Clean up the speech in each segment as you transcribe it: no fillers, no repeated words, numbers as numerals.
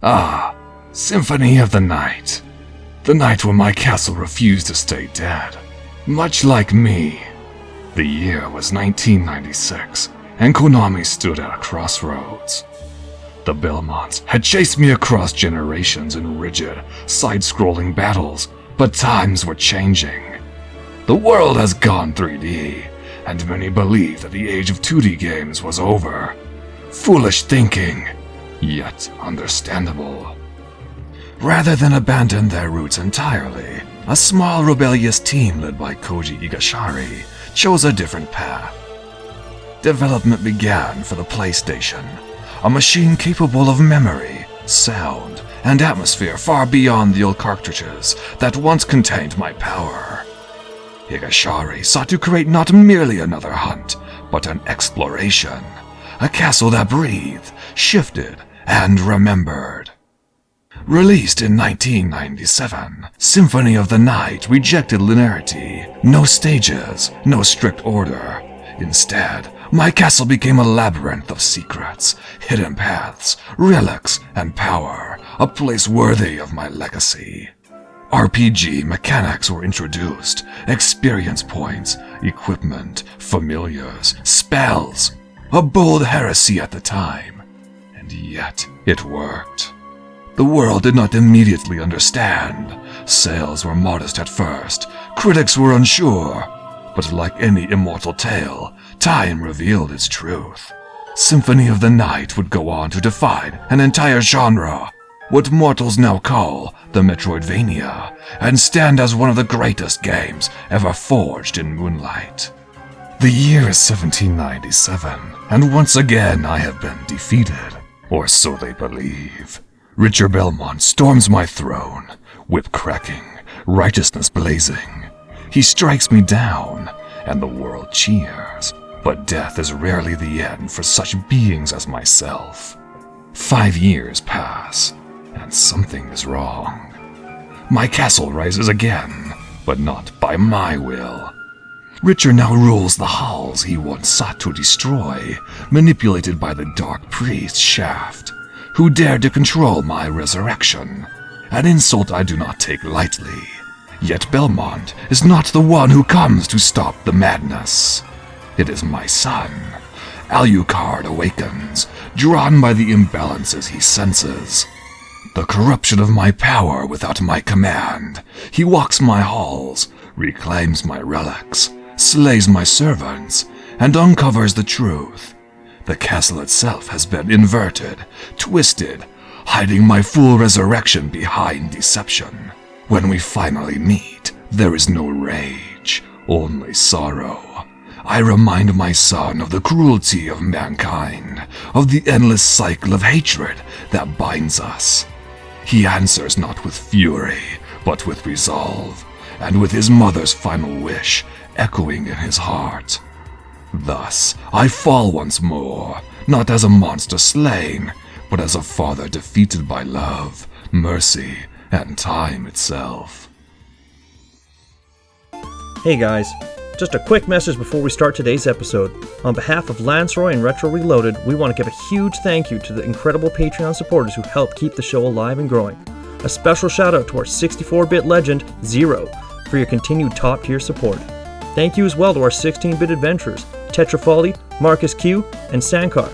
Ah, Symphony of the Night. The night when my castle refused to stay dead. Much like me. The year was 1996, and Konami stood at a crossroads. The Belmonts had chased me across generations in rigid, side-scrolling battles, but times were changing. The world has gone 3D, and many believe that the age of 2D games was over. Foolish thinking, yet understandable. Rather than abandon their roots entirely, a small rebellious team led by Koji Igashari chose a different path. Development began for the PlayStation, a machine capable of memory, sound, and atmosphere far beyond the old cartridges that once contained my power. Igashari sought to create not merely another hunt, but an exploration, a castle that breathed, shifted, and remembered. Released in 1997, Symphony of the Night rejected linearity, no stages, no strict order. Instead, my castle became a labyrinth of secrets, hidden paths, relics, and power, a place worthy of my legacy. RPG mechanics were introduced, experience points, equipment, familiars, spells. A bold heresy at the time, and yet it worked. The world did not immediately understand. Sales were modest at first, critics were unsure, but like any immortal tale, time revealed its truth. Symphony of the Night would go on to define an entire genre, what mortals now call the Metroidvania, and stand as one of the greatest games ever forged in moonlight. The year is 1797, and once again I have been defeated, or so they believe. Richard Belmont storms my throne, whip cracking, righteousness blazing. He strikes me down, and the world cheers, but death is rarely the end for such beings as myself. 5 years pass, and something is wrong. My castle rises again, but not by my will. Richard now rules the halls he once sought to destroy, manipulated by the dark priest Shaft, who dared to control my resurrection, an insult I do not take lightly. Yet Belmont is not the one who comes to stop the madness. It is my son. Alucard awakens, drawn by the imbalances he senses. The corruption of my power without my command. He walks my halls, reclaims my relics, slays my servants, and uncovers the truth. The castle itself has been inverted, twisted, hiding my full resurrection behind deception. When we finally meet, there is no rage, only sorrow. I remind my son of the cruelty of mankind, of the endless cycle of hatred that binds us. He answers not with fury, but with resolve, and with his mother's final wish echoing in his heart. Thus, I fall once more, not as a monster slain, but as a father defeated by love, mercy, and time itself. Hey guys, just a quick message before we start today's episode. On behalf of Lanceroy and Retro Reloaded, we want to give a huge thank you to the incredible Patreon supporters who help keep the show alive and growing. A special shout out to our 64-bit legend, Zero, for your continued top-tier support. Thank you as well to our 16-bit adventurers, Tetrafoli, Marcus Q, and Sankar,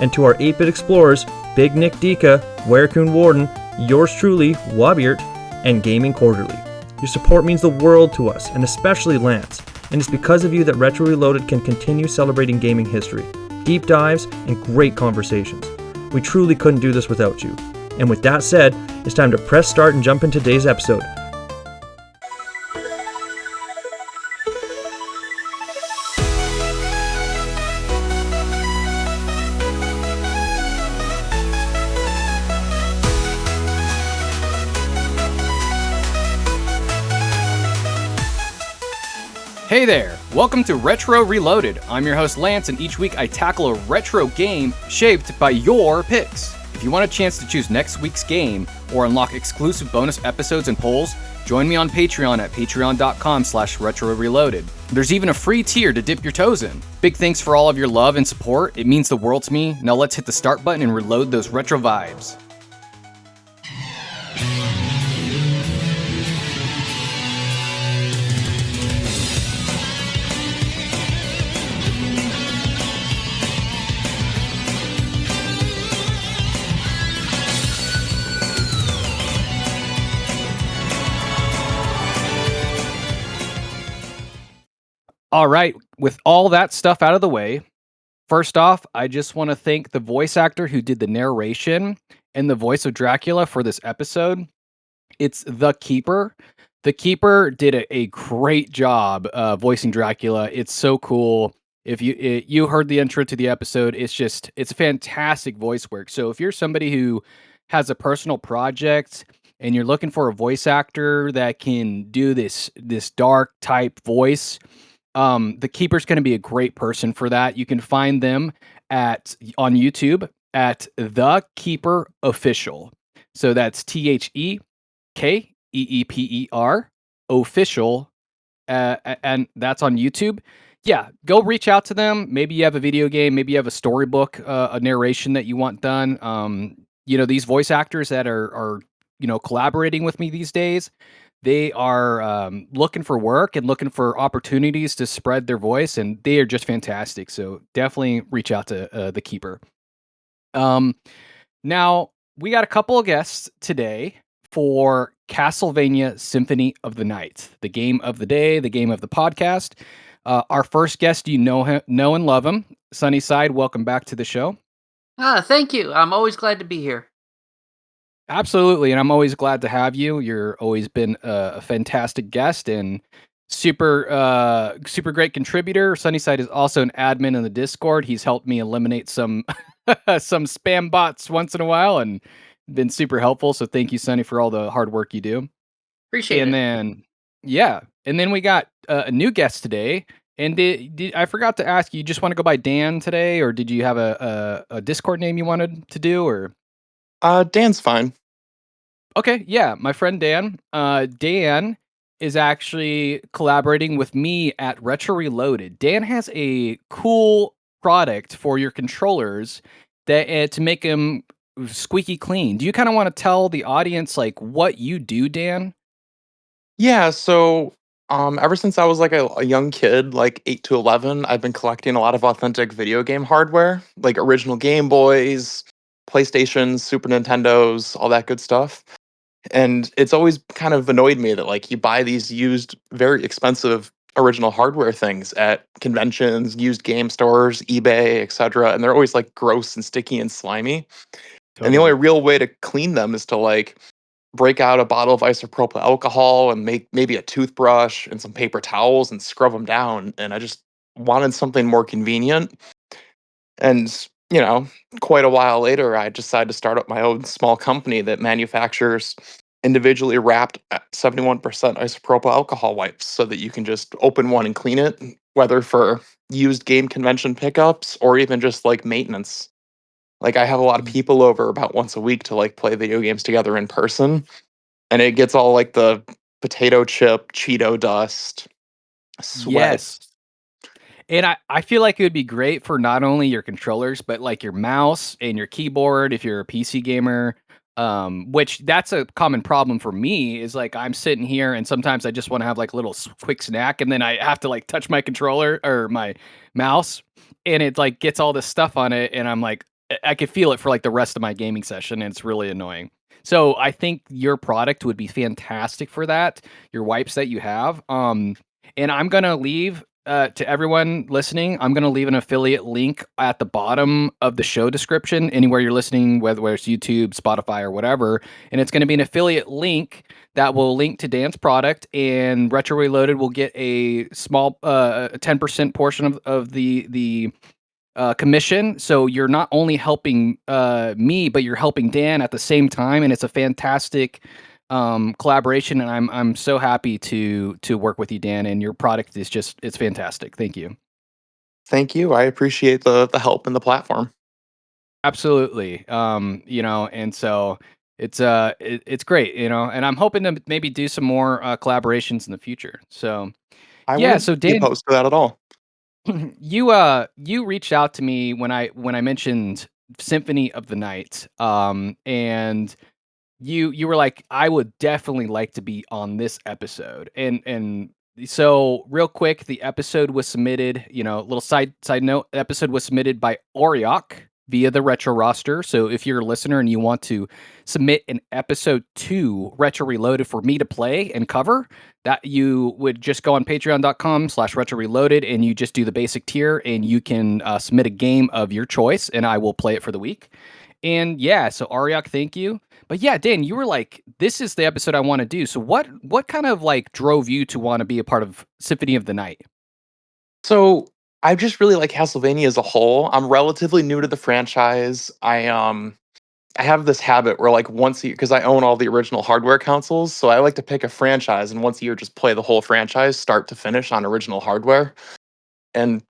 and to our 8-bit explorers, Big Nick Dika, Werecoon Warden, yours truly, Wabiert, and Gaming Quarterly. Your support means the world to us, and especially Lance, and it's because of you that Retro Reloaded can continue celebrating gaming history, deep dives, and great conversations. We truly couldn't do this without you. And with that said, it's time to press start and jump into today's episode. Hey there! Welcome to Retro Reloaded. I'm your host Lance, and each week I tackle a retro game shaped by your picks. If you want a chance to choose next week's game or unlock exclusive bonus episodes and polls, join me on Patreon at patreon.com/retroreloaded. There's even a free tier to dip your toes in. Big thanks for all of your love and support. It means the world to me. Now let's hit the start button and reload those retro vibes. All right, with all that stuff out of the way, first off, I just want to thank the voice actor who did the narration and the voice of Dracula for this episode. It's The Keeper. The Keeper did a great job voicing Dracula. It's so cool. If you heard the intro to the episode, it's fantastic voice work. So if you're somebody who has a personal project and you're looking for a voice actor that can do this dark type voice, The Keeper's going to be a great person for that. You can find them on YouTube at The Keeper Official. So that's TheKeeper official, and that's on YouTube. Yeah, go reach out to them. Maybe you have a video game, maybe you have a storybook, a narration that you want done. These voice actors that are collaborating with me these days, they are looking for work and looking for opportunities to spread their voice, and they are just fantastic. So definitely reach out to The Keeper. Now, we got a couple of guests today for Castlevania Symphony of the Night, the game of the day, the game of the podcast. Our first guest, you know and love him. Sunnyside, welcome back to the show. Thank you. I'm always glad to be here. Absolutely, and I'm always glad to have you. You're always been a fantastic guest and super great contributor. Sunnyside is also an admin in the Discord. He's helped me eliminate some some spam bots once in a while and been super helpful. So thank you, Sunny, for all the hard work you do. Appreciate And it. then we got a new guest today. And I forgot to ask you, just want to go by Dan today, or did you have a Discord name you wanted to do, or? Dan's fine. Okay, yeah, my friend Dan. Dan is actually collaborating with me at Retro Reloaded. Dan has a cool product for your controllers that to make them squeaky clean. Do you kind of want to tell the audience like what you do, Dan? Yeah, so ever since I was like a young kid, like 8 to 11, I've been collecting a lot of authentic video game hardware, like original Game Boys, PlayStations, Super Nintendos, all that good stuff. And it's always kind of annoyed me that like you buy these used, very expensive original hardware things at conventions, used game stores, eBay, etc. And they're always like gross and sticky and slimy. And the only Totally. real way to clean them is to like break out a bottle of isopropyl alcohol and make maybe a toothbrush and some paper towels and scrub them down. And I just wanted something more convenient. And, quite a while later, I decided to start up my own small company that manufactures individually wrapped 71% isopropyl alcohol wipes so that you can just open one and clean it, whether for used game convention pickups or even just like maintenance. Like I have a lot of people over about once a week to like play video games together in person, and it gets all like the potato chip, Cheeto dust, sweat. Yes. And I feel like it would be great for not only your controllers, but like your mouse and your keyboard if you're a PC gamer. Which that's a common problem for me is like I'm sitting here and sometimes I just want to have like a little quick snack and then I have to like touch my controller or my mouse and it like gets all this stuff on it and I'm like I could feel it for like the rest of my gaming session and it's really annoying. So I think your product would be fantastic for that, your wipes that you have. And I'm gonna leave to everyone listening, I'm going to leave an affiliate link at the bottom of the show description, anywhere you're listening, whether it's YouTube, Spotify, or whatever. And it's going to be an affiliate link that will link to Dan's product, and Retro Reloaded will get a small 10% portion of the commission. So you're not only helping me, but you're helping Dan at the same time, and it's a fantastic collaboration, and I'm so happy to work with you, Dan, and your product is it's fantastic. Thank you. Thank you. I appreciate the help and the platform. Absolutely. And so it's great, and I'm hoping to maybe do some more collaborations in the future. So I yeah, wouldn't so be Dan, opposed to that at all. you reached out to me when I mentioned Symphony of the Night, and you were like, I would definitely like to be on this episode, and so real quick, the episode was submitted. Little side note, the episode was submitted by Oriok via the Retro roster. So if you're a listener and you want to submit an episode 2 Retro Reloaded for me to play and cover, that you would just go on patreon.com/retro reloaded and you just do the basic tier and you can submit a game of your choice and I will play it for the week. And yeah, so Ariok, thank you. But yeah, Dan, you were like, this is the episode I want to do. So what kind of like drove you to want to be a part of Symphony of the Night? So I just really like Castlevania as a whole. I'm relatively new to the franchise. I have this habit where like once a year, because I own all the original hardware consoles, so I like to pick a franchise and once a year just play the whole franchise start to finish on original hardware. And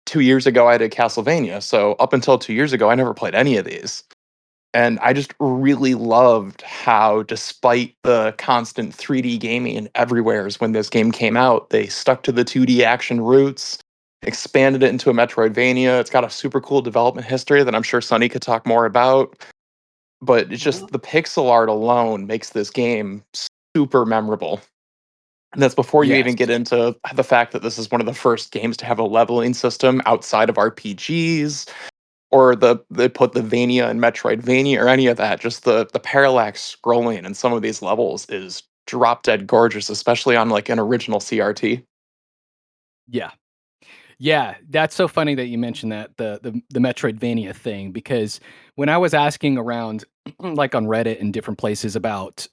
2 years ago I did Castlevania. So up until 2 years ago, I never played any of these. And I just really loved how, despite the constant 3D gaming everywheres when this game came out, they stuck to the 2D action roots, expanded it into a Metroidvania. It's got a super cool development history that I'm sure Sunny could talk more about. But it's just the pixel art alone makes this game super memorable. And that's before you Yes. even get into the fact that this is one of the first games to have a leveling system outside of RPGs or they put the Vania and Metroidvania or any of that. Just the parallax scrolling in some of these levels is drop dead gorgeous, especially on like an original CRT. Yeah. Yeah, that's so funny that you mentioned that the Metroidvania thing because when I was asking around like on Reddit and different places about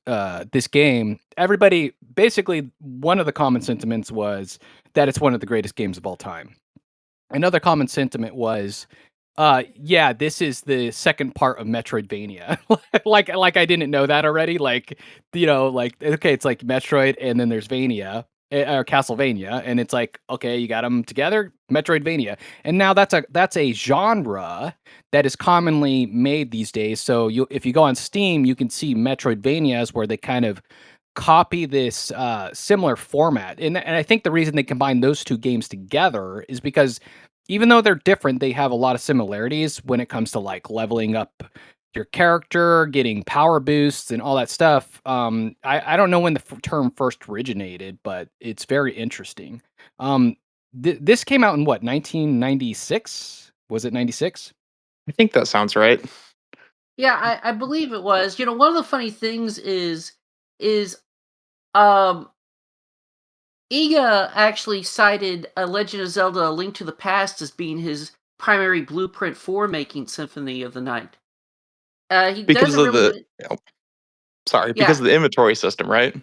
this game, everybody basically one of the common sentiments was that it's one of the greatest games of all time. Another common sentiment was yeah, this is the second part of Metroidvania. Like I didn't know that already. Like, like okay, it's like Metroid and then there's Vania or Castlevania, and it's like, okay, you got them together, Metroidvania. And now that's a genre that is commonly made these days. So if you go on Steam, you can see Metroidvanias where they kind of copy this similar format. And I think the reason they combine those two games together is because even though they're different, they have a lot of similarities when it comes to like leveling up your character, getting power boosts, and all that stuff. I don't know when the term first originated, but it's very interesting. This came out in what 1996? Was it 96? I think that sounds right. Yeah, I believe it was. One of the funny things is um Iga actually cited A Legend of Zelda: A Link to the Past as being his primary blueprint for making Symphony of the Night. He Because doesn't of really, sorry, because yeah, of the inventory system, right?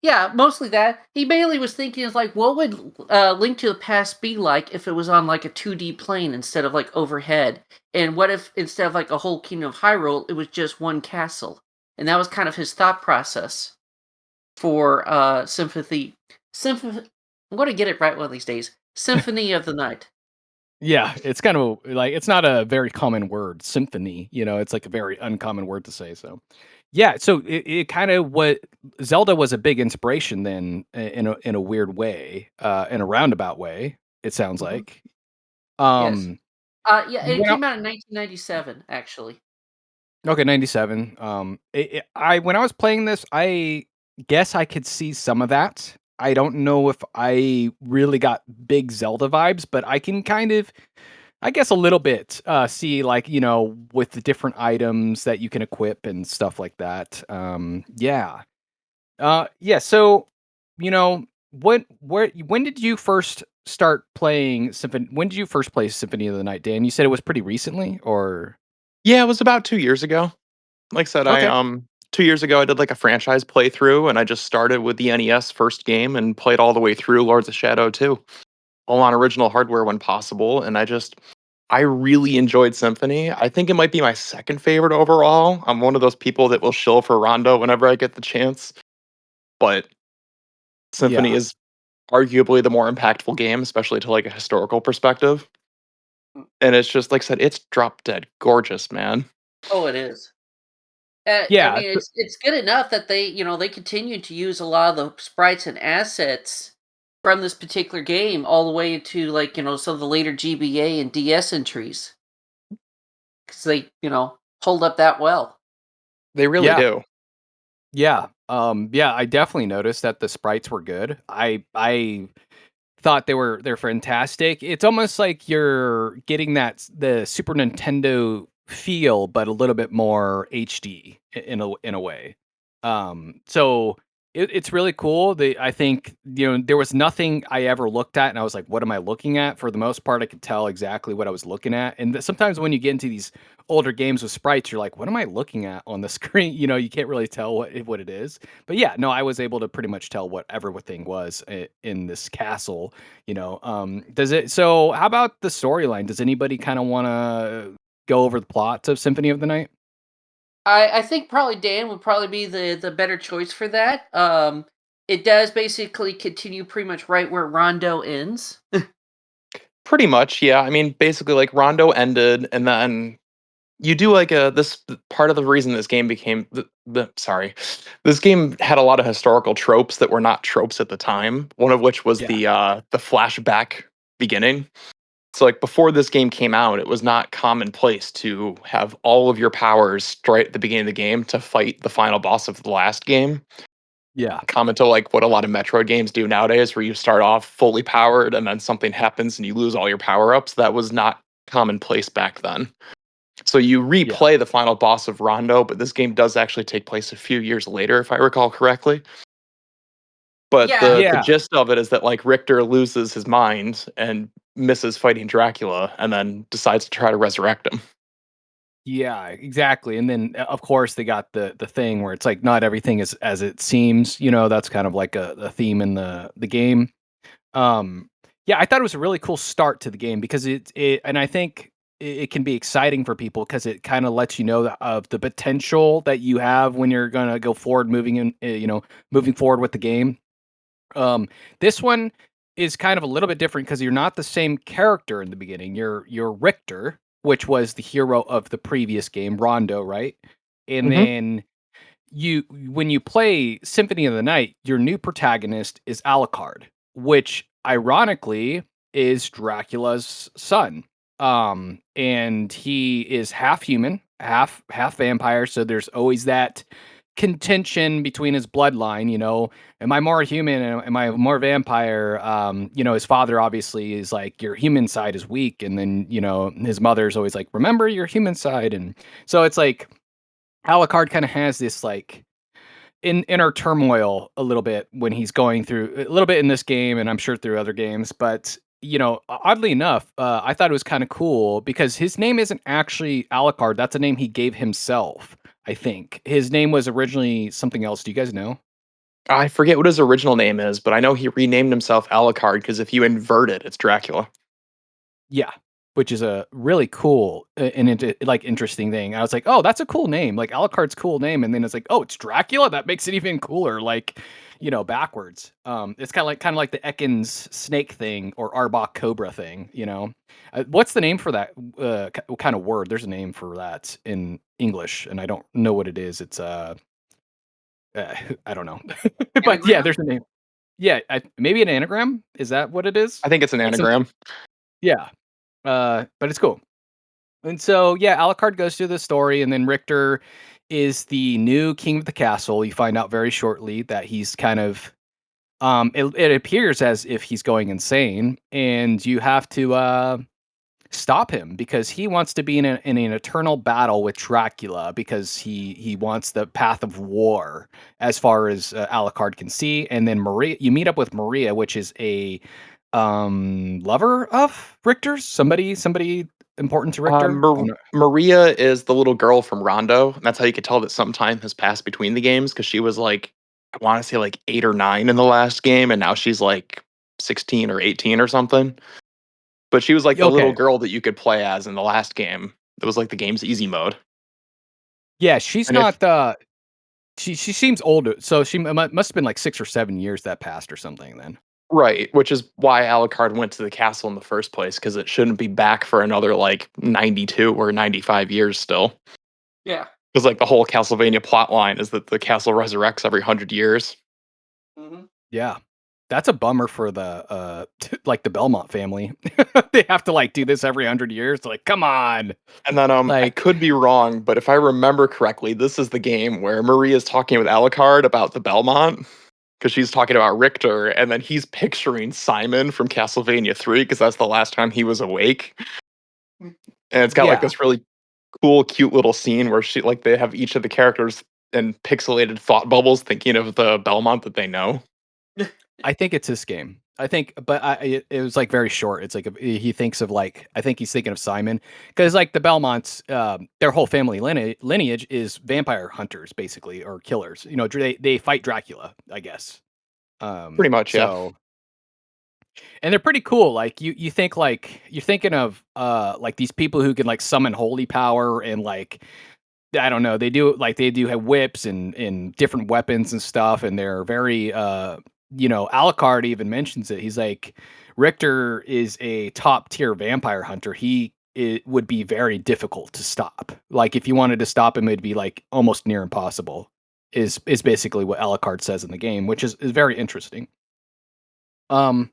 yeah, mostly that. He mainly was thinking is like, what would Link to the Past be like if it was on like a 2D plane instead of like overhead? And what if instead of like a whole Kingdom of Hyrule, it was just one castle? And that was kind of his thought process for Symphony. I'm going to get it right one of these days. Symphony of the Night. Yeah, it's kind of like it's not a very common word, symphony. It's like a very uncommon word to say. So, yeah, so it kind of what Zelda was a big inspiration then in a weird way, in a roundabout way. It sounds Hmm. like. Yes. Um, Yeah, it when came out in 1997, actually. Okay, 97. I when I was playing this, I guess I could see some of that. I don't know if I really got big Zelda vibes, but I can kind of, I guess a little bit, see like, with the different items that you can equip and stuff like that. Yeah. Yeah, so, you know, when did you first start playing Symphony? When did you first play Symphony of the Night, Dan? You said it was pretty recently or Yeah, it was about 2 years ago. Like I said, I Okay. 2 years ago I did like a franchise playthrough and I just started with the NES first game and played all the way through Lords of Shadow 2. All on original hardware when possible. And I really enjoyed Symphony. I think it might be my second favorite overall. I'm one of those people that will shill for Rondo whenever I get the chance. But Symphony Yeah. is arguably the more impactful game, especially to like a historical perspective. And it's just like I said, it's drop dead gorgeous, man. Oh, it is. I Yeah, mean, it's good enough that they continue to use a lot of the sprites and assets from this particular game all the way to like some of the later GBA and DS entries because they hold up that well. They really yeah. do. Yeah, I definitely noticed that the sprites were good. I thought they're fantastic. It's almost like you're getting the Super Nintendo feel, but a little bit more HD in a way. So it's really cool. I think there was nothing I ever looked at, and I was like, "What am I looking at?" For the most part, I could tell exactly what I was looking at. And sometimes when you get into these older games with sprites, you're like, "What am I looking at on the screen?" You can't really tell what it is. But yeah, no, I was able to pretty much tell what everything was in this castle. Does it? So, how about the storyline? Does anybody kind of want to go over the plots of Symphony of the Night? I think probably Dan would probably be the better choice for that. It does basically continue pretty much right where Rondo ends. Pretty much, yeah. I mean, basically, like Rondo ended, and then you do like part of the reason this game became sorry, this game had a lot of historical tropes that were not tropes at the time. One of which was Yeah, the flashback beginning. So like before this game came out, it was not commonplace to have all of your powers right at the beginning of the game to fight the final boss of the last game. yeah, Common to like what a lot of Metroid games do nowadays, where you start off fully powered and then something happens and you lose all your power ups. That was not commonplace back then. So you yeah, replay the final boss of Rondo, but this game does actually take place a few years later, if I recall correctly. But Yeah, the yeah. gist of it is that like Richter loses his mind and misses fighting Dracula, and then decides to try to resurrect him. Yeah, exactly. And then of course they got the thing where it's like not everything is as it seems, that's kind of like a theme in the game. Um yeah, I thought it was a really cool start to the game because it and I think it can be exciting for people because it kind of lets you know of the potential that you have when you're going to go forward moving forward with the game. This one is kind of a little bit different because you're not the same character in the beginning. You're Richter, which was the hero of the previous game, Rondo, right? And Hmm. then when you play Symphony of the Night, your new protagonist is Alucard, which ironically is Dracula's son. And he is half human, half vampire, so there's always that contention between his bloodline, am I more human? Am I more vampire? His father obviously is like, your human side is weak. And then, his mother's always like, remember your human side. And so it's like, Alucard kind of has this like inner turmoil a little bit when he's going through a little bit in this game, and I'm sure through other games. But oddly enough, I thought it was kind of cool because his name isn't actually Alucard. That's a name he gave himself. I think his name was originally something else. Do you guys know? I forget what his original name is, but I know he renamed himself Alucard because if you invert it, it's Dracula. Yeah, which is a really cool and like interesting thing. I was like, "Oh, that's a cool name." Like Alucard's cool name, and then it's like, "Oh, it's Dracula." That makes it even cooler. Like, backwards. It's kind of like the Ekans snake thing or Arbok cobra thing. What's the name for that kind of word? There's a name for that in English, and I don't know what it is. It's I don't know, but yeah, anagram. there's a name. Yeah, maybe an anagram. Is that what it is? I think it's an Like something. anagram. Yeah. But it's cool. And so, yeah, Alucard goes through the story, and then Richter is the new king of the castle. You find out very shortly that he's kind of, it appears as if he's going insane, and you have to stop him because he wants to be in an eternal battle with Dracula because he wants the path of war as far as Alucard can see. And then you meet up with Maria, which is a lover of Richter's, somebody important to Richter. I'm not- Maria is the little girl from Rondo, and that's how you could tell that some time has passed between the games because she was like, I want to say like 8 or 9 in the last game, and now she's like 16 or 18 or something. But she was like the little Okay. girl that you could play as in the last game. It was like the game's easy mode. Yeah, she's And if not she seems older. So she must have been like 6 or 7 years that passed or something then. right, which is why Alucard went to the castle in the first place, because it shouldn't be back for another like 92 or 95 years still. Yeah. Because like the whole Castlevania plot line is that the castle resurrects every 100 years. Hmm. Yeah. That's a bummer for the like the Belmont family. They have to like do this every 100 years. Like, come on. And then I Like, could be wrong, but if I remember correctly, this is the game where Marie is talking with Alucard about the Belmont because she's talking about Richter, and then he's picturing Simon from Castlevania 3 because that's the last time he was awake. And it's got like yeah. this really cool, cute little scene where they have each of the characters in pixelated thought bubbles thinking of the Belmont that they know. I think it's this game. I think, but it was like very short. It's like he thinks of like I think he's thinking of Simon because like the Belmonts, their whole family lineage is vampire hunters basically or killers. You know, they fight Dracula, I guess. Pretty much, yeah. So and they're pretty cool. Like you think like you're thinking of like these people who can like summon holy power and like I don't know. They do have whips and different weapons and stuff, and they're very you know, Alucard even mentions it. He's like, Richter is a top tier vampire hunter. It would be very difficult to stop. Like if you wanted to stop him, it'd be like almost near impossible. Is basically what Alucard says in the game, which is very interesting. Um,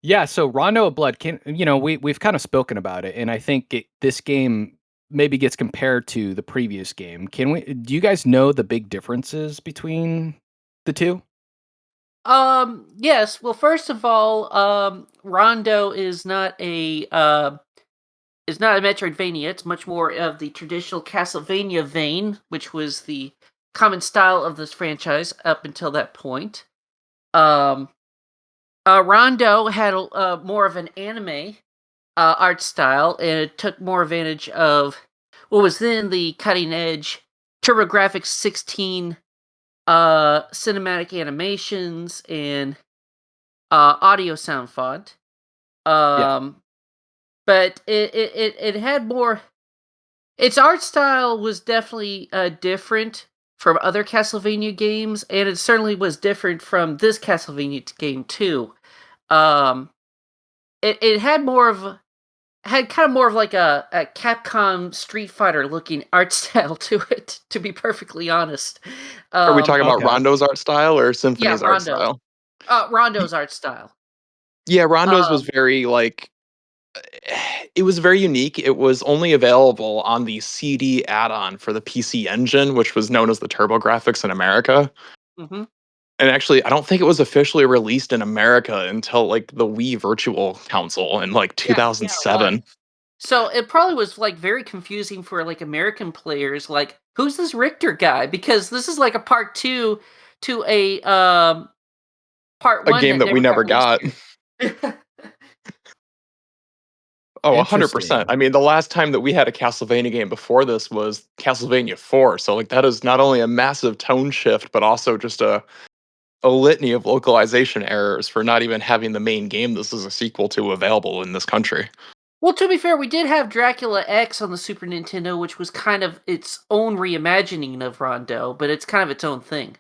yeah. So Rondo of Blood can you know we've kind of spoken about it, and I think this game maybe gets compared to the previous game. Do you guys know the big differences between the two? Yes. Well, first of all, Rondo is not a Metroidvania. It's much more of the traditional Castlevania vein, which was the common style of this franchise up until that point. Um, Rondo had more of an anime art style, and it took more advantage of what was then the cutting edge TurboGrafx 16 cinematic animations and audio sound font. Yeah. But it had more. Its art style was definitely different from other Castlevania games, and it certainly was different from this Castlevania game too. Um, it had kind of more of like a Capcom Street Fighter looking art style to it. To be perfectly honest, Are we um, talking about Okay. Rondo's art style or yeah, Symphony's art style? Rondo's art style. Yeah, Rondo's was Um, very like it was very unique. It was only available on the CD add-on for the PC Engine, which was known as the TurboGrafx in America. mhm. And actually, I don't think it was officially released in America until like the Wii Virtual Console in like Yeah, it was. 2007. So it probably was like very confusing for like American players. Like, who's this Richter guy? Because this is like a part two to a part A one game that that we never got never released got. here. Oh, 100%. Interesting. I mean, the last time that we had a Castlevania game before this was Castlevania 4. So like that is not only a massive tone shift, but also just a litany of localization errors for not even having the main game this is a sequel to available in this country. Well, to be fair, we did have Dracula X on the Super Nintendo, which was kind of its own reimagining of Rondo, but it's kind of its own thing.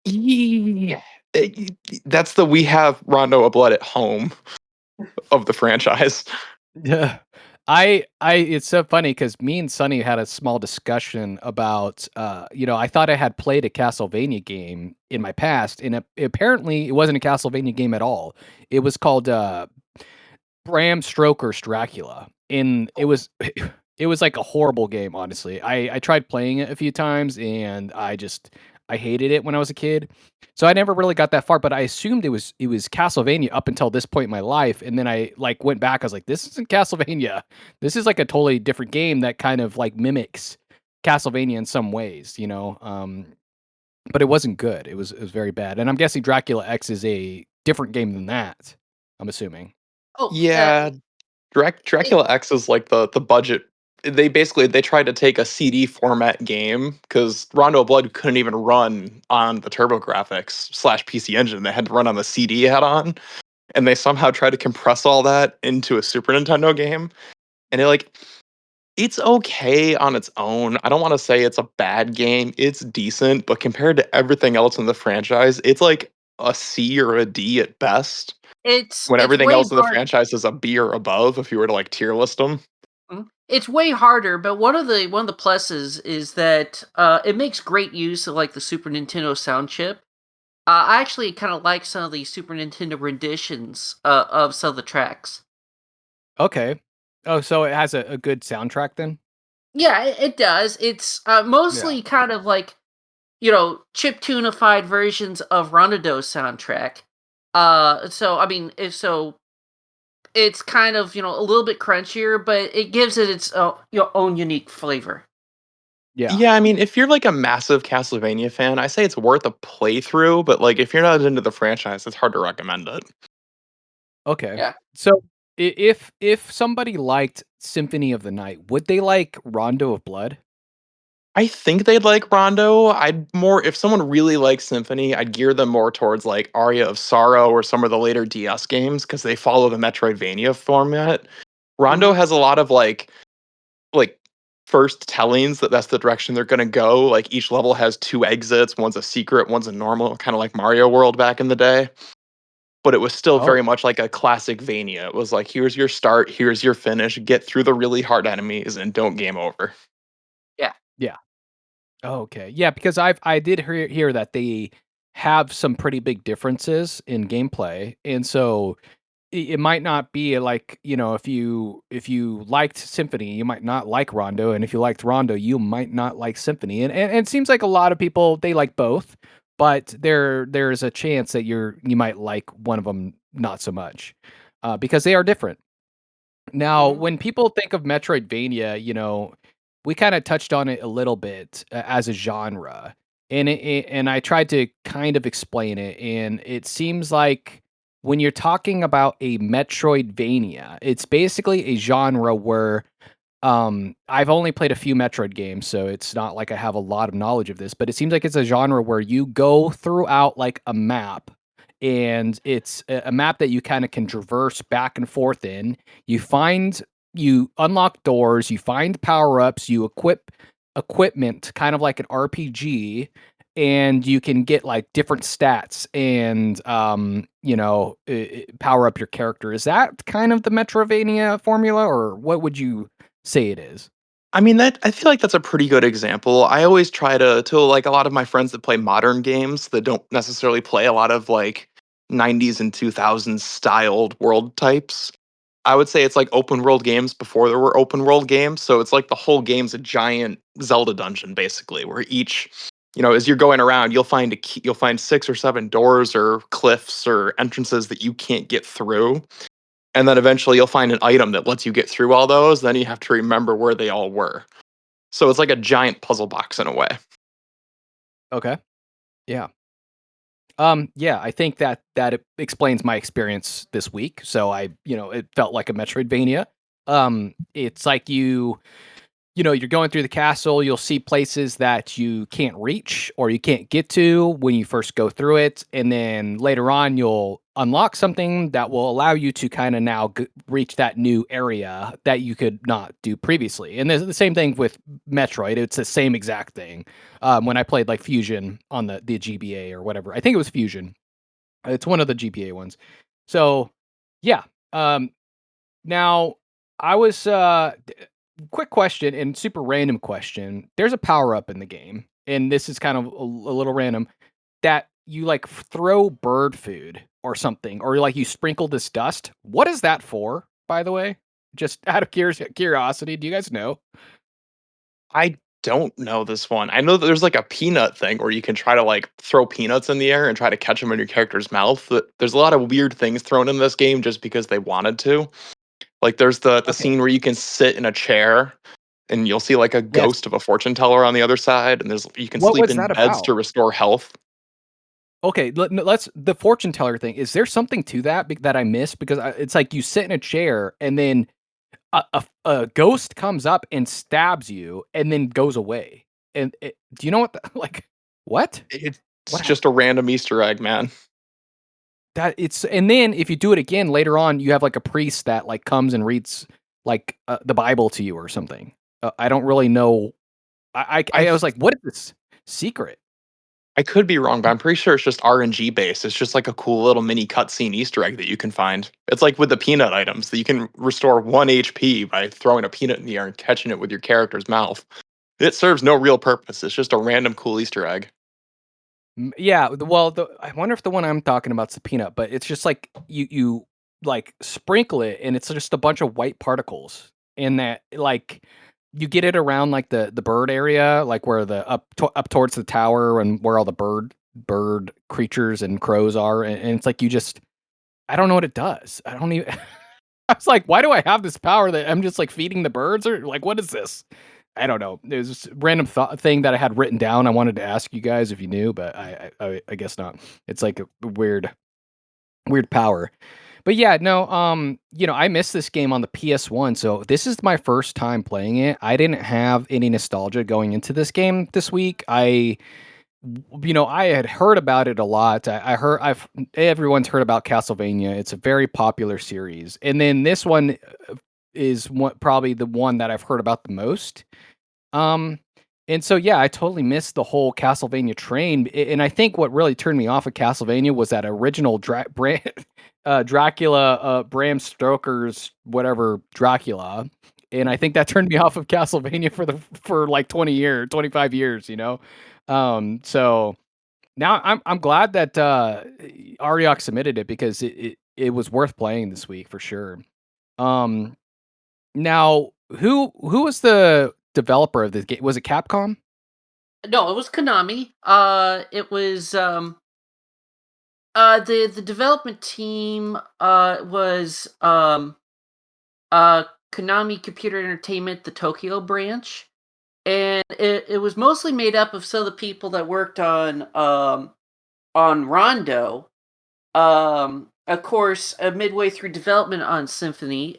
Yeah. That's the we have Rondo of Blood at home of the franchise. Yeah. It's so funny because me and Sonny had a small discussion about, you know, I thought I had played a Castlevania game in my past, and apparently it wasn't a Castlevania game at all. It was called Bram Stoker's Dracula, and it was it was like a horrible game, honestly. I tried playing it a few times, and I hated it when I was a kid. So I never really got that far, but I assumed it was Castlevania up until this point in my life, and then I like went back. I was like, this isn't Castlevania. This is like a totally different game that kind of like mimics Castlevania in some ways, you know. But it wasn't good. It was very bad, and I'm guessing Dracula X is a different game than that. I'm assuming. Oh, Yeah, it, Dracula X is like the budget. They tried to take a CD format game because Rondo of Blood couldn't even run on the TurboGrafx / PC Engine. They had to run on the CD it had on, and they somehow tried to compress all that into a Super Nintendo game. And it's okay on its own. I don't want to say it's a bad game. It's decent, but compared to everything else in the franchise, it's like a C or a D at best. When it's everything way else in the hard. franchise is a B or above, if you were to like tier list them. It's way harder, but one of the pluses is that it makes great use of like the Super Nintendo sound chip. I actually kind of like some of the Super Nintendo renditions of some of the tracks. Okay. Oh, so it has a good soundtrack then? Yeah, it does. It's Yeah. mostly kind of like chip-tunified versions of Rondo's soundtrack. So I mean, so it's kind of a little bit crunchier, but it gives it its your own unique flavor. Yeah. Yeah, I mean, if you're like a massive Castlevania fan, I say it's worth a playthrough, but like if you're not into the franchise, it's hard to recommend it. Okay. Yeah. So if somebody liked Symphony of the Night, would they like Rondo of Blood? I think they'd like Rondo. I'd more if someone really likes Symphony, I'd gear them more towards like Aria of Sorrow or some of the later DS games because they follow the Metroidvania format. Rondo Mhm. has a lot of like first tellings that that's the direction they're gonna go. Like each level has two exits, one's a secret, one's a normal, kind of like Mario World back in the day. But it was still Oh, very much like a classic Vania. It was like, here's your start, here's your finish, get through the really hard enemies and don't game over. Yeah. yeah. Oh, okay. Yeah, because I did hear that they have some pretty big differences in gameplay, and so it might not be like, if you liked Symphony, you might not like Rondo, and if you liked Rondo, you might not like Symphony. And it seems like a lot of people they like both, but there's a chance that you might like one of them not so much, because they are different. Now, Mhm. when people think of Metroidvania, we kind of touched on it a little bit as a genre, and I tried to kind of explain it, and it seems like when you're talking about a Metroidvania, it's basically a genre where I've only played a few Metroid games, so it's not like I have a lot of knowledge of this, but it seems like it's a genre where you go throughout like a map, and it's a map that you kind of can traverse back and forth in. You unlock doors, you find power-ups, you equip equipment kind of like an RPG, and you can get like different stats and power up your character. Is that kind of the Metrovania formula, or what would you say it is? I mean that I feel like that's a pretty good example. I always try to like a lot of my friends that play modern games that don't necessarily play a lot of like 90s and 2000s styled world types. I would say it's like open world games before there were open world games. So it's like the whole game's a giant Zelda dungeon, basically, where each, as you're going around, you'll find you'll find six or seven doors or cliffs or entrances that you can't get through. And then eventually you'll find an item that lets you get through all those. Then you have to remember where they all were. So it's like a giant puzzle box in a way. Okay. Yeah. Yeah, I think that it explains my experience this week. So it felt like a Metroidvania. It's like you're going through the castle, you'll see places that you can't reach or you can't get to when you first go through it. And then later on, you'll unlock something that will allow you to kind of now reach that new area that you could not do previously. And there's the same thing with Metroid. It's the same exact thing. When I played like Fusion on the GBA or whatever, I think it was Fusion. It's one of the GBA ones. So, yeah. Um, Now, I was quick question and super random question. There's a power up in the game, and this is kind of a little random that you like throw bird food or something, or like you sprinkle this dust. What is that for, by the way? Just out of curiosity, do you guys know? I don't know this one. I know that there's like a peanut thing where you can try to like throw peanuts in the air and try to catch them in your character's mouth. There's a lot of weird things thrown in this game just because they wanted to. Like there's the Okay. scene where you can sit in a chair and you'll see like a Yes. ghost of a fortune teller on the other side, and there's you can What sleep was in that beds about? to restore health. Okay, let's the fortune teller thing. Is there something to that that I missed? Because it's like you sit in a chair and then a ghost comes up and stabs you and then goes away. And do you know what like what? It's What just a random Easter egg, man. that it's and then if you do it again later on, you have like a priest that like comes and reads like the Bible to you or something. I don't really know. I I was like, what is this secret? I could be wrong, but I'm pretty sure it's just RNG based. It's just like a cool little mini cutscene Easter egg that you can find. It's like with the peanut items that you can restore 1 HP by throwing a peanut in the air and catching it with your character's mouth. It serves no real purpose. It's just a random cool Easter egg. Yeah, I wonder if the one I'm talking about's the peanut, but it's just like you like sprinkle it and it's just a bunch of white particles in that like you get it around like the bird area, like where the up towards the tower and where all the bird creatures and crows are, and it's like you just I don't know what it does. I don't even I was like, why do I have this power that I'm just like feeding the birds or like what is this? I don't know. There's just a random thing that I had written down. I wanted to ask you guys if you knew, but I guess not. It's like a weird power. But yeah, no, I missed this game on the PS1, so this is my first time playing it. I didn't have any nostalgia going into this game this week. I had heard about it a lot. I've everyone's heard about Castlevania. It's a very popular series. And then this one is probably the one that I've heard about the most. Um, and so yeah, I totally missed the whole Castlevania train. And I think what really turned me off of Castlevania was that original Dracula, Bram Stoker's whatever Dracula. And I think that turned me off of Castlevania for like 20 years, 25 years, So now I'm glad that Ariok submitted it because it was worth playing this week for sure. Um, Now, who was the developer of this game? Was it Capcom? No, it was Konami. It was the development team was Konami Computer Entertainment, the Tokyo branch, and it was mostly made up of some of the people that worked on Rondo. Of course, midway through development on Symphony,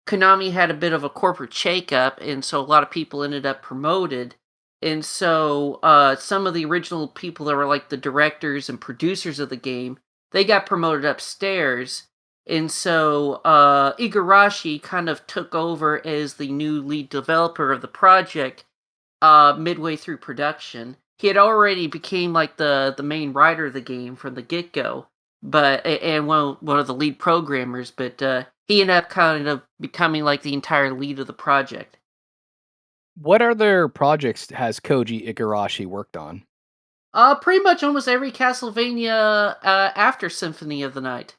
Konami had a bit of a corporate shakeup, and so a lot of people ended up promoted. And so some of the original people that were like the directors and producers of the game, they got promoted upstairs. And so Igarashi kind of took over as the new lead developer of the project midway through production. He had already became like the main writer of the game from the get go, and one of the lead programmers. But he ended up kind of becoming like the entire lead of the project. What other projects has Koji Igarashi worked on? Pretty much almost every Castlevania after Symphony of the Night.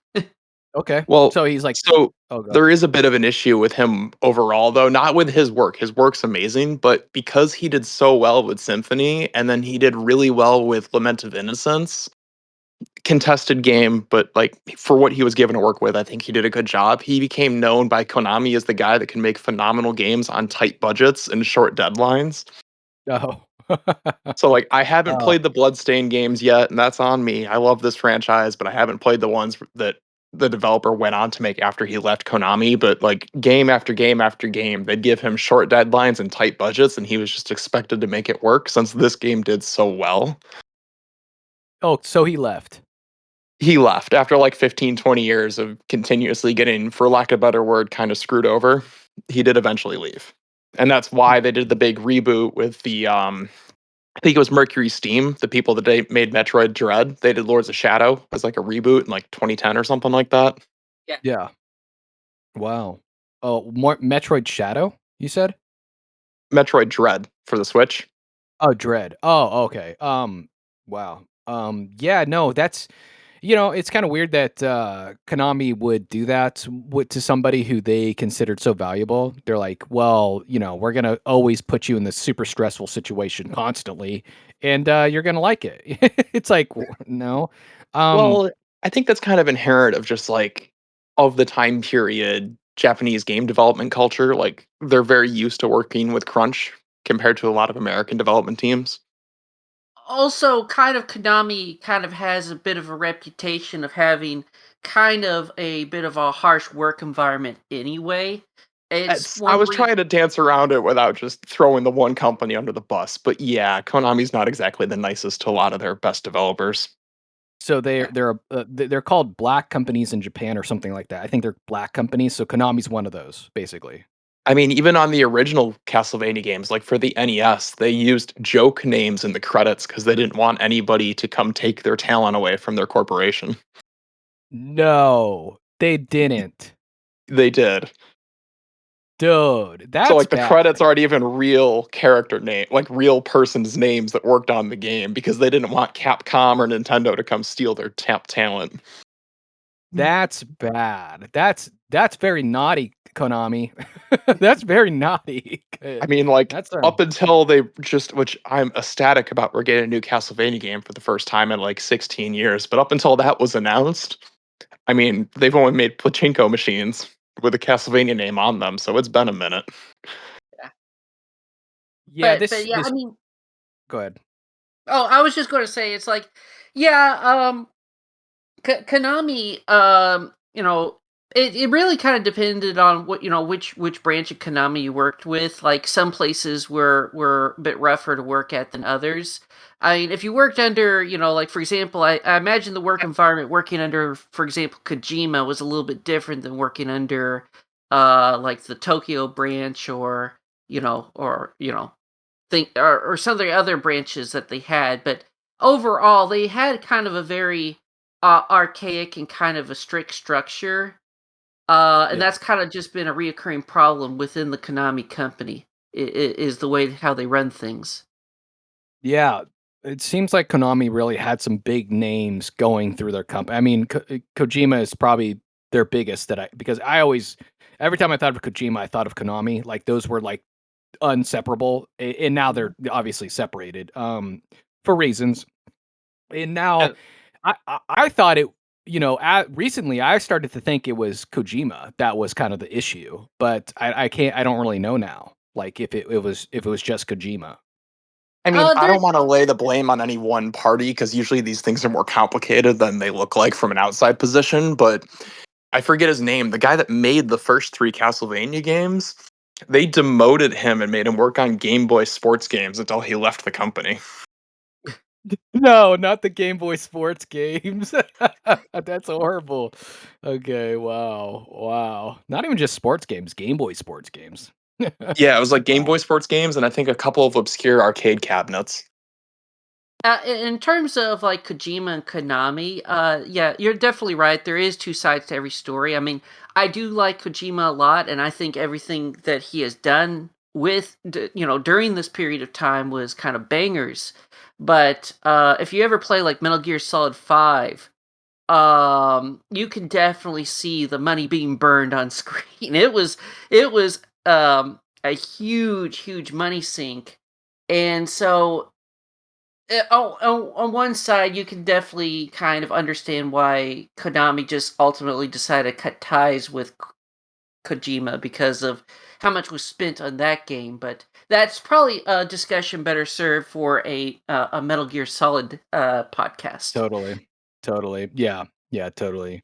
Okay, Well, so he's like, so oh god, there is a bit of an issue with him overall, though, not with his work. His work's amazing, but because he did so well with Symphony, and then he did really well with Lament of Innocence, contested game, but like for what he was given to work with, I think he did a good job. He became known by Konami as the guy that can make phenomenal games on tight budgets and short deadlines. oh, So like I haven't oh, played the Bloodstained games yet, and that's on me. I love this franchise, but I haven't played the ones that the developer went on to make after he left Konami. But like game after game after game, they'd give him short deadlines and tight budgets, and he was just expected to make it work since this game did so well. oh, so he left. He left after like 15, 20 years of continuously getting, for lack of a better word, kind of screwed over. He did eventually leave. And that's why they did the big reboot with the I think it was Mercury Steam, the people that they made Metroid Dread. They did Lords of Shadow as like a reboot in like 2010 or something like that. Yeah. Yeah. Wow. Oh, more Metroid Shadow, you said? Metroid Dread for the Switch. Oh, Dread. Oh, okay. Wow. Yeah, no, that's it's kind of weird that Konami would do that to somebody who they considered so valuable. They're like, well, we're gonna always put you in this super stressful situation constantly, and you're gonna like it. It's like, no. Um, Well, I think that's kind of inherent of just like of the time period Japanese game development culture. Like they're very used to working with crunch compared to a lot of American development teams. Also, kind of Konami kind of has a bit of a reputation of having kind of a bit of a harsh work environment anyway. It's I one was reason. trying to dance around it without just throwing the one company under the bus. But yeah, Konami's not exactly the nicest to a lot of their best developers. so they're called black companies in Japan or something like that. I think they're black companies. So Konami's one of those, basically. I mean, even on the original Castlevania games, like for the NES, they used joke names in the credits because they didn't want anybody to come take their talent away from their corporation. No, they didn't. They did. Dude, So that's like the bad. credits aren't even real character name, like real person's names that worked on the game because they didn't want Capcom or Nintendo to come steal their tap talent. That's bad. That's very naughty, Konami. That's very naughty. I mean, like That's up until they just, which I'm ecstatic about, we're getting a new Castlevania game for the first time in like 16 years. But up until that was announced, I mean, they've only made pachinko machines with a Castlevania name on them, so it's been a minute. Yeah. yeah. But yeah, I This. mean, Go ahead. oh, I was just going to say it's like, yeah, Konami, it really kind of depended on what which branch of Konami you worked with. Like some places were a bit rougher to work at than others. I mean, if you worked under, like for example, I imagine the work environment working under, for example, Kojima was a little bit different than working under, like the Tokyo branch or think or some of the other branches that they had, but overall they had kind of a very archaic and kind of a strict structure, and Yeah. that's kind of just been a reoccurring problem within the Konami company. Is the way how they run things. Yeah. It seems like Konami really had some big names going through their company. I mean, Kojima is probably their biggest because I always, every time I thought of Kojima, I thought of Konami. Like those were like inseparable, and now they're obviously separated for reasons. And now And I thought it, recently I started to think it was Kojima that was kind of the issue, but I don't really know now. Like if it was just Kojima. I mean, I There's don't want to lay the blame on any one party because usually these things are more complicated than they look like from an outside position. But I forget his name. The guy that made the first three Castlevania games, they demoted him and made him work on Game Boy sports games until he left the company. No, not the Game Boy Sports games. That's horrible. Okay, wow. Wow. Not even just sports games, Game Boy sports games. Yeah, it was like Game Wow. Boy sports games and I think a couple of obscure arcade cabinets. in terms of like Kojima and Konami, yeah, you're definitely right. There is two sides to every story. I mean, I do like Kojima a lot, and I think everything that he has done during this period of time was kind of bangers. But if you ever play like Metal Gear Solid 5, you can definitely see the money being burned on screen. It was a huge money sink. And so on one side, you can definitely kind of understand why Konami just ultimately decided to cut ties with Kojima because of how much was spent on that game. But that's probably a discussion better served for a Metal Gear Solid podcast. Totally. Totally. Yeah. Yeah, totally.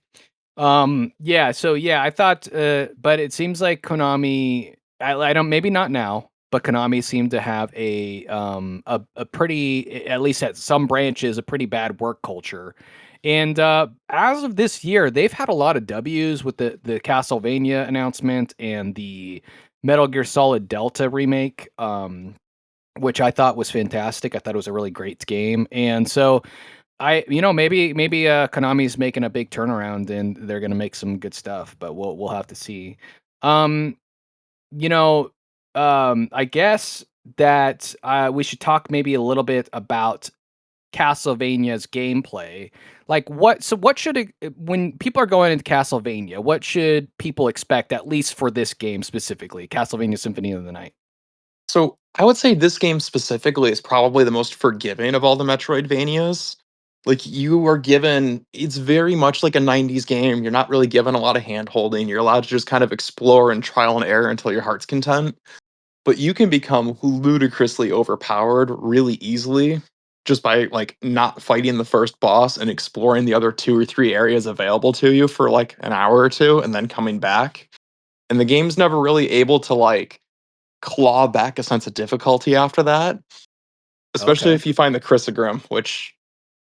Yeah, so yeah, I thought but it seems like Konami I don't maybe not now, but Konami seemed to have a pretty at least at some branches a pretty bad work culture. And as of this year, they've had a lot of W's with the Castlevania announcement and the Metal Gear Solid Delta remake, which I thought was fantastic. I thought it was a really great game. And so maybe Konami's making a big turnaround and they're gonna make some good stuff, but we'll have to see. Um, you know, I guess that we should talk maybe a little bit about Castlevania's gameplay. Like what should when people are going into Castlevania, what should people expect at least for this game specifically, Castlevania Symphony of the Night? So I would say this game specifically is probably the most forgiving of all the Metroidvanias. Like you are given, it's very much like a 90s game. You're not really given a lot of hand holding. You're allowed to just kind of explore and trial and error until your heart's content. But you can become ludicrously overpowered really easily just by like not fighting the first boss and exploring the other two or three areas available to you for like an hour or two and then coming back. And the game's never really able to like claw back a sense of difficulty after that, especially Okay. if you find the chrysogram, which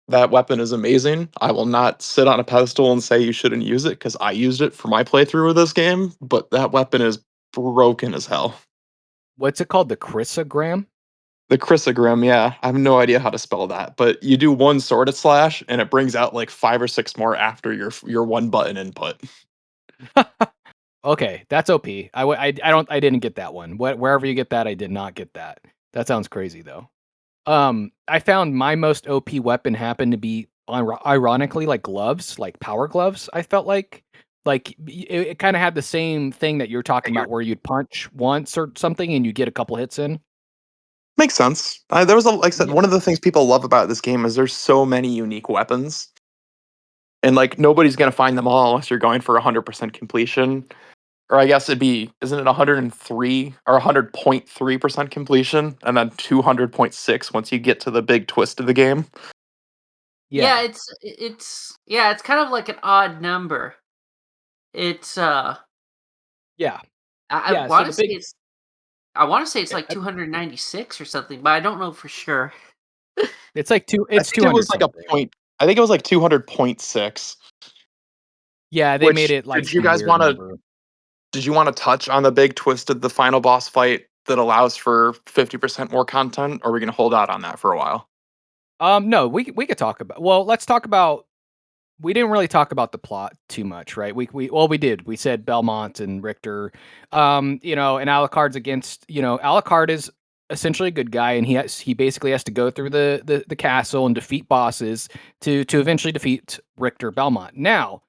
that weapon is amazing. I will not sit on a pedestal and say you shouldn't use it because I used it for my playthrough of this game, but that weapon is broken as hell. What's it called? The Chrysogram? The chrysogram, yeah, I have no idea how to spell that, but you do one sword slash and it brings out like five or six more after your one button input. Okay, that's OP. I didn't get that one. Wherever you get that, I did not get that. That sounds crazy though. I found my most OP weapon happened to be ironically like gloves, like power gloves. I felt like it kind of had the same thing that you're talking about, where you'd punch once or something and you get a couple hits in. Makes sense. There was like I said, Yeah. one of the things people love about this game is there's so many unique weapons, and like nobody's gonna find them all unless you're going for 100% completion. Or I guess isn't it 103 or 100.3% completion, and then 200.6 once you get to the big twist of the game. Yeah, Yeah. it's kind of like an odd number. It's Yeah. I Yeah. So want the to say big it's like 296 or something, but I don't know for sure. it's like I it's think it was 200 like a something. point. I think it was like 200.6. Yeah, they made Which it like did you some guys weird want to? number. Did you want to touch on the big twist of the final boss fight that allows for 50% more content, or are we gonna hold out on that for a while? No, we could talk about. Well, let's talk about. We didn't really talk about the plot too much, right? We did. We said Belmont and Richter, and Alucard's against. Alucard is essentially a good guy, and he basically has to go through the castle and defeat bosses to eventually defeat Richter Belmont. Now,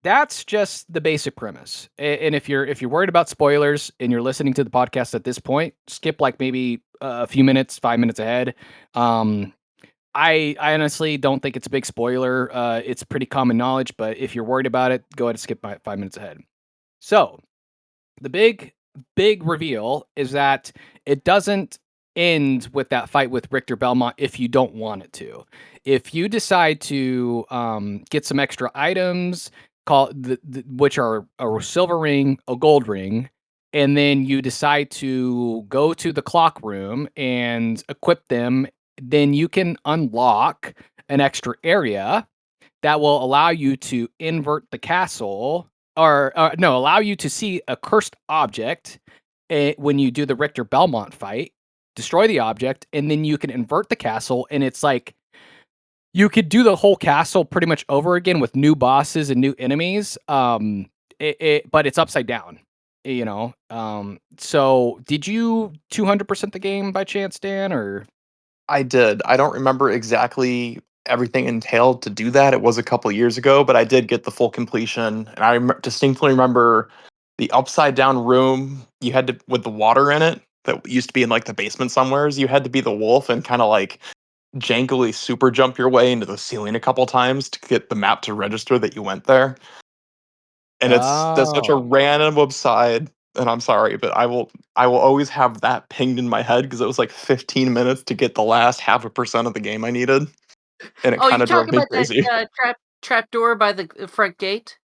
that's just the basic premise. And if you're worried about spoilers and you're listening to the podcast at this point, skip like maybe a few minutes, 5 minutes ahead. Um, I honestly don't think it's a big spoiler. It's pretty common knowledge, but if you're worried about it, go ahead and skip by 5 minutes ahead. So the big reveal is that it doesn't end with that fight with Richter Belmont if you don't want it to. If you decide to get some extra items, which are a silver ring, a gold ring, and then you decide to go to the clock room and equip them, then you can unlock an extra area that will allow you to invert the castle, or no, allow you to see a cursed object when you do the Richter Belmont fight, destroy the object, and then you can invert the castle. And it's like you could do the whole castle pretty much over again with new bosses and new enemies. But it's upside down. So did you 200% the game by chance, Dan, or? I did. I don't remember exactly everything entailed to do that. It was a couple years ago, but I did get the full completion, and distinctly remember the upside down room you had to with the water in it that used to be in like the basement somewheres. You had to be the wolf and kind of like jankily super jump your way into the ceiling a couple times to get the map to register that you went there. And that's such a Oh. random aside, and I'm sorry, but I will always have that pinged in my head because it was like 15 minutes to get the last 0.5% of the game I needed, and it Oh, kind you of drove talking me about that crazy. trap door by the front gate?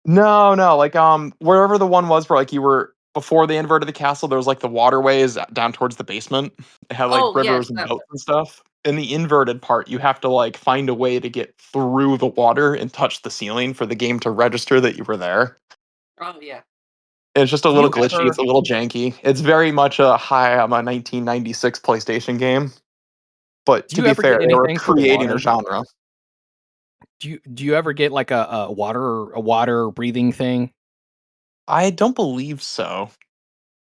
No, no, like wherever the one was where like you were before they inverted the castle, there was like the waterways down towards the basement. It had like Oh, rivers yes, and that boats and stuff. In the inverted part, you have to like find a way to get through the water and touch the ceiling for the game to register that you were there. oh, yeah. It's just a Do little you glitchy, it's ever a little janky. It's very much a hi, I'm a 1996 PlayStation game, but do to you be ever fair, get they were anything for the creating a water? genre. Do you ever get like a water breathing thing? I don't believe so.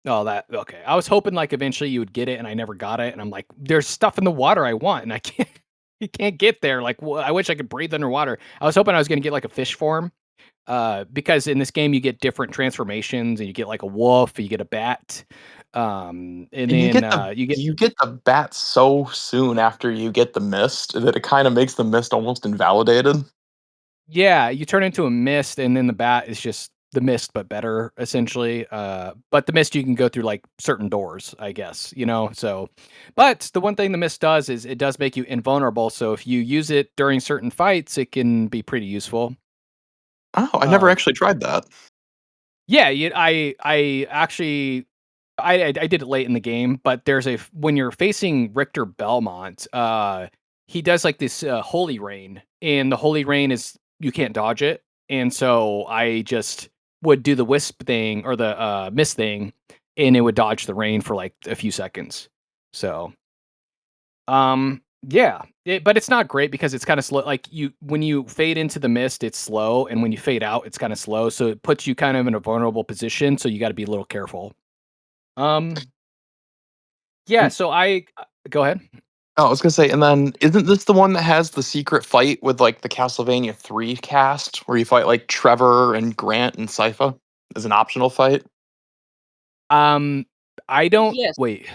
Oh, that okay. I was hoping like eventually you would get it, and I never got it. And I'm like, there's stuff in the water I want, and I can't. You can't get there. Like, I wish I could breathe underwater. I was hoping I was going to get like a fish form, because in this game you get different transformations, and you get like a wolf, you get a bat, and And then you get. you get the bat so soon after you get the mist that it kinda makes the mist almost invalidated. Yeah, you turn into a mist, and then the bat is just the mist, but better, essentially. But the mist you can go through like certain doors, I guess. So, but the one thing the mist does is it does make you invulnerable. So if you use it during certain fights, it can be pretty useful. Oh, I never Um, actually tried that. yeah, I actually I did it late in the game, but when you're facing Richter Belmont, he does like this holy rain, and the holy rain is you can't dodge it, and so I just would do the wisp thing or the mist thing, and it would dodge the rain for like a few seconds. So, Yeah, but it's not great because it's kind of slow. Like when you fade into the mist, it's slow, and when you fade out, it's kind of slow. So it puts you kind of in a vulnerable position. So you got to be a little careful. Um, yeah. And So I go ahead. oh, I was gonna say, and then isn't this the one that has the secret fight with like the Castlevania 3 cast where you fight like Trevor and Grant and Sypha as an optional fight? Um, I don't Yes. wait.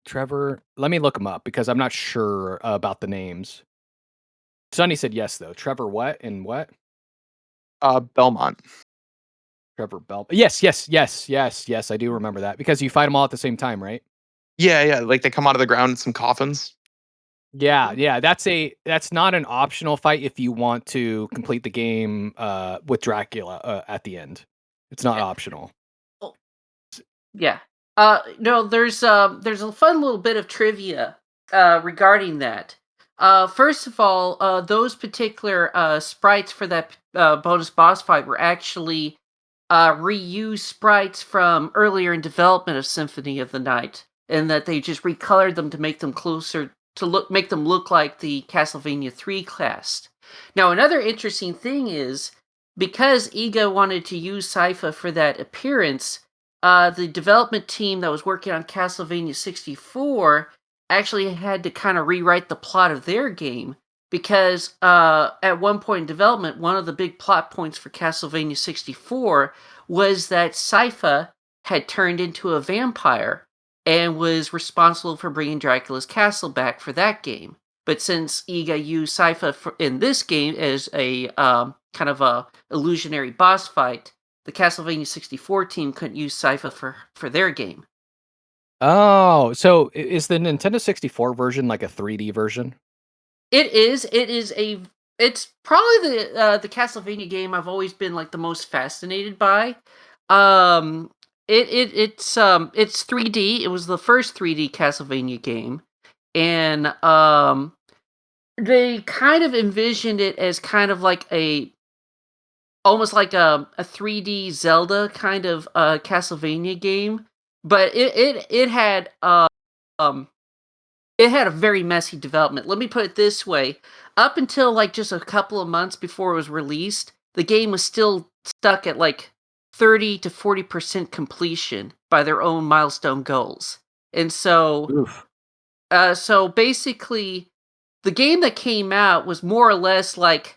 Trevor. Let me look him up because I'm not sure about the names. Sonny said yes though. Trevor what and what? Belmont. Trevor Bell. Yes. I do remember that because you fight them all at the same time, right? Yeah, yeah, like they come out of the ground in some coffins. Yeah. That's not an optional fight if you want to complete the game with Dracula at the end. It's not Yeah. optional. Oh, yeah. No, there's a fun little bit of trivia regarding that. First of all, those particular sprites for that bonus boss fight were actually reused sprites from earlier in development of Symphony of the Night, and that they just recolored them to make them closer to make them look like the Castlevania 3 cast. Now, another interesting thing is because Iga wanted to use Sypha for that appearance, the development team that was working on Castlevania 64 actually had to kind of rewrite the plot of their game because at one point in development, one of the big plot points for Castlevania 64 was that Sypha had turned into a vampire and was responsible for bringing Dracula's castle back for that game. But since Iga used Sypha in this game as a kind of a illusionary boss fight, the Castlevania 64 team couldn't use Sypha for their game. Oh, so is the Nintendo 64 version like a 3D version? It is. It is a. It's probably the Castlevania game I've always been like the most fascinated by. Um, it's 3D. It was the first 3D Castlevania game, and they kind of envisioned it as kind of like a almost like a 3D Zelda kind of Castlevania game, but um it had a very messy development. Let me put it this way. Up until like just a couple of months before it was released, the game was still stuck at like 30 to 40% completion by their own milestone goals. And Oof. so basically the game that came out was more or less like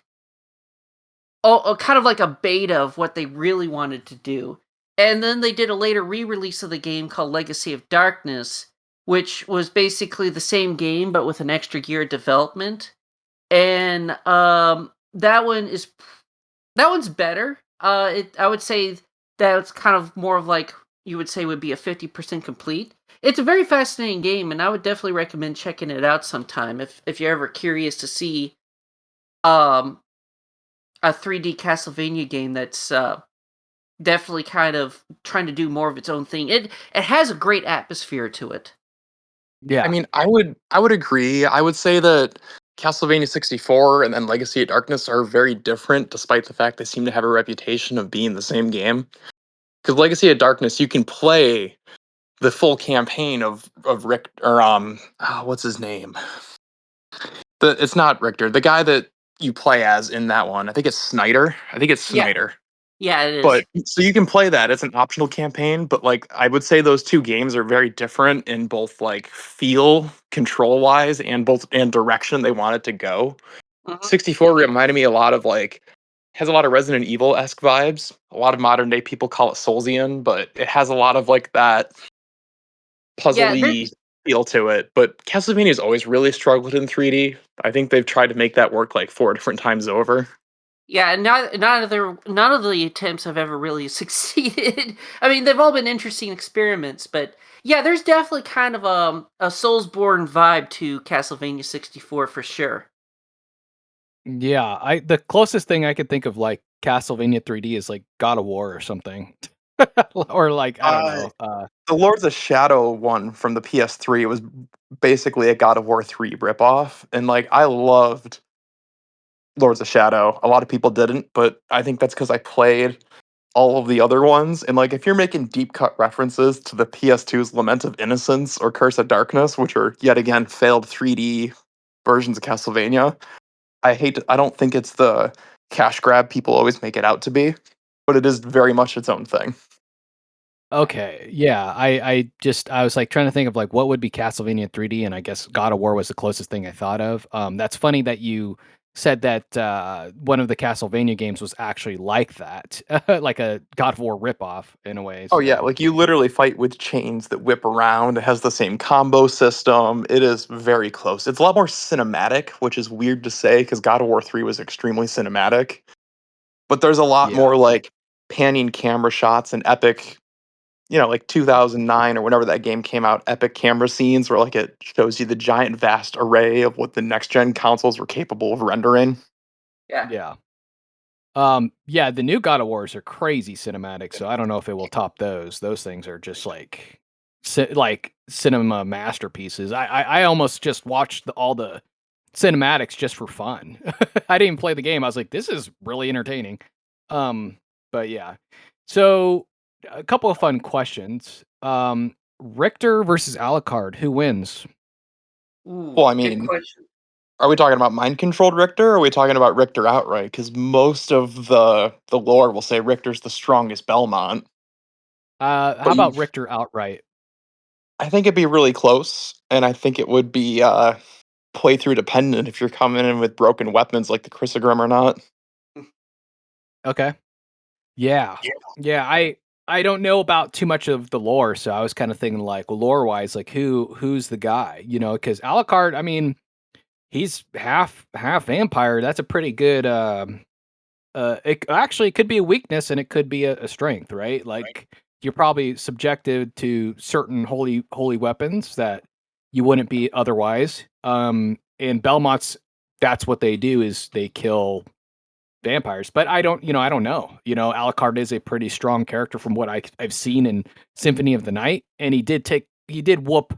kind of like a beta of what they really wanted to do. And then they did a later re-release of the game called Legacy of Darkness, which was basically the same game but with an extra year of development. And that one's better. I would say that it's kind of more of like you would say would be a 50% complete. It's a very fascinating game, and I would definitely recommend checking it out sometime if you're ever curious to see um a 3D Castlevania game that's definitely kind of trying to do more of its own thing. It has a great atmosphere to it. I Yeah. mean, I would agree. I would say that Castlevania 64 and then Legacy of Darkness are very different, despite the fact they seem to have a reputation of being the same game. Because Legacy of Darkness, you can play the full campaign of Rick or what's his name? It's not Richter, the guy that you play as in that one. I think it's Snyder. I think it's Yeah, Snyder. yeah, it But is. so you can play that. It's an optional campaign, but like I would say those two games are very different in both like feel, control wise, and both and direction they want it to go. Mhm. 64 reminded me a lot of like has a lot of Resident Evil esque vibes. A lot of modern day people call it Soulsian, but it has a lot of like that Yeah, there. puzzly feel to it. But Castlevania's always really struggled in 3D. I think they've tried to make that work like 4 different times over. Yeah, and none of the attempts have ever really succeeded. I mean, they've all been interesting experiments, but yeah, there's definitely kind of a Soulsborne vibe to Castlevania 64 for sure. Yeah, I the closest thing I could think of like Castlevania 3D is like God of War or something. Or like I don't Uh, know. the Lords of Shadow one from the PS3 was basically a God of War 3 ripoff. And like I loved Lords of Shadow. A lot of people didn't, but I think that's because I played all of the other ones. And like if you're making deep cut references to the PS2's Lament of Innocence or Curse of Darkness, which are yet again failed 3D versions of Castlevania, I don't think it's the cash grab people always make it out to be, but it is very much its own thing. Okay, yeah, I was like trying to think of like what would be Castlevania 3D, and I guess God of War was the closest thing I thought of. That's funny that you said that one of the Castlevania games was actually like that, like a God of War ripoff in a way. Oh yeah, So like you literally fight with chains that whip around. It has the same combo system. It is very close. It's a lot more cinematic, which is weird to say because God of War 3 was extremely cinematic. But there's a lot yeah, more like panning camera shots and epic, like 2009 or whenever that game came out, epic camera scenes where like it shows you the giant vast array of what the next gen consoles were capable of rendering. Yeah. yeah, yeah. The new God of Wars are crazy cinematic, so I don't know if it will top those. Those things are just like, like cinema masterpieces. I almost just watched all the cinematics just for fun. I didn't even play the game. I was like, this is really entertaining. Um, but yeah. So a couple of fun questions. Richter versus Alucard, who wins? Well, Ooh, I good mean, question. are we talking about mind controlled Richter or are we talking about Richter outright? Because most of the lore will say Richter's the strongest Belmont. How But about Richter outright? I think it'd be really close, and I think it would be playthrough dependent if you're coming in with broken weapons like the Chrysogrim or not. Okay. Yeah. Yeah, I don't know about too much of the lore, so I was kind of thinking like, well, lore wise, like who's the guy? Because Alucard, I mean, he's half vampire. That's a pretty good it actually could be a weakness and it could be a strength, right? Like you're probably subjected to certain holy weapons that you wouldn't be otherwise. And Belmont's that's what they do is they kill vampires. But I don't know. Alucard is a pretty strong character from what I've seen in Symphony of the Night, and he did whoop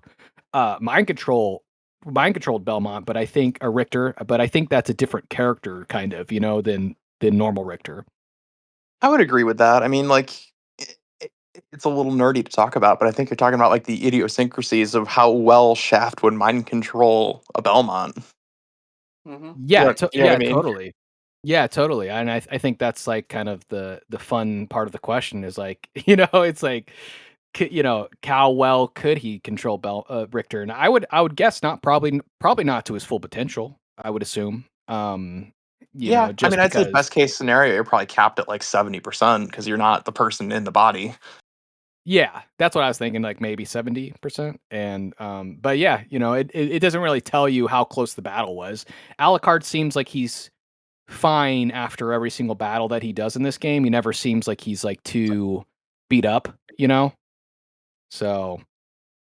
mind controlled Belmont, but I think a Richter, but I think that's a different character kind of, than normal Richter. I would agree with that. I mean, like, i- it's a little nerdy to talk about, but I think you're talking about like the idiosyncrasies of how well Shaft would mind control a Belmont. Hmm. You know what I Yeah, mean? totally. Yeah, totally. And I think that's like kind of the fun part of the question is like, it's like how well could he control Richter? And I would guess not, probably not to his full potential, I would assume. Yeah, I mean, Just I'd say because best case scenario, you're probably capped at like 70% because you're not the person in the body. yeah, that's what I was thinking, like maybe 70%. And but yeah, it doesn't really tell you how close the battle was. Alucard seems like he's fine after every single battle that he does in this game. He never seems like he's like too beat up. So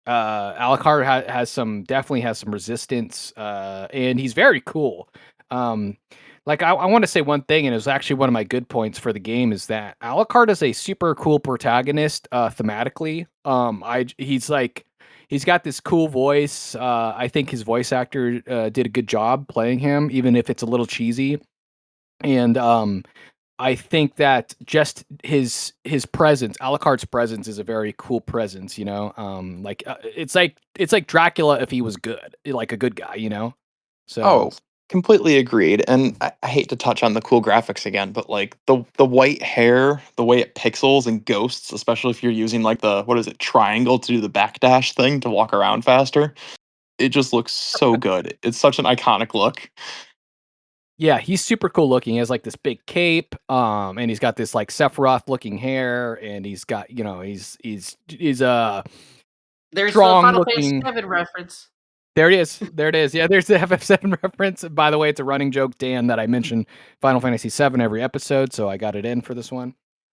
Alucard definitely has some resistance, and he's very cool. Um, like I want to say one thing, and it was actually one of my good points for the game is that Alucard is a super cool protagonist thematically. He's got this cool voice. I think his voice actor did a good job playing him, even if it's a little cheesy. And I think that just his presence, Alucard's presence, is a very cool presence. It's like Dracula if he was good, like a good guy. Oh, So completely agreed. And I hate to touch on the cool graphics again, but like the white hair, the way it pixels and ghosts, especially if you're using like the what is it, triangle to do the backdash thing to walk around faster. It just looks so good. It's such an iconic look. yeah, he's super cool looking. He has like this big cape, and he's got this like Sephiroth looking hair, and he's got he's a There's the strong Final Fantasy looking. VII reference. There it is. There it is. Yeah, there's the FF7 reference. By the way, it's a running joke, Dan, that I mention Final Fantasy VII every episode, so I got it in for this one.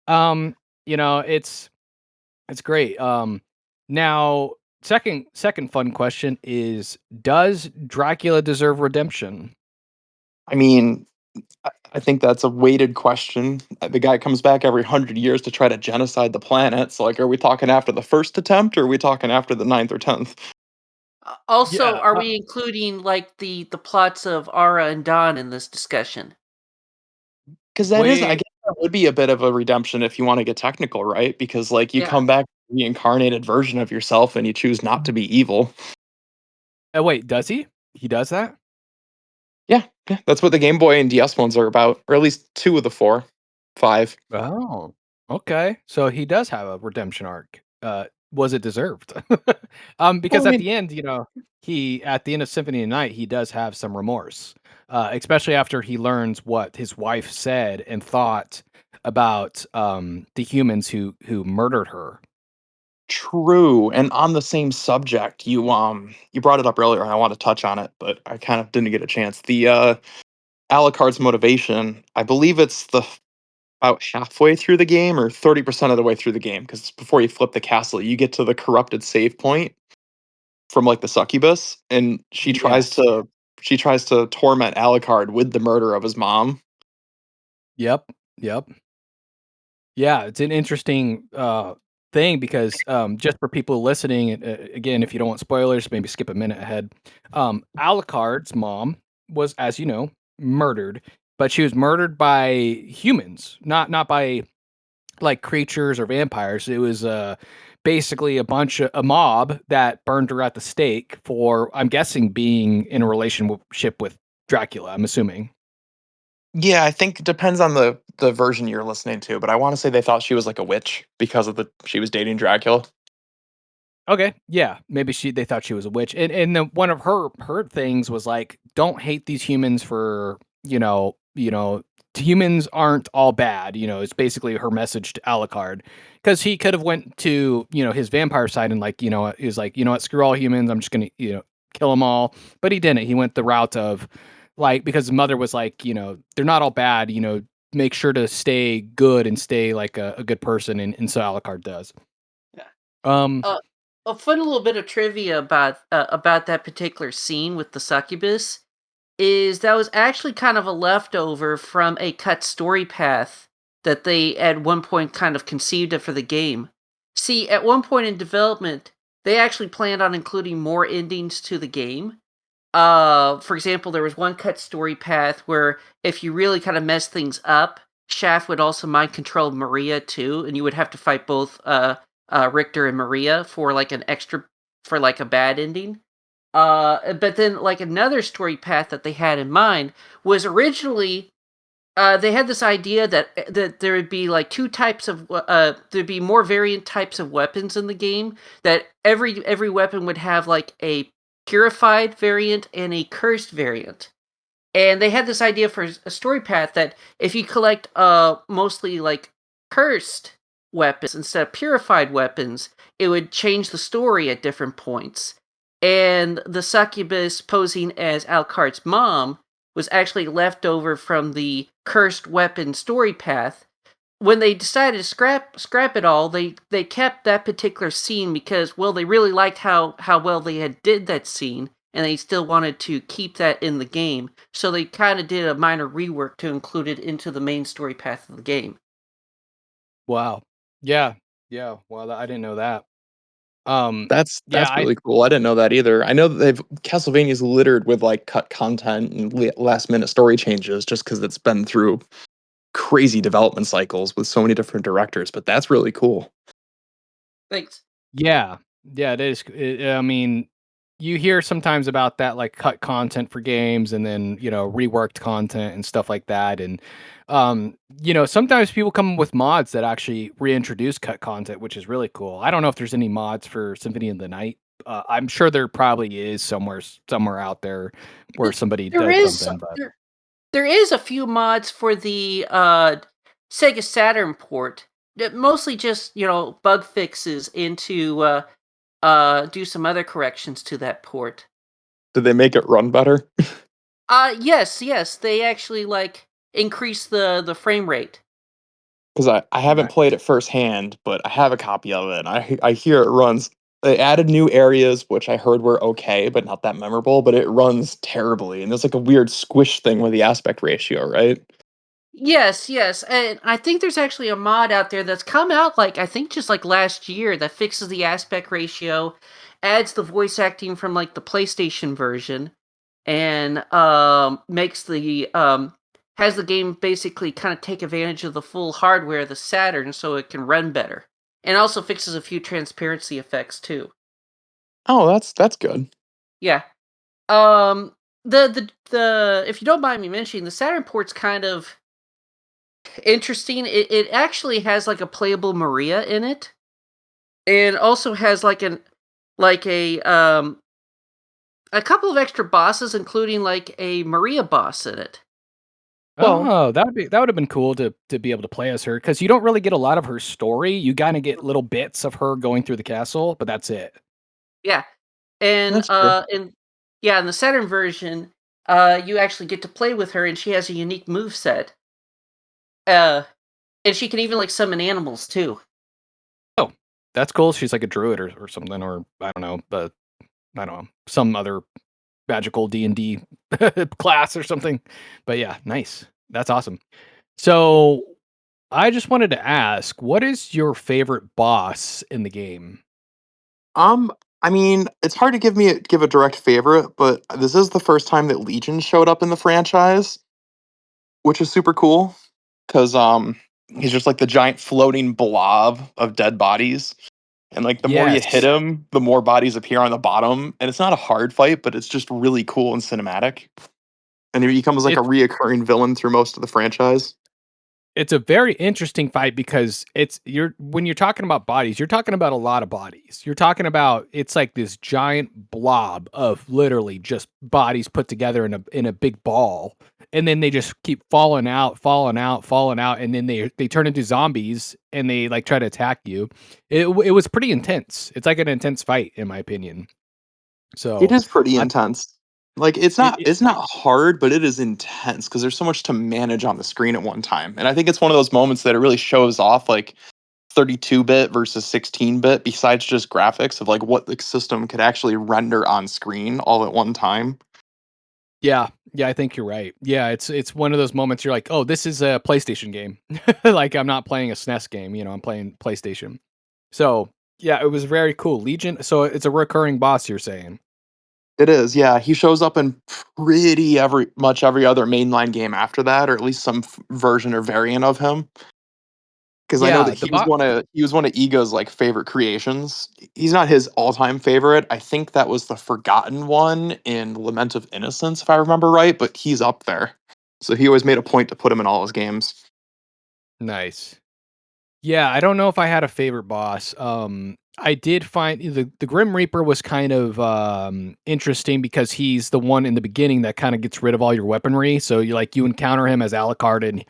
Um, it's great. Now second fun question is, does Dracula deserve redemption? I mean, I think that's a weighted question. The guy comes back every 100 years to try to genocide the planet. So, like, are we talking after the first attempt, or are we talking after the ninth or 10th? Also, Yeah. are we including like the plots of Ara and Don in this discussion? Because that is, I We guess, that would be a bit of a redemption if you want to get technical, right? Because like you Yeah. come back reincarnated version of yourself and you choose not to be evil. Oh, wait, does he? He does that? Yeah, yeah, that's what the Game Boy and DS ones are about, or at least 2 of the 4, 5. Oh, okay. So he does have a redemption arc. Was it deserved? Well, Because I at mean, the end, he at the end of Symphony of the Night, he does have some remorse, especially after he learns what his wife said and thought about the humans who murdered her. true, and on the same subject, you brought it up earlier, and I want to touch on it, but I kind of didn't get a chance. The, Alucard's motivation, I believe it's about halfway through the game or 30% of the way through the game, because before you flip the castle, you get to the corrupted save point from, like, the succubus, and Yes. she tries to torment Alucard with the murder of his mom. Yep. Yep. Yeah, it's an interesting thing because just for people listening, again, if you don't want spoilers, maybe skip a minute ahead. Alucard's mom was, as you know, murdered, but she was murdered by humans, not by like creatures or vampires. It was basically a mob that burned her at the stake for, I'm guessing, being in a relationship with Dracula. I'm assuming. Yeah, I think it depends on the version you're listening to, but I wanna say they thought she was, like, a witch because of the she was dating Dracula. Okay, yeah, maybe they thought she was a witch, and then one of her things was like, don't hate these humans for humans aren't all bad. It's basically her message to Alucard because he could have went to his vampire side and like he was like what, screw all humans, I'm just gonna kill them all, but he didn't. He went the route of like because his mother was like they're not all bad. Make sure to stay good and stay like a good person, and so Alucard does. Yeah. Um. Uh, a fun little bit of trivia about that particular scene with the succubus is that was actually kind of a leftover from a cut story path that they at one point kind of conceived of for the game. See, at one point in development, they actually planned on including more endings to the game. For example, there was one cut story path where if you really kind of mess things up, Shaft would also mind control Maria too, and you would have to fight both Richter and Maria for like an extra for like a bad ending. But then like another story path that they had in mind was originally they had this idea that there would be like two types of there'd be more variant types of weapons in the game. That every weapon would have like a purified variant and a cursed variant. And they had this idea for a story path that if you collect mostly like cursed weapons instead of purified weapons, it would change the story at different points. And the succubus posing as Alucard's mom was actually left over from the cursed weapon story path. When they decided to scrap it all, they kept that particular scene because well they really liked how well they had did that scene and they still wanted to keep that in the game. So they kind of did a minor rework to include it into the main story path of the game. Wow. Yeah. Yeah. Well, I didn't know that. Um, yeah, That's really cool, I didn't know that either. I know that Castlevania's littered with, like, cut content and last minute story changes just because 'cause it's been through crazy development cycles with so many different directors, but that's really cool. Thanks. yeah, yeah, it is. I mean, you hear sometimes about that, like cut content for games and then, reworked content and stuff like that. And, sometimes people come with mods that actually reintroduce cut content, which is really cool. I don't know if there's any mods for Symphony of the Night. I'm sure there probably is somewhere out there where Th- somebody There does is something, but there is a few mods for the Sega Saturn port. Mostly just bug fixes into do some other corrections to that port. Did they make it run better? Yes, they actually like increase the frame rate. 'Cause I haven't played it firsthand, but I have a copy of it, and I hear it runs they added new areas, which I heard were okay, but not that memorable, but it runs terribly, and there's, like, a weird squish thing with the aspect ratio, right? Yes, and I think there's actually a mod out there that's come out like I think just like last year that fixes the aspect ratio, adds the voice acting from like the PlayStation version, and makes the has the game basically kind of take advantage of the full hardware of the Saturn so it can run better. And also fixes a few transparency effects too. Oh, that's good. Yeah. Um the if you don't mind me mentioning, the Saturn port's kind of interesting. It actually has like a playable Maria in it. And also has like a couple of extra bosses, including like a Maria boss in it. Well, Oh, that would have been cool to be able to play as her because you don't really get a lot of her story. You kind of get little bits of her going through the castle, but that's it. Yeah. And that's true. in the Saturn version, you actually get to play with her and she has a unique move set. Uh and she can even like summon animals too. Oh, that's cool. She's like a druid or something, or I don't know, but I don't know, some other magical D&D class or something. But yeah, nice. That's awesome. So I just wanted to ask, what is your favorite boss in the game? Um, I mean, it's hard to give a direct favorite, but this is the first time that Legion showed up in the franchise, which is super cool because he's just like the giant floating blob of dead bodies. And like the more you hit Yes. him, the more bodies appear on the bottom. And it's not a hard fight, but it's just really cool and cinematic. And he becomes like a It's reoccurring villain through most of the franchise. it's a very interesting fight because you're when you're talking about bodies, you're talking about a lot of bodies. You're talking about it's like this giant blob of literally just bodies put together in a big ball. And then they just keep falling out, falling out, falling out, and then they turn into zombies and they like try to attack you. It was pretty intense. It's like an intense fight in my opinion. It So, is pretty I intense. Like it's it, not it it's not hard, but it is intense because there's so much to manage on the screen at one time. And I think it's one of those moments that it really shows off like 32-bit versus 16-bit besides just graphics of like what the system could actually render on screen all at one time. Yeah, yeah, I think you're right. Yeah, it's one of those moments you're like, "Oh, this is a PlayStation game." Like, I'm not playing a SNES game, I'm playing PlayStation. So, yeah, it was very cool. Legion, so it's a recurring boss, you're saying? It is, yeah. He shows up in pretty every other mainline game after that, or at least some version or variant of him. Because I know that Yeah, the bot he was one of Ego's like favorite creations. He's not his all time favorite. I think that was the forgotten one in Lament of Innocence, if I remember right. But he's up there, so he always made a point to put him in all his games. Nice. Yeah, I don't know if I had a favorite boss. I did find the Grim Reaper was kind of interesting because he's the one in the beginning that kind of gets rid of all your weaponry. So you encounter him as Alucard, and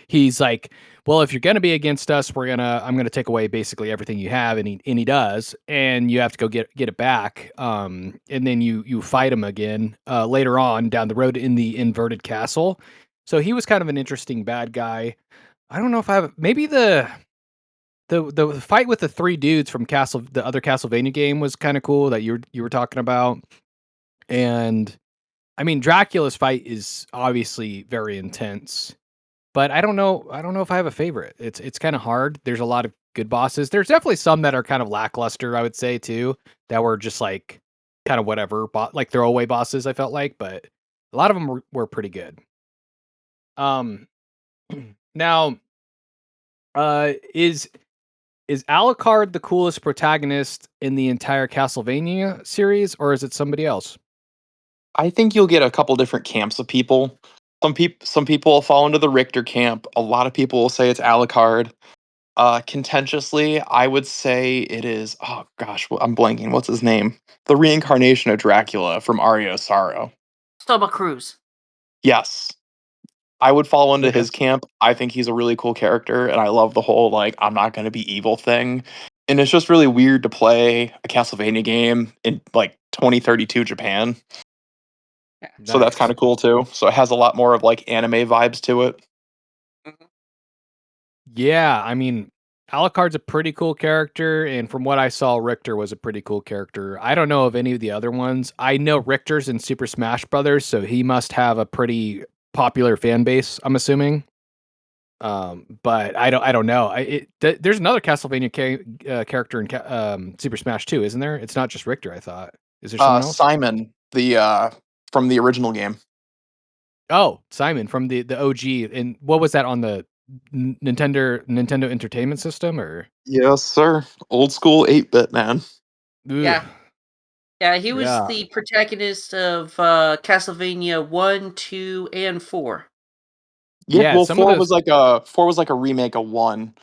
he's like, "Well, if you're gonna be against us, I'm gonna take away basically everything you have," and he does, and you have to go get it back. And then you fight him again later on down the road in the inverted castle. So he was kind of an interesting bad guy. I don't know if I have maybe the fight with the 3 dudes from the other Castlevania game was kinda cool that you were talking about, and, I mean, Dracula's fight is obviously very intense, but I don't know if I have a favorite. It's kinda hard. There's a lot of good bosses. There's definitely some that are kind of lackluster, I would say, too, that were just, like, kinda whatever, like, throwaway bosses, I felt like, but a lot of them were pretty good. Um, now, is Alucard the coolest protagonist in the entire Castlevania series, or is it somebody else? I think you'll get a couple different camps of people. Some people will fall into the Richter camp. A lot of people will say it's Alucard. Contentiously, I would say it is. Oh gosh, I'm blanking. What's his name? The reincarnation of Dracula from Aria Sorrow. Stoma Cruz. Yes, I would fall into Okay. his camp. I think he's a really cool character, and I love the whole like I'm not going to be evil thing. And it's just really weird to play a Castlevania game in like 2032 Japan. So that's kind Nice. of cool too. So it has a lot more of like anime vibes to it. Mhm. Yeah, I mean, Alucard's a pretty cool character, and from what I saw, Richter was a pretty cool character. I don't know of any of the other ones. I know Richter's in Super Smash Brothers, so he must have a pretty popular fan base, I'm assuming. But I don't know. There's another Castlevania character in Super Smash too, isn't there? It's not just Richter, I thought. Is there someone else? Simon, the from the original game. Oh, Simon from the OG. And what was that on the Nintendo Entertainment System or? Yes, sir. Old school 8-bit, man. Ugh, Yeah. Yeah, he was yeah. the protagonist of Castlevania 1, 2, and 4. Yeah, Yeah, well, some of those 4 was like a remake of 1.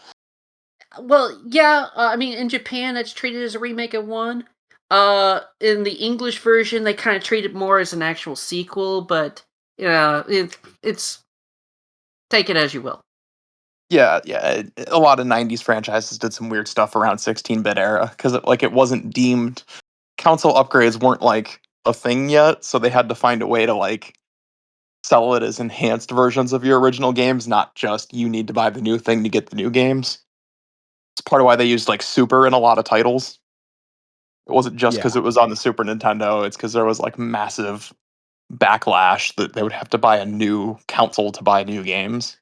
Well, yeah, I mean, in Japan, it's treated as a remake of 1. In the English version, they kind of treat it more as an actual sequel, but, it's take it as you will. Yeah, yeah, a lot of 90s franchises did some weird stuff around 16-bit era because it wasn't deemed console upgrades weren't, like, a thing yet, so they had to find a way to, like, sell it as enhanced versions of your original games, not just you need to buy the new thing to get the new games. It's part of why they used, like, Super in a lot of titles. It wasn't just yeah. because it was on the Super Nintendo, it's because there was, like, massive backlash that they would have to buy a new console to buy new games.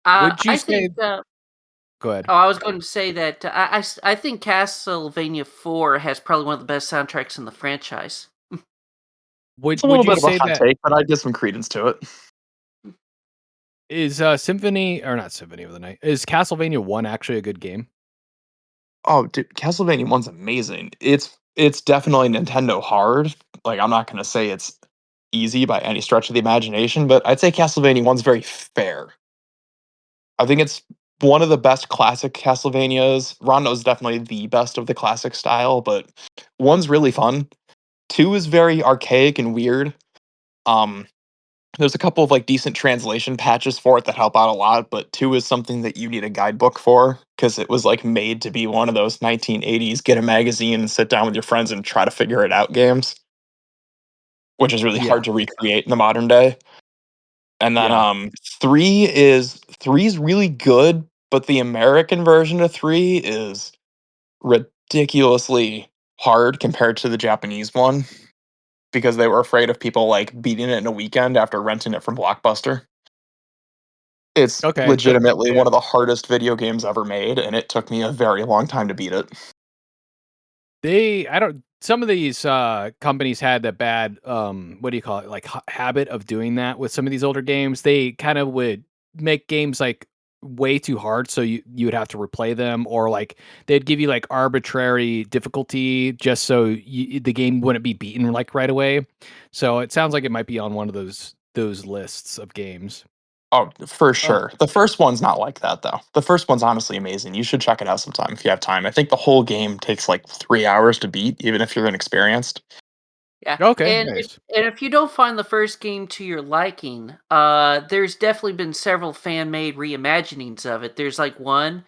Would you I say think, go ahead. oh, I was going to say that I think Castlevania 4 has probably one of the best soundtracks in the franchise. It's a Would little you bit of a say hot that take, but I give some credence to it. is, Symphony or not Symphony of the Night, is Castlevania 1 actually a good game? Oh, dude, Castlevania 1's amazing. It's definitely Nintendo hard. Like, I'm not gonna say it's easy by any stretch of the imagination, but I'd say Castlevania 1's very fair. I think it's one of the best classic Castlevanias. Rondo's definitely the best of the classic style, but 1's really fun. 2 is very archaic and weird. Um, there's a couple of, like, decent translation patches for it that help out a lot, but 2 is something that you need a guidebook for because it was, like, made to be one of those 1980s get a magazine and sit down with your friends and try to figure it out games, which is really Yeah, hard to recreate in the modern day. And then, yeah. 3's really good, but the American version of 3 is ridiculously hard compared to the Japanese one because they were afraid of people, like, beating it in a weekend after renting it from Blockbuster. It's Okay, so legitimately yeah. one of the hardest video games ever made, and it took me a very long time to beat it. I don't some of these, companies had the bad, what do you call it, like, habit of doing that with some of these older games. They kind of would make games, like, way too hard, so you would have to replay them, or, like, they'd give you, like, arbitrary difficulty just so the game wouldn't be beaten, like, right away. So it sounds like it might be on one of those lists of games. Oh, for Uh, sure. The first one's not like that, though. The first one's honestly amazing. You should check it out sometime if you have time. I think the whole game takes, like, 3 hours to beat, even if you're inexperienced. Yeah, okay, and nice. if you don't find the first game to your liking, there's definitely been several fan-made reimaginings of it. There's, like, one,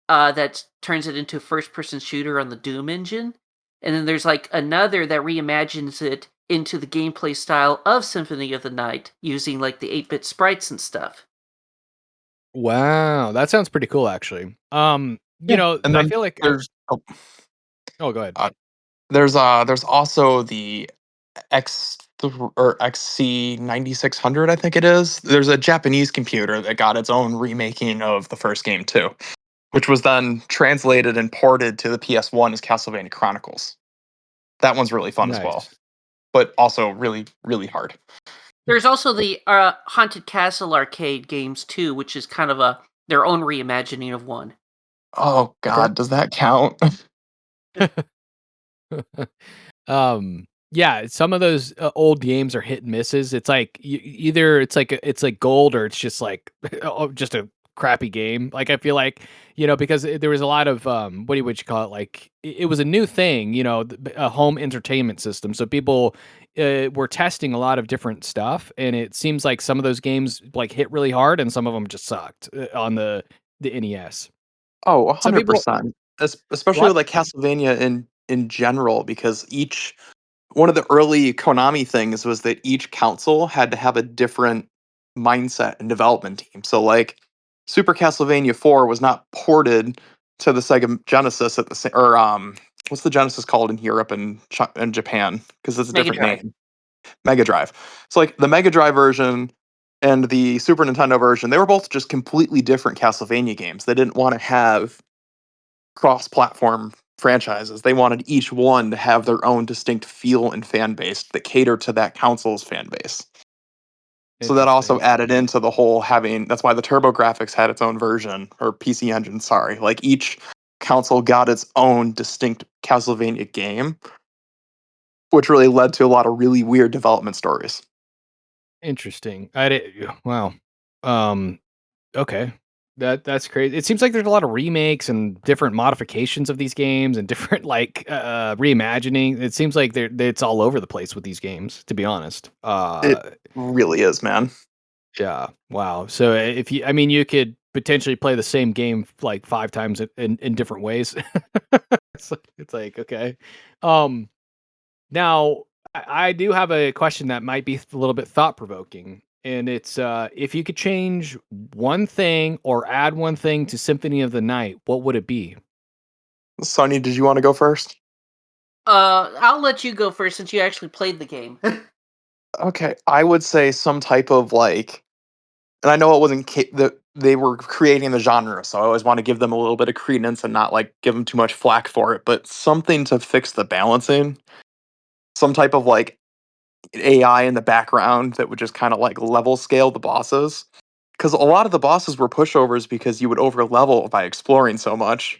that turns it into a first-person shooter on the Doom engine, and then there's, like, another that reimagines it into the gameplay style of Symphony of the Night using, like, the 8-bit sprites and stuff. Wow, that sounds pretty cool, actually. Yeah. And I then feel like there's oh, go ahead. uh, there's also the or XC9600, I think it is. There's a Japanese computer that got its own remaking of the first game too, which was then translated and ported to the PS1 as Castlevania Chronicles. That one's really fun as well, Nice. but also really, really hard. There's also the, Haunted Castle arcade games too, which is kind of a their own reimagining of one. Oh Okay. god, does that count? Yeah, some of those, old games are hit and misses. It's like either it's like gold or it's just like oh, just a crappy game. Like I feel like because there was a lot of what you call it? Like it was a new thing, a home entertainment system. So people were testing a lot of different stuff, and it seems like some of those games like hit really hard, and some of them just sucked on the NES. Oh, Some people 100%. Especially what? with, like, Castlevania in general, because each one of the early Konami things was that each console had to have a different mindset and development team. So, like, Super Castlevania 4 was not ported to the Sega Genesis at the same, or what's the Genesis called in Europe and and Japan? Because it's a Mega different Drive. name. Mega Drive. So, like, the Mega Drive version and the Super Nintendo version, they were both just completely different Castlevania games. They didn't want to have cross-platform franchises. They wanted each one to have their own distinct feel and fan base that catered to that console's fan base. So that also Interesting. added into the whole having that's why the TurboGrafx had its own version, or PC Engine, sorry. Like each console got its own distinct Castlevania game, which really led to a lot of really weird development stories. Interesting. I did. Wow. Um. Okay. That's crazy. It seems like there's a lot of remakes and different modifications of these games and different like reimagining. It seems like it's all over the place with these games, to be honest. It really is, man. Yeah. Wow. So if you, I mean, you could potentially play the same game like 5 times in different ways. It's like okay. Um. Now I do have a question that might be a little bit thought provoking, and it's if you could change one thing or add one thing to Symphony of the Night, what would it be? Sonny, did you want to go first? I'll let you go first since you actually played the game. Okay, I would say some type of like, and I know it wasn't that they were creating the genre, so I always want to give them a little bit of credence and not like give them too much flack for it, but something to fix the balancing, some type of like AI in the background that would just kind of like level scale the bosses. Because a lot of the bosses were pushovers because you would over level by exploring so much.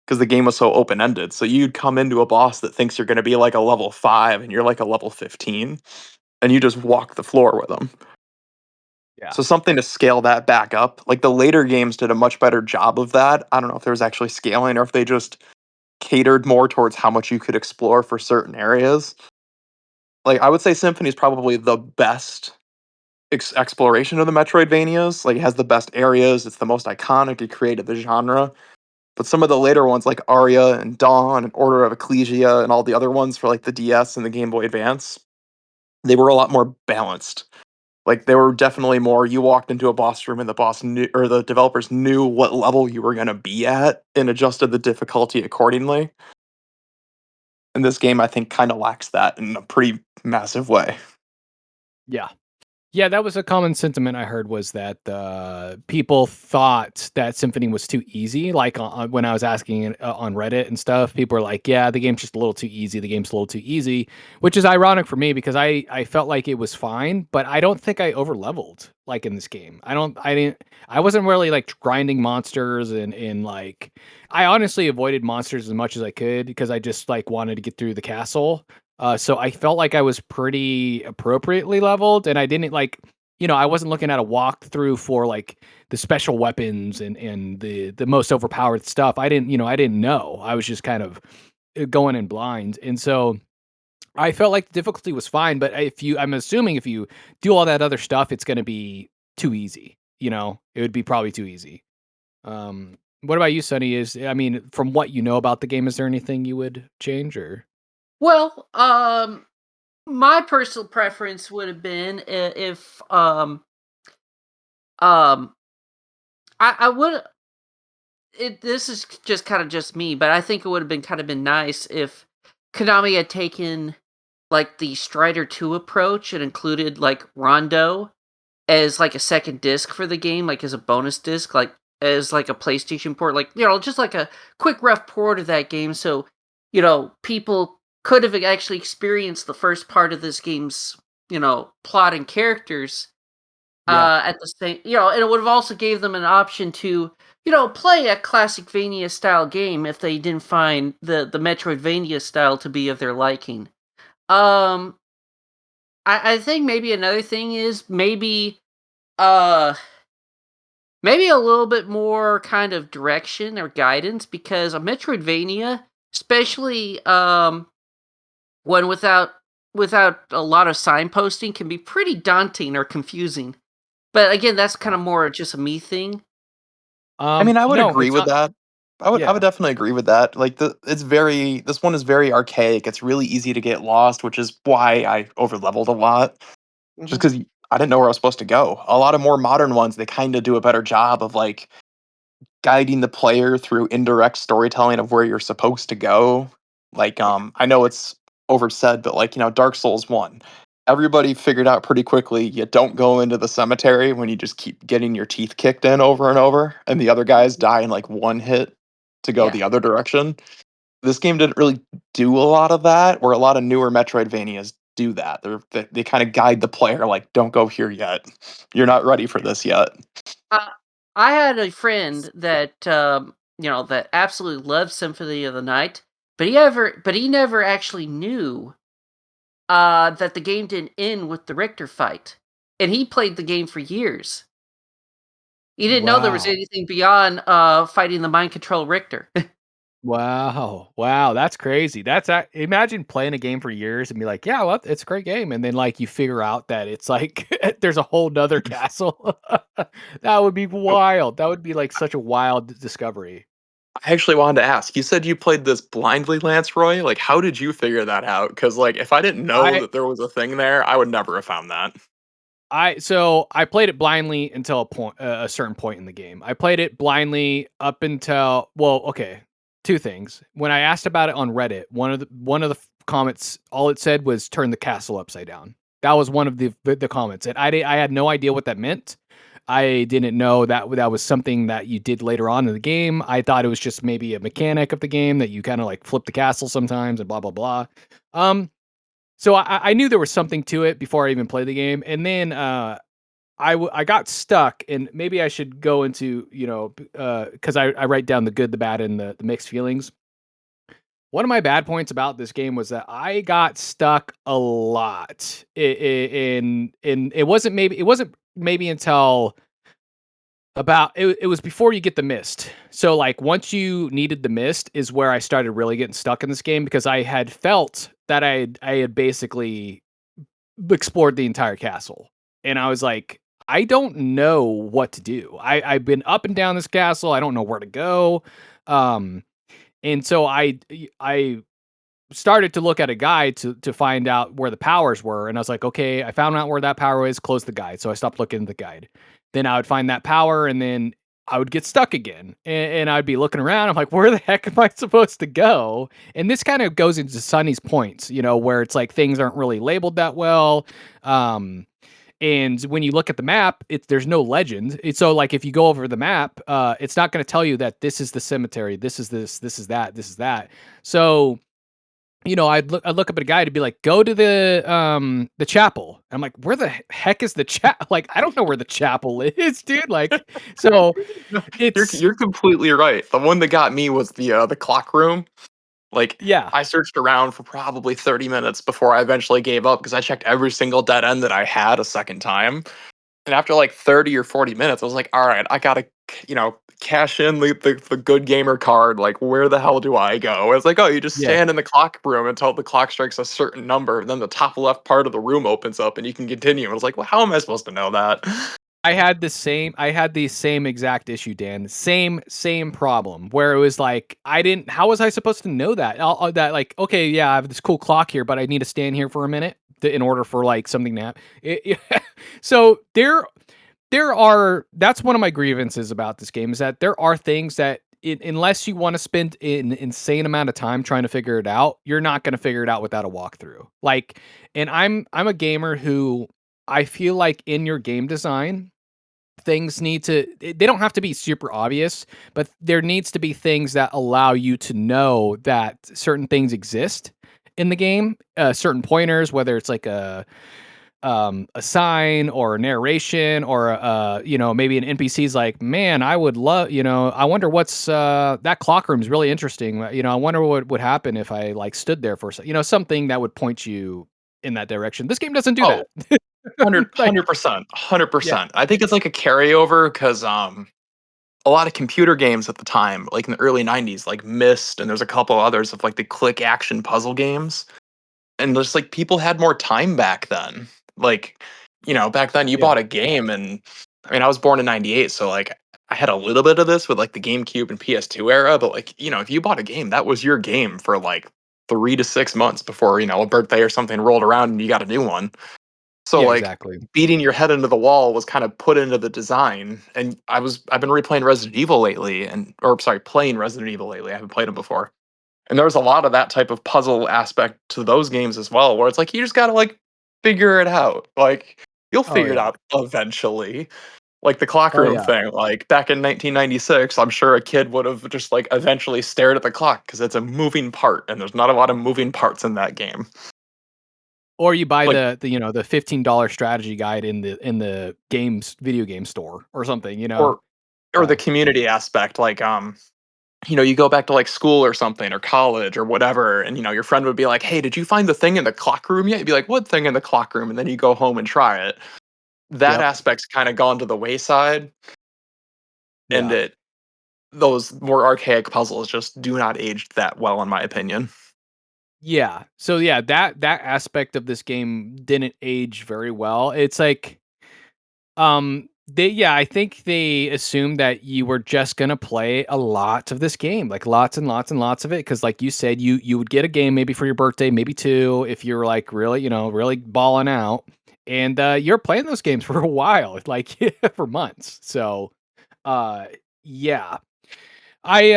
Because the game was so open ended. So you'd come into a boss that thinks you're going to be like a level 5 and you're like a level 15, and you just walk the floor with them. Yeah. So something to scale that back up. Like the later games did a much better job of that. I don't know if there was actually scaling or if they just catered more towards how much you could explore for certain areas. Like I would say Symphony is probably the best exploration of the Metroidvanias. Like it has the best areas. It's the most iconic. It created the genre. But some of the later ones, like Aria and Dawn and Order of Ecclesia and all the other ones for like the DS and the Game Boy Advance, they were a lot more balanced. Like they were definitely more. You walked into a boss room and the boss knew, or the developers knew what level you were going to be at and adjusted the difficulty accordingly. And this game, I think, kind of lacks that in a pretty massive way. Yeah. Yeah, that was a common sentiment I heard was that people thought that Symphony was too easy. Like when I was asking it, on Reddit and stuff, people were like, "Yeah, the game's just a little too easy. The game's a little too easy," which is ironic for me because I felt like it was fine, but I don't think I over leveled like in this game. I wasn't really like grinding monsters and like I honestly avoided monsters as much as I could because I just like wanted to get through the castle. So I felt like I was pretty appropriately leveled, and I didn't like, I wasn't looking at a walkthrough for like the special weapons and the most overpowered stuff. I didn't know. I was just kind of going in blind, and so I felt like the difficulty was fine. But I'm assuming if you do all that other stuff, it's going to be too easy. It would be probably too easy. What about you, Sonny? I mean, from what you know about the game, is there anything you would change or? Well, my personal preference would have been if um I would this is just kind of just me, but I think it would have been kind of been nice if Konami had taken like the Strider 2 approach and included like Rondo as like a second disc for the game, like as a bonus disc, like as like a PlayStation port, like just like a quick rough port of that game, so people could have actually experienced the first part of this game's plot and characters Yeah. at the same, and it would have also gave them an option to play a Classicvania style game if they didn't find the Metroidvania style to be of their liking. Um, I think maybe another thing is uh maybe a little bit more kind of direction or guidance because a Metroidvania, especially one without a lot of signposting, can be pretty daunting or confusing. But again, that's kind of more just a me thing. I mean, I would No, agree it's with not. that. I would Yeah. definitely agree with that. Like this one is very archaic. It's really easy to get lost, which is why I over leveled a lot. Just Mhm. because I didn't know where I was supposed to go. A lot of more modern ones, they kind of do a better job of like guiding the player through indirect storytelling of where you're supposed to go. Like, Yeah. I know it's oversaid, but like, Dark Souls 1. Everybody figured out pretty quickly you don't go into the cemetery when you just keep getting your teeth kicked in over and over, and the other guys Mhm. die in like one hit to go Yeah. the other direction. This game didn't really do a lot of that, where a lot of newer Metroidvanias do that. They kind of guide the player, like, don't go here yet. You're not ready for this yet. Uh, I had a friend that that absolutely loved Symphony of the Night, but he never actually knew that the game didn't end with the Richter fight, and he played the game for years. He didn't know there was Wow. anything beyond fighting the mind control Richter. Wow. Wow, that's crazy. Imagine playing a game for years and be like, "Yeah, well, it's a great game." And then like you figure out that it's like there's a whole nother castle. That would be Oh, wild. That would be like such a wild discovery. I actually wanted to ask, you said you played this blindly, Lanceroy? Like, how did you figure that out? Because, like, if I didn't know I that there was a thing there, I would never have found that. I played it blindly until a certain point in the game. I played it blindly up until, well, okay, two things. When I asked about it on Reddit, one of the comments, all it said was turn the castle upside down. That was one of the comments, and I had no idea what that meant. I didn't know that was something that you did later on in the game. I thought it was just maybe a mechanic of the game that you kind of like flip the castle sometimes and blah blah blah. Um, so I knew there was something to it before I even played the game, and then I got stuck, and maybe I should go into because I write down the good, the bad, and the mixed feelings. One of my bad points about this game was that I got stuck a lot. In it wasn't maybe until it was before you get the mist. So like once you needed the mist is where I started really getting stuck in this game because I had felt that I had basically explored the entire castle. And I was like, I don't know what to do. I've been up and down this castle. I don't know where to go. Um, and so I started to look at a guide to find out where the powers were. And I was like, okay, I found out where that power is, close the guide. So I stopped looking at the guide. Then I would find that power and then I would get stuck again. And I'd be looking around. I'm like, where the heck am I supposed to go? And this kind of goes into Sonny's points, where it's like things aren't really labeled that well. And when you look at the map, there's no legend. So like if you go over the map, it's not going to tell you that this is the cemetery, this is this is that, this is that. So I'd look up at a guy to be like, go to the chapel. And I'm like, where the heck is the chapel? Like, I don't know where the chapel is, dude. Like, so No, it's you're completely right. The one that got me was the clock room. Like, yeah, I searched around for probably 30 minutes before I eventually gave up because I checked every single dead end that I had a second time. And after like 30 or 40 minutes, I was like, all right, I gotta, cash in the good gamer card. Like, where the hell do I go? It's like, oh, you just yeah. stand in the clock room until the clock strikes a certain number. And then the top left part of the room opens up and you can continue. I was like, well, how am I supposed to know that? I had the same exact issue, Dan. Same problem where it was like how was I supposed to know that? That like, okay, yeah, I have this cool clock here, but I need to stand here for a minute in order for like something to happen. So that's one of my grievances about this game is that there are things that unless you want to spend an insane amount of time trying to figure it out, you're not going to figure it out without a walkthrough. Like, and I'm a gamer who I feel like in your game design, they don't have to be super obvious, but there needs to be things that allow you to know that certain things exist in the game, certain pointers, whether it's like a sign or a narration or maybe an NPC's like, man, I would love, I wonder what's that clock room's really interesting. I wonder what would happen if I like stood there for a second, something that would point you in that direction. This game doesn't do Oh, that. 100, Like, 100%. yeah, 100%. I think it's like a carryover because a lot of computer games at the time, like in the early 90s, like Myst, and there's a couple others of like the click action puzzle games. And just like people had more time back then. Like, back then you yeah. bought a game and I mean, I was born in 98, so like I had a little bit of this with like the GameCube and PS2 era, but like, if you bought a game, that was your game for like 3 to 6 months before, a birthday or something rolled around and you got a new one. So Yeah, like exactly. beating your head into the wall was kind of put into the design. And I've been replaying Resident Evil lately or sorry, playing Resident Evil lately. I haven't played them before. And there's a lot of that type of puzzle aspect to those games as well, where it's like you just gotta like figure it out. Like you'll Oh figure it yeah. out eventually. Like the clock Oh room yeah. thing, like back in 1996, I'm sure a kid would have just like eventually stared at the clock because it's a moving part, and there's not a lot of moving parts in that game. Or you buy Like, the $15 strategy guide in the video game store or something, you know? or the Yeah. community aspect, like, you go back to like school or something or college or whatever, and your friend would be like, "Hey, did you find the thing in the clock room yet?" You'd be like, "What thing in the clock room?" And then you go home and try it. That Yep. aspect's kind of gone to the wayside, and Yeah. those more archaic puzzles just do not age that well, in my opinion. Yeah. So, yeah, that aspect of this game didn't age very well. It's like, I think they assumed that you were just gonna play a lot of this game, like, lots and lots and lots of it. Because, like you said, you would get a game maybe for your birthday, maybe 2 if you're, like, really, really balling out, and, you're playing those games for a while, like, for months. So, uh, yeah. I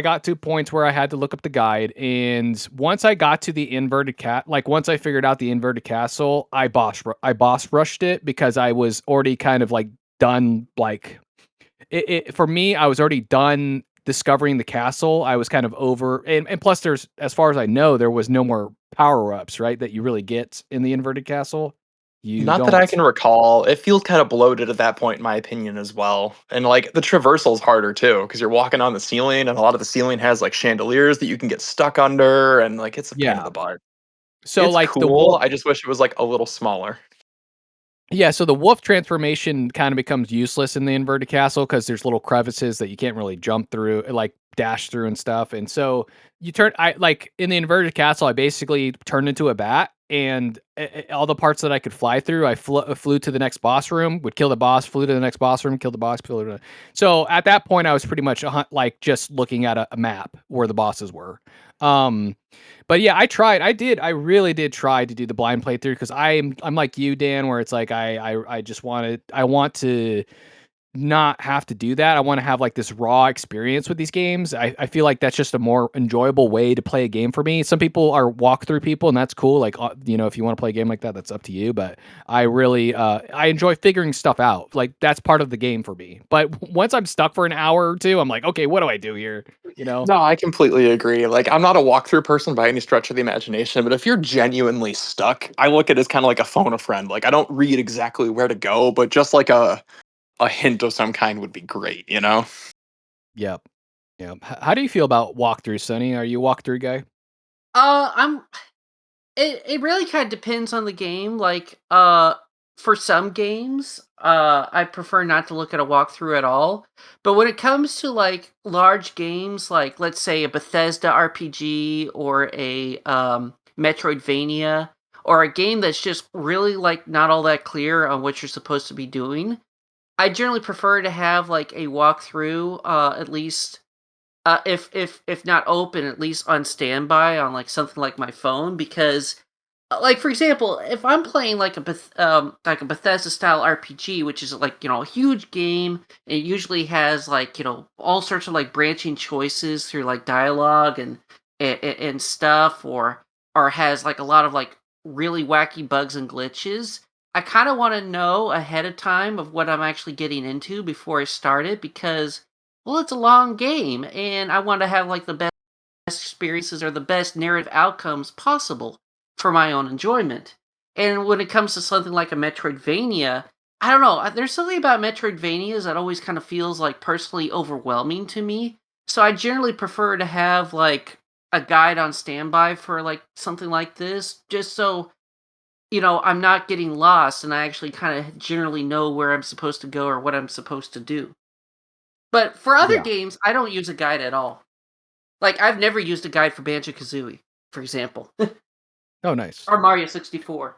got to points where I had to look up the guide, and once I got to the once I figured out the inverted castle, I boss rushed it because I was already kind of like done. Like for me, I was already done discovering the castle. I was kind of over, and plus, there's as far as I know, there was no more power ups, right? That you really get in the inverted castle. You Not that I don't. can recall. It feels kind of bloated at that point, in my opinion, as well. And like the traversal's harder too, because you're walking on the ceiling, and a lot of the ceiling has like chandeliers that you can get stuck under, and like it's a pain in Yeah. the butt. So It's like cool. I just wish it was like a little smaller. Yeah, so the wolf transformation kind of becomes useless in the inverted castle because there's little crevices that you can't really jump through, like dash through and stuff. And so I like in the inverted castle, I basically turned into a bat, and all the parts that I could fly through, I flew to the next boss room, would kill the boss, flew to the next boss room, kill the boss, so at that point, I was pretty much like just looking at a map where the bosses were. Um, but yeah, I tried. I really did try to do the blind playthrough because I'm like you, Dan, where it's like I want to not have to do that. I want to have like this raw experience with these games. I feel like that's just a more enjoyable way to play a game for me. Some people are walkthrough people, and that's cool. Like, if you want to play a game like that, that's up to you. But I really, I enjoy figuring stuff out. Like, that's part of the game for me. But once I'm stuck for an hour or two, I'm like, okay, what do I do here? You know? No, I completely agree. Like, I'm not a walkthrough person by any stretch of the imagination, but if you're genuinely stuck, I look at it as kind of like a phone a friend. Like, I don't read exactly where to go, but just like a hint of some kind would be great? Yep. Yeah. How do you feel about walkthroughs, Sonny? Are you a walkthrough guy? I'm it really kind of depends on the game. Like, for some games, I prefer not to look at a walkthrough at all. But when it comes to like large games, like let's say a Bethesda RPG or a Metroidvania, or a game that's just really like not all that clear on what you're supposed to be doing, I generally prefer to have like a walkthrough, at least, if not open, at least on standby on like something like my phone. Because like, for example, if I'm playing like like a Bethesda style RPG, which is like, a huge game, it usually has like, all sorts of like branching choices through like dialogue and stuff, or has like a lot of like really wacky bugs and glitches. I kind of want to know ahead of time of what I'm actually getting into before I start it, because, well, it's a long game and I want to have like the best experiences or the best narrative outcomes possible for my own enjoyment. And when it comes to something like a Metroidvania, I don't know. There's something about Metroidvanias that always kind of feels like personally overwhelming to me. So I generally prefer to have like a guide on standby for like something like this, just so I'm not getting lost and I actually kind of generally know where I'm supposed to go or what I'm supposed to do. But for other Yeah. games, I don't use a guide at all. Like, I've never used a guide for Banjo-Kazooie, for example, Oh, nice. or Mario 64.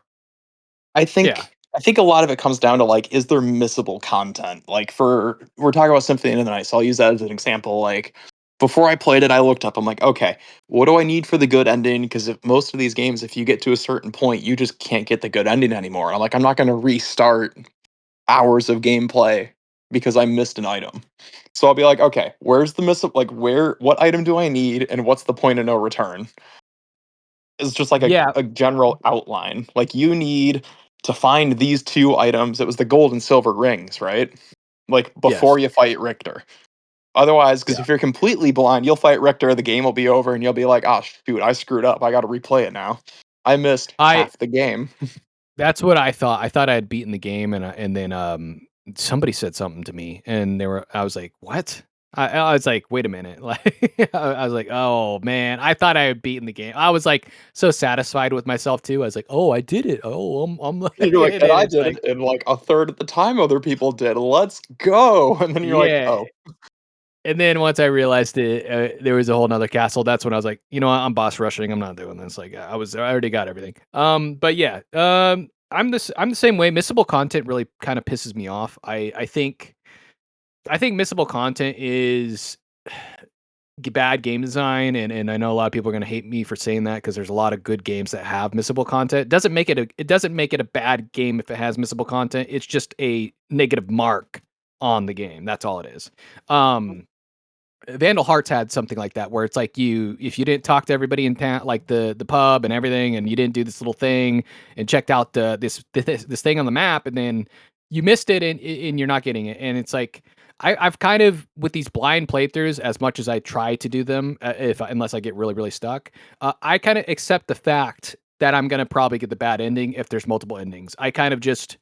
I Yeah. think I think a lot of it comes down to like, is there missable content? Like we're talking about Symphony of the Night, so I'll use that as an example. Like before I played it, I looked up. I'm like, okay, what do I need for the good ending? Because if most of these games, if you get to a certain point, you just can't get the good ending anymore. I'm like, I'm not going to restart hours of gameplay because I missed an item. So I'll be like, okay, where's the miss? Like, what item do I need, and what's the point of no return? It's just like Yeah. a general outline. Like you need to find these two items. It was the gold and silver rings, right? Like before Yes. you fight Richter. Otherwise, because Yeah. if you're completely blind, you'll fight Richter, the game will be over, and you'll be like, "Oh shoot, I screwed up. I got to replay it now." I missed I half the game. That's what I thought. I thought I had beaten the game, and then somebody said something to me, and I was like, "What?" I was like, "Wait a minute!" Like I was like, "Oh man!" I thought I had beaten the game. I was like so satisfied with myself too. I was like, "Oh, I did it! Oh, I'm like," And you're like, and "And then I it's did like, it in, like, a third of the time other people did. Let's go." And then you're like, yeah. "Oh." And then once I realized there was a whole nother castle. That's when I was like, you know what? I'm boss rushing. I'm not doing this. Like I already got everything. But yeah, I'm the same way. Missable content really kind of pisses me off. I think missable content is bad game design, and I know a lot of people are going to hate me for saying that because there's a lot of good games that have missable content. It doesn't make it a bad game if it has missable content. It's just a negative mark on the game. That's all it is. Vandal Hearts had something like that where it's like if you didn't talk to everybody in town, like the pub and everything, and you didn't do this little thing and checked out this thing on the map, and then you missed it and you're not getting it. And it's like I've kind of with these blind playthroughs, as much as I try to do them, unless I get really really stuck, I kind of accept the fact that I'm gonna probably get the bad ending if there's multiple endings. I kind of just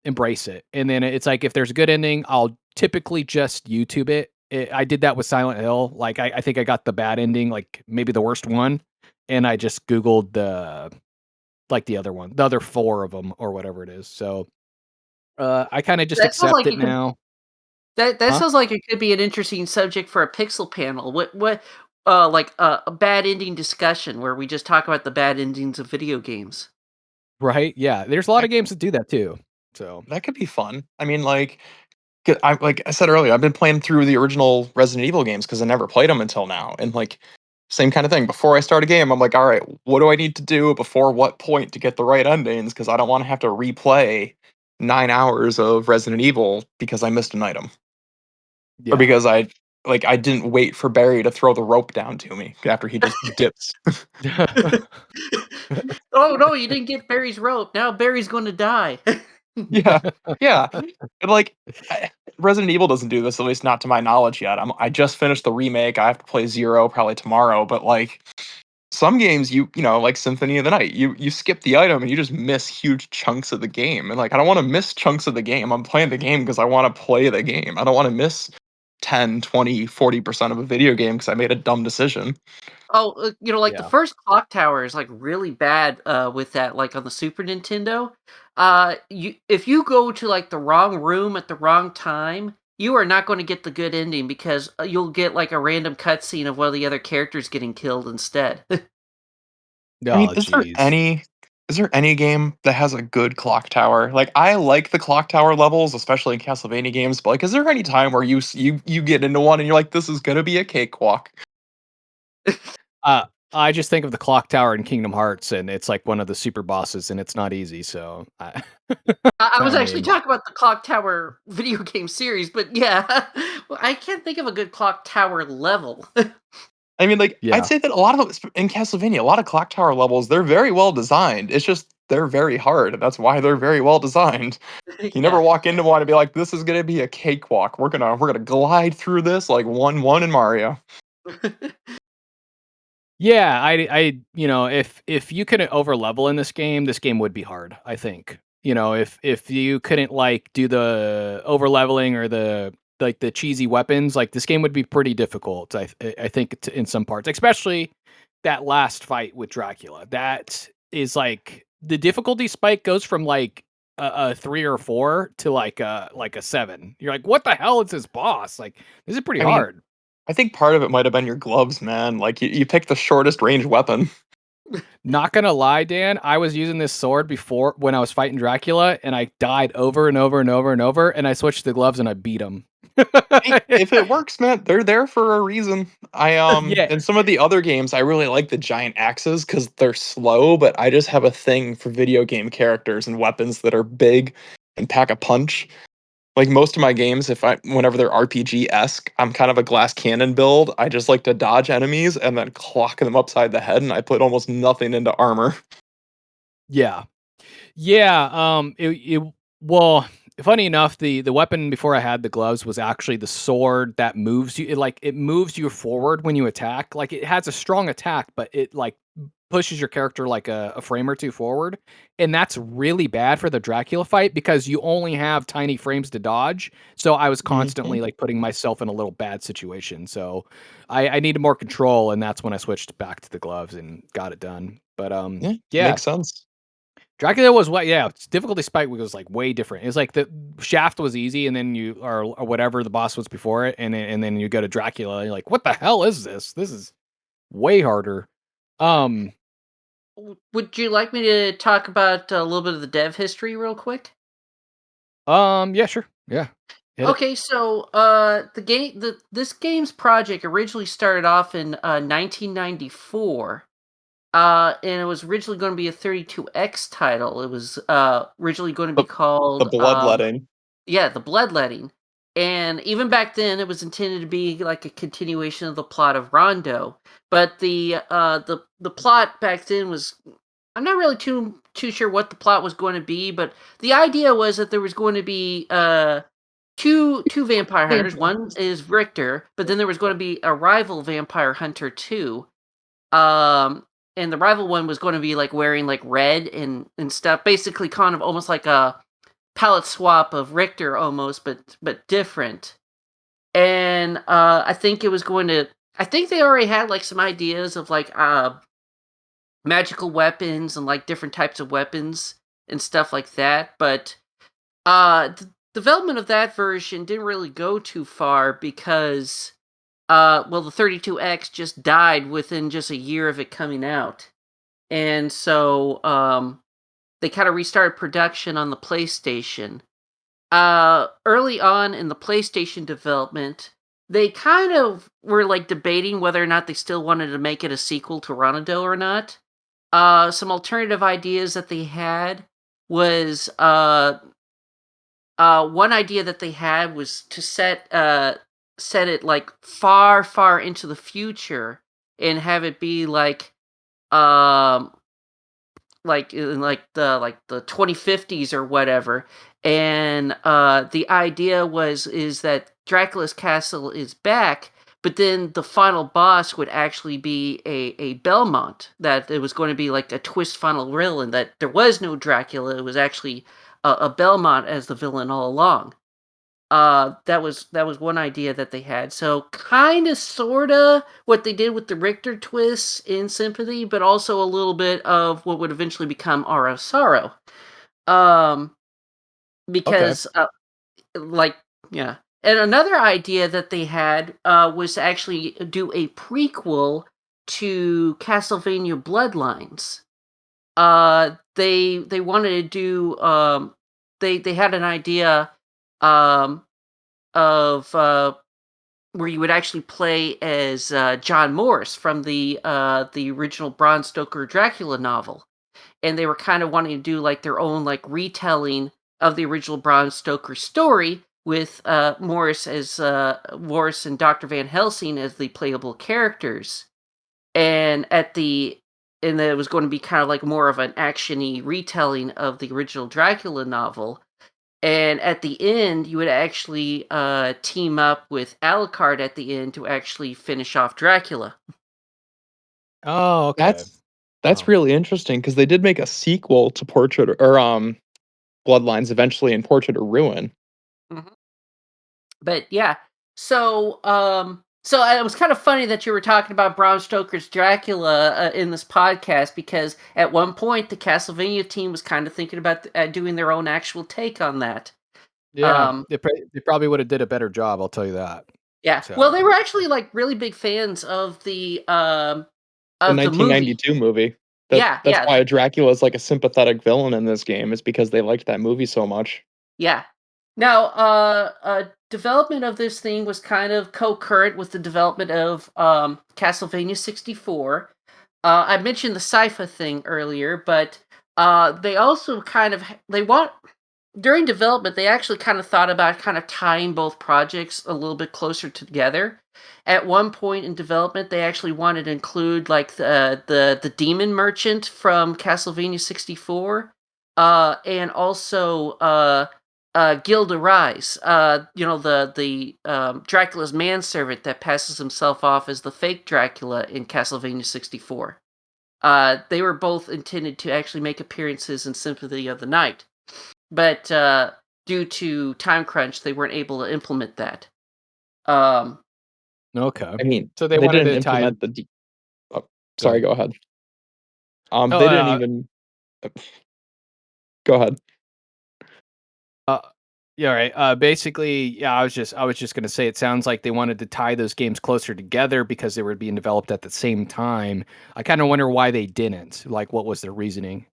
embrace it, and then it's like if there's a good ending, I'll typically just YouTube it. I did that with Silent Hill. Like, I think I got the bad ending, like maybe the worst one, and I just Googled the other one, the other 4 of them or whatever it is. So, I kind of just That sounds accept like it it could now. that Huh? sounds like it could be an interesting subject for a pixel panel. Like a bad ending discussion where we just talk about the bad endings of video games. Right? Yeah. There's a lot That of games that do that too. So, that could be fun. I mean, like I said earlier, I've been playing through the original Resident Evil games because I never played them until now, and, like, same kinda thing. Before I start a game, I'm like, "Alright, what do I need to do before what point to get the right endings? Because I don't wanna have to replay 9 hours of Resident Evil because I missed an item, or yeah. because I didn't wait for Barry to throw the rope down to me after he just dips." Oh no, you didn't get Barry's rope. Now Barry's going to die. Yeah, yeah, and, like, Resident Evil doesn't do this, at least not to my knowledge yet. I just finished the remake, I have to play 0 probably tomorrow, but, like, some games like Symphony of the Night, you skip the item and you just miss huge chunks of the game, and, like, I don't wanna miss chunks of the game. I'm playing the game because I wanna play the game. I don't wanna miss 10, 20, 40% of a video game because I made a dumb decision. Oh, like the Yeah. first clock tower is like really bad with that, like on the Super Nintendo. You if you go to like the wrong room at the wrong time, you are not going to get the good ending because you'll get like a random cutscene of one of the other characters getting killed instead. I mean, Oh, jeez. is there any game that has a good clock tower? Like, I like the clock tower levels, especially in Castlevania games, but, like, is there any time where you get into one and you're like, "This is gonna be a cakewalk?" Uh, I just think of the clock tower in Kingdom Hearts, and it's like one of the super bosses, and it's not easy. So, I was I actually mean, talking about the clock tower video game series, but yeah, well, I can't think of a good clock tower level. I mean, like, I'd yeah, say that a lot of in Castlevania, a lot of clock tower levels, they're very well designed. It's just they're very hard. That's why they're very well designed. You never Yeah. walk into one and be like, "This is gonna be a cakewalk. We're gonna glide through this like 1-1 in Mario." yeah. If you couldn't over level in this game would be hard. I think. If you couldn't like do the over leveling or the cheesy weapons, like this game would be pretty difficult. I think in some parts, especially that last fight with Dracula. That is like the difficulty spike goes from like a 3 or 4 to like a 7. You're like, what the hell is this boss? Like, this is pretty I mean, hard. I think part of it might have been your gloves, man. Like, you picked the shortest range weapon. Not gonna lie, Dan, I was using this sword before when I was fighting Dracula, and I died over and over and over and over, and I switched to gloves and I beat him. Hey, if it works, man, they're there for a reason. Yeah, In some of the other games, I really like the giant axes because 'cause they're slow, but I just have a thing for video game characters and weapons that are big and pack a punch. Like, most of my games, whenever they're RPG-esque, I'm kind of a glass cannon build. I just like to dodge enemies and then clock them upside the head, and I put almost nothing into armor. yeah, yeah. Well, funny enough, the weapon before I had the gloves was actually the sword that moves you. It moves you forward when you attack. Like it has a strong attack, but it like pushes your character like a frame or two forward, and that's really bad for the Dracula fight because you only have tiny frames to dodge. So I was Mhm. constantly like putting myself in a little bad situation. So I needed more control, and that's when I switched back to the gloves and got it done. But Yeah, yeah, makes sense. Dracula was what? Yeah, its difficulty spike was like way different. It's like the Shaft was easy, and then you or whatever the boss was before it, and then you go to Dracula, and you're like, what the hell is this? This is way harder. Um, Would you like me to talk about a little bit of the dev history real quick? yeah, sure, yeah, hit it. Okay, so this game's project originally started off in 1994. And it was originally going to be a 32X title. It was originally going to be The the called bloodletting. yeah, the Bloodletting. And even back then, it was intended to be like a continuation of the plot of Rondo. But the plot back then was, I'm not really too sure what the plot was going to be, but the idea was that there was going to be two vampire hunters. One is Richter, but then there was going to be a rival vampire hunter too. Um, and the rival one was going to be like wearing like red and stuff, basically kind of almost like a palette swap of Richter almost, but different. And I think it was going to. I think they already had like some ideas of like magical weapons and like different types of weapons and stuff like that. But the development of that version didn't really go too far because well, the 32X just died within just a year of it coming out. And so they kind of restarted production on the PlayStation. Early on in the PlayStation development, they kind of were like debating whether or not they still wanted to make it a sequel to Ronaldo or not. Some alternative ideas that they had was one idea that they had was to set it like far into the future and have it be um like in like the 2050s or whatever. And the idea is that Dracula's castle is back, but then the final boss would actually be a Belmont, that it was going to be like a twist final villain, that there was no Dracula, it was actually a Belmont as the villain all along. That was one idea that they had. So kind of sorta what they did with the Richter twists in Symphony, but also a little bit of what would eventually become Aura Sorrow. Um, Okay. because like yeah. And another idea that they had was to actually do a prequel to Castlevania Bloodlines. They wanted to do they had an idea um of where you would actually play as John Morris from the original Bram Stoker Dracula novel, and they were kind of wanting to do like their own like retelling of the original Bram Stoker story with Morris and Doctor Van Helsing as the playable characters, and and it was going to be kind of like more of an actiony retelling of the original Dracula novel. And at the end, you would actually team up with Alucard at the end to actually finish off Dracula. Oh, okay. That's Wow. really interesting because they did make a sequel to Portrait or, Bloodlines eventually in Portrait of Ruin. Mhm. But yeah, so it was kind of funny that you were talking about Bram Stoker's Dracula in this podcast, because at one point the Castlevania team was kind of thinking about doing their own actual take on that. Yeah, Um, they probably would have did a better job, I'll tell you that. yeah, well, So, they were actually like really big fans The of the movie. 1992 movie. Yeah, That's yeah. why Dracula is like a sympathetic villain in this game is because they liked that movie so much. Yeah. Now, development of this thing was kind of co-current with the development of Castlevania 64. I mentioned the Sypha thing earlier, but they also kind of they want during development they actually kind of thought about kind of tying both projects a little bit closer together. At one point in development, they actually wanted to include like the demon merchant from Castlevania 64, and also Gilda Rise, the Dracula's manservant that passes himself off as the fake Dracula in Castlevania 64. They were both intended to actually make appearances in Symphony of the Night, but due to time crunch, they weren't able to implement that. Um, Okay. I mean, So they they wanted didn't to tie. implement the. Oh, Go sorry, ahead. go ahead. Oh, They didn't even. Go ahead. uh, yeah, right. Basically, yeah, I was just gonna say it sounds like they wanted to tie those games closer together because they were being developed at the same time. I kind of wonder why they didn't. Like, what was their reasoning?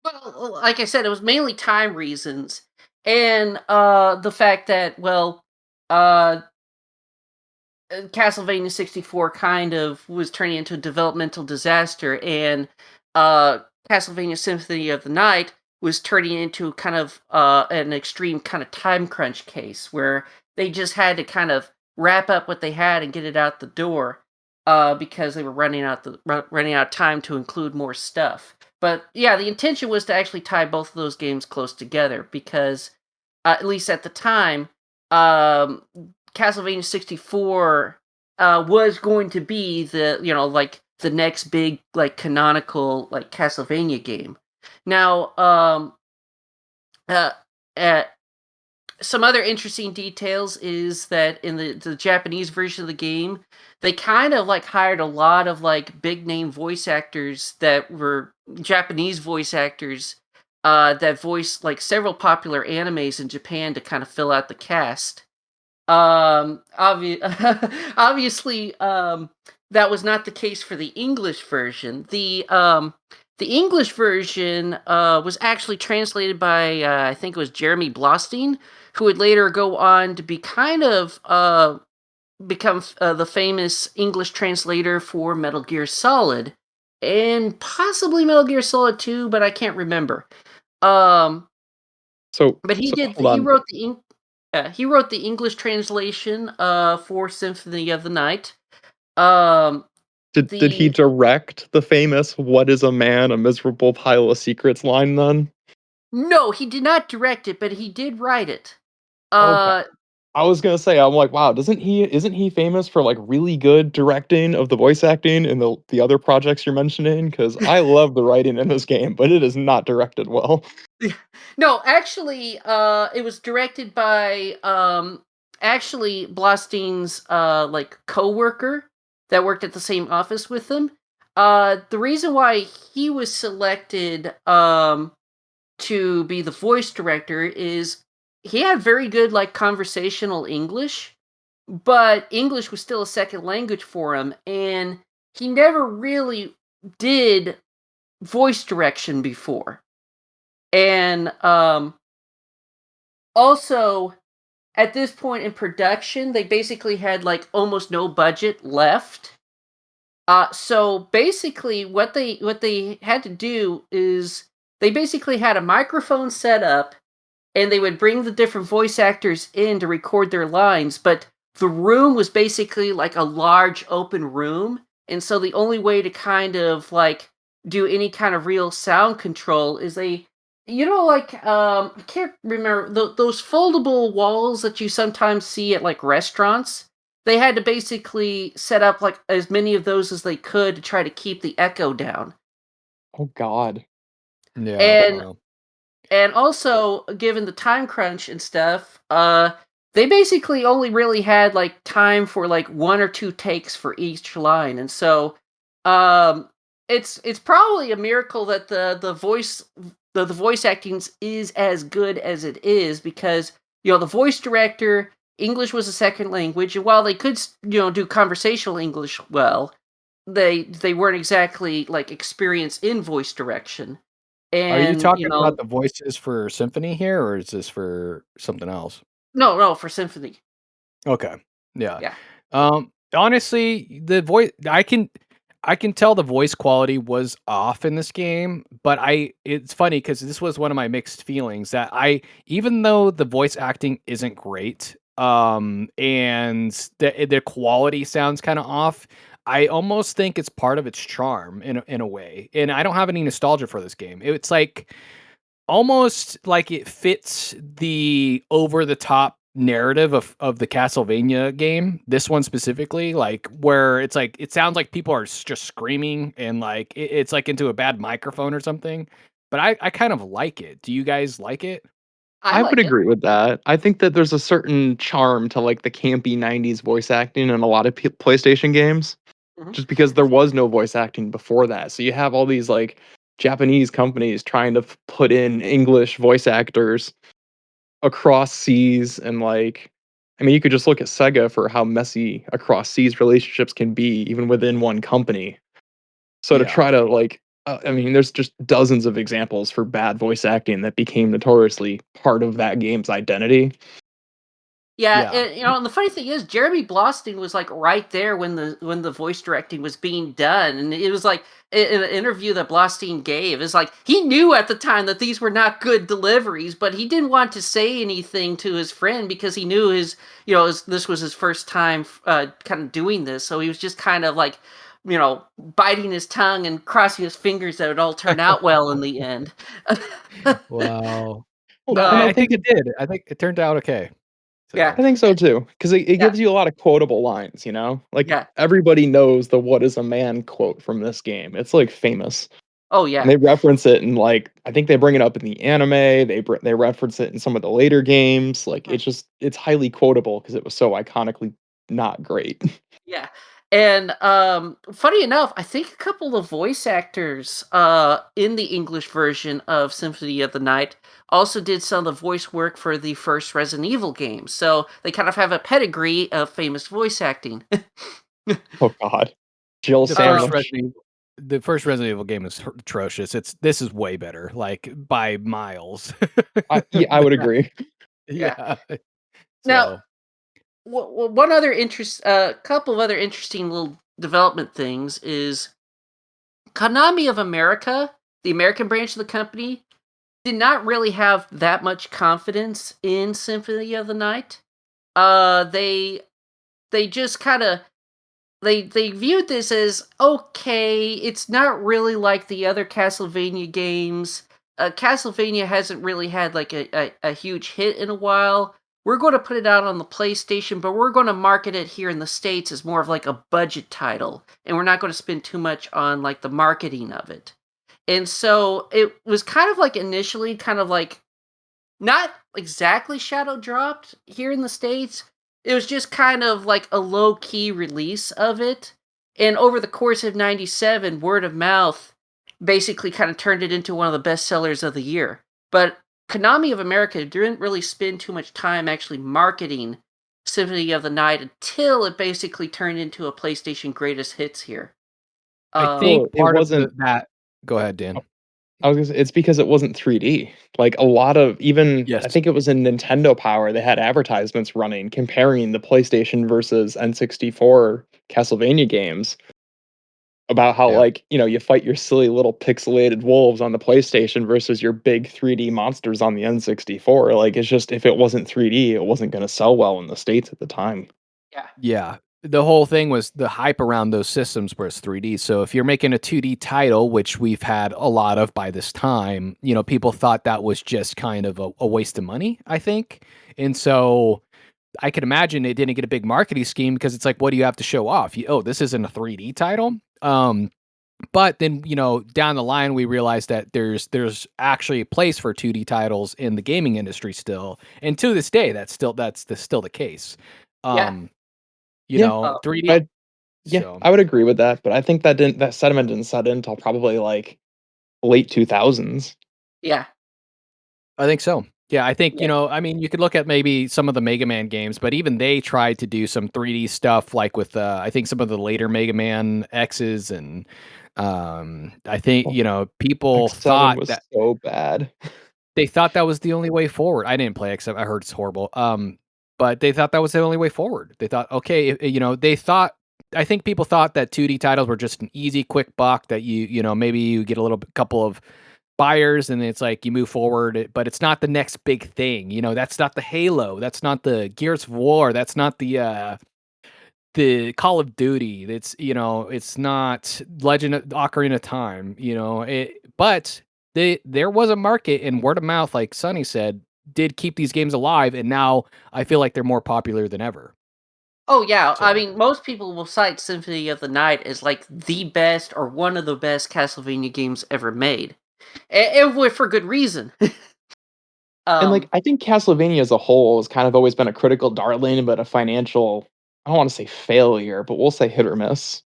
well, like I said, it was mainly time reasons, and the fact that uh, Castlevania 64 kind of was turning into a developmental disaster, and uh, Castlevania Symphony of the Night was turning into kind of an extreme kind of time crunch case where they just had to kind of wrap up what they had and get it out the door because they were running out of time to include more stuff. But yeah, the intention was to actually tie both of those games close together because, at least at the time, um, Castlevania 64 was going to be like the next big like canonical like Castlevania game. Now, uh, uh some other interesting details is that in the Japanese version of the game, they kind of like hired a lot of like big name voice actors that were Japanese voice actors that voiced like several popular animes in Japan to kind of fill out the cast. Obviously, that was not the case for the English version. The English version was actually translated by I think it was Jeremy Blostein, who would later go on to be kind of become the famous English translator for Metal Gear Solid and possibly Metal Gear Solid 2, but I can't remember. Um, but So hold he on. wrote he wrote the English translation for Symphony of the Night. Um, Did he the direct the famous "What is a man? A miserable pile of secrets" line then? No, he did not direct it, but he did write it. Okay. Uh, I was gonna say, I'm like, wow, doesn't he isn't he famous for like really good directing of the voice acting in the other projects you're mentioning? Because I love the writing in this game, but it is not directed well. no, actually, it was directed by actually Blostein's like coworker that worked at the same office with him. The reason why he was selected to be the voice director is he had very good like conversational English, but English was still a second language for him, and he never really did voice direction before. And also at this point in production, they basically had like almost no budget left. So basically, what they had to do is they basically had a microphone set up, and they would bring the different voice actors in to record their lines. But the room was basically like a large open room, and so the only way to kind of like do any kind of real sound control is I can't remember those foldable walls that you sometimes see at like restaurants. They had to basically set up like as many of those as they could to try to keep the echo down. Oh God. Yeah. And Wow. and also, given the time crunch and stuff, they basically only really had like time for like one or two takes for each line, and so um, it's probably a miracle that the voice acting is as good as it is because the voice director English was a second language, and while they could do conversational English well, they weren't exactly like experienced in voice direction, Are you and talking about the voices for Symphony here, or is this for something else? no, for Symphony. Okay. Yeah. Yeah. Honestly, the voice I can tell the voice quality was off in this game, but it's funny because this was one of my mixed feelings that even though the voice acting isn't great, and the quality sounds kind of off, I almost think it's part of its charm in a way. And I don't have any nostalgia for this game. It's like almost like it fits the over the top narrative of the Castlevania game, this one specifically, like where it's like it sounds like people are just screaming and like it's like into a bad microphone or something. But I kind of like it. Do you guys like it? I I would like it. agree with that. I think that there's a certain charm to like the campy '90s voice acting in a lot of PlayStation games, Mhm. just because there was no voice acting before that. So you have all these like Japanese companies trying to put in English voice actors across seas and like I mean you could just look at Sega for how messy across seas relationships can be even within one company. So to Yeah. try to like I mean there's just dozens of examples for bad voice acting that became notoriously part of that game's identity. Yeah, Yeah. and, and the funny thing is, Jeremy Blostein was like right there when the voice directing was being done, and it was like in an interview that Blostein gave, is like he knew at the time that these were not good deliveries, but he didn't want to say anything to his friend because he knew this was his first time kind of doing this, so he was just kind of like biting his tongue and crossing his fingers that it all turn out well in the end. Wow. Well, No, and I I think think it did. I think it turned out okay. Yeah, So I think so too, because it yeah, gives you a lot of quotable lines, you know? Like yeah. everybody knows the "What is a man" quote from this game. It's like famous. Oh And yeah. they reference it in like I think they bring it up in the anime, they reference it in some of the later games. Like it's highly quotable because it was so iconically not great. Yeah. And funny enough, I think a couple of voice actors in the English version of Symphony of the Night also did some of the voice work for the first Resident Evil game. So they kind of have a pedigree of famous voice acting. Oh god. Jill the first Um, Sandwich. Resident Evil, the first Resident Evil game is atrocious. This is way better, like by miles. Yeah, I would agree. yeah. Yeah. Now, So one other couple of other interesting little development things is Konami of America, the American branch of the company, did not really have that much confidence in Symphony of the Night. They just kind of they viewed this as okay. It's not really like the other Castlevania games. Castlevania hasn't really had like a huge hit in a while. We're going to put it out on the PlayStation, but we're going to market it here in the States as more of like a budget title, and we're not going to spend too much on like the marketing of it. And so it was kind of like initially kind of like not exactly shadow dropped here in the States. It was just kind of like a low key release of it. And over the course of 97, word of mouth basically kind of turned it into one of the best sellers of the year. But Konami of America didn't really spend too much time actually marketing Symphony of the Night until it basically turned into a PlayStation greatest hits here. I Well, think it part of wasn't that. Go ahead, Dan. I was gonna say, it's because it wasn't 3D. Like a lot of even I Yes. think it was in Nintendo Power, they had advertisements running comparing the PlayStation versus N64 Castlevania games about how Yeah. like, you fight your silly little pixelated wolves on the PlayStation versus your big 3D monsters on the N64. Like it's just if it wasn't 3D, it wasn't gonna sell well in the States at the time. Yeah. Yeah. The whole thing was the hype around those systems was 3D. So if you're making a 2D title, which we've had a lot of by this time, people thought that was just kind of a waste of money, I think. And so I could imagine it didn't get a big marketing scheme because it's like, what do you have to show off? This isn't a 3D title. But then, down the line, we realized that there's actually a place for 2D titles in the gaming industry still. And to this day, still the case. Yeah. Um, Yeah. 3D. I yeah, So I would agree with that, but I think that sentiment didn't set in until probably like late 2000s. Yeah. I think so. Yeah, I think, Yeah. I mean, you could look at maybe some of the Mega Man games, but even they tried to do some 3D stuff, like with, I think some of the later Mega Man X's, and I think, Well, people X7 thought was that so bad. they thought that was the only way forward. I didn't play X7. I heard it's horrible. But they thought that was the only way forward. They thought, okay, I think people thought that 2D titles were just an easy, quick buck that maybe you get a couple of buyers and it's like you move forward, but it's not the next big thing. That's not the Halo. That's not the Gears of War. That's not the Call of Duty. It's not Legend of Ocarina of Time, but there was a market, and word of mouth, like Sonny said, did keep these games alive, and now I feel like they're more popular than ever. Oh yeah, I So mean, most people will cite Symphony of the Night as like the best or one of the best Castlevania games ever made, and for good reason. And, like, um, I think Castlevania as a whole has kind of always been a critical darling, but a financial, I don't wanna say failure, but we'll say hit or miss.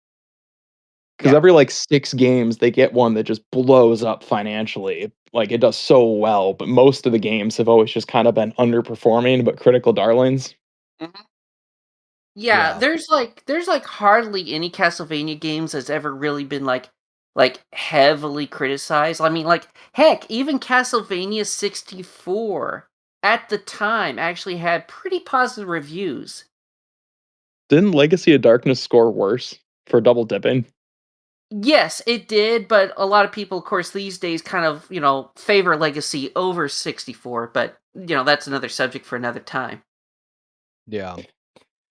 Because yeah. every, like, 6 games, they get one that just blows up financially. Like, it does so well, but most of the games have always just kinda been underperforming, but critical darlings. Mhm. Yeah, yeah, there's hardly any Castlevania games that's ever really been like heavily criticized. I mean, like heck, even Castlevania 64 at the time actually had pretty positive reviews. Didn't Legacy of Darkness score worse for double dipping? Yes, it did, but a lot of people, of course, these days kind of, favor Legacy over 64, but, that's another subject for another time. yeah.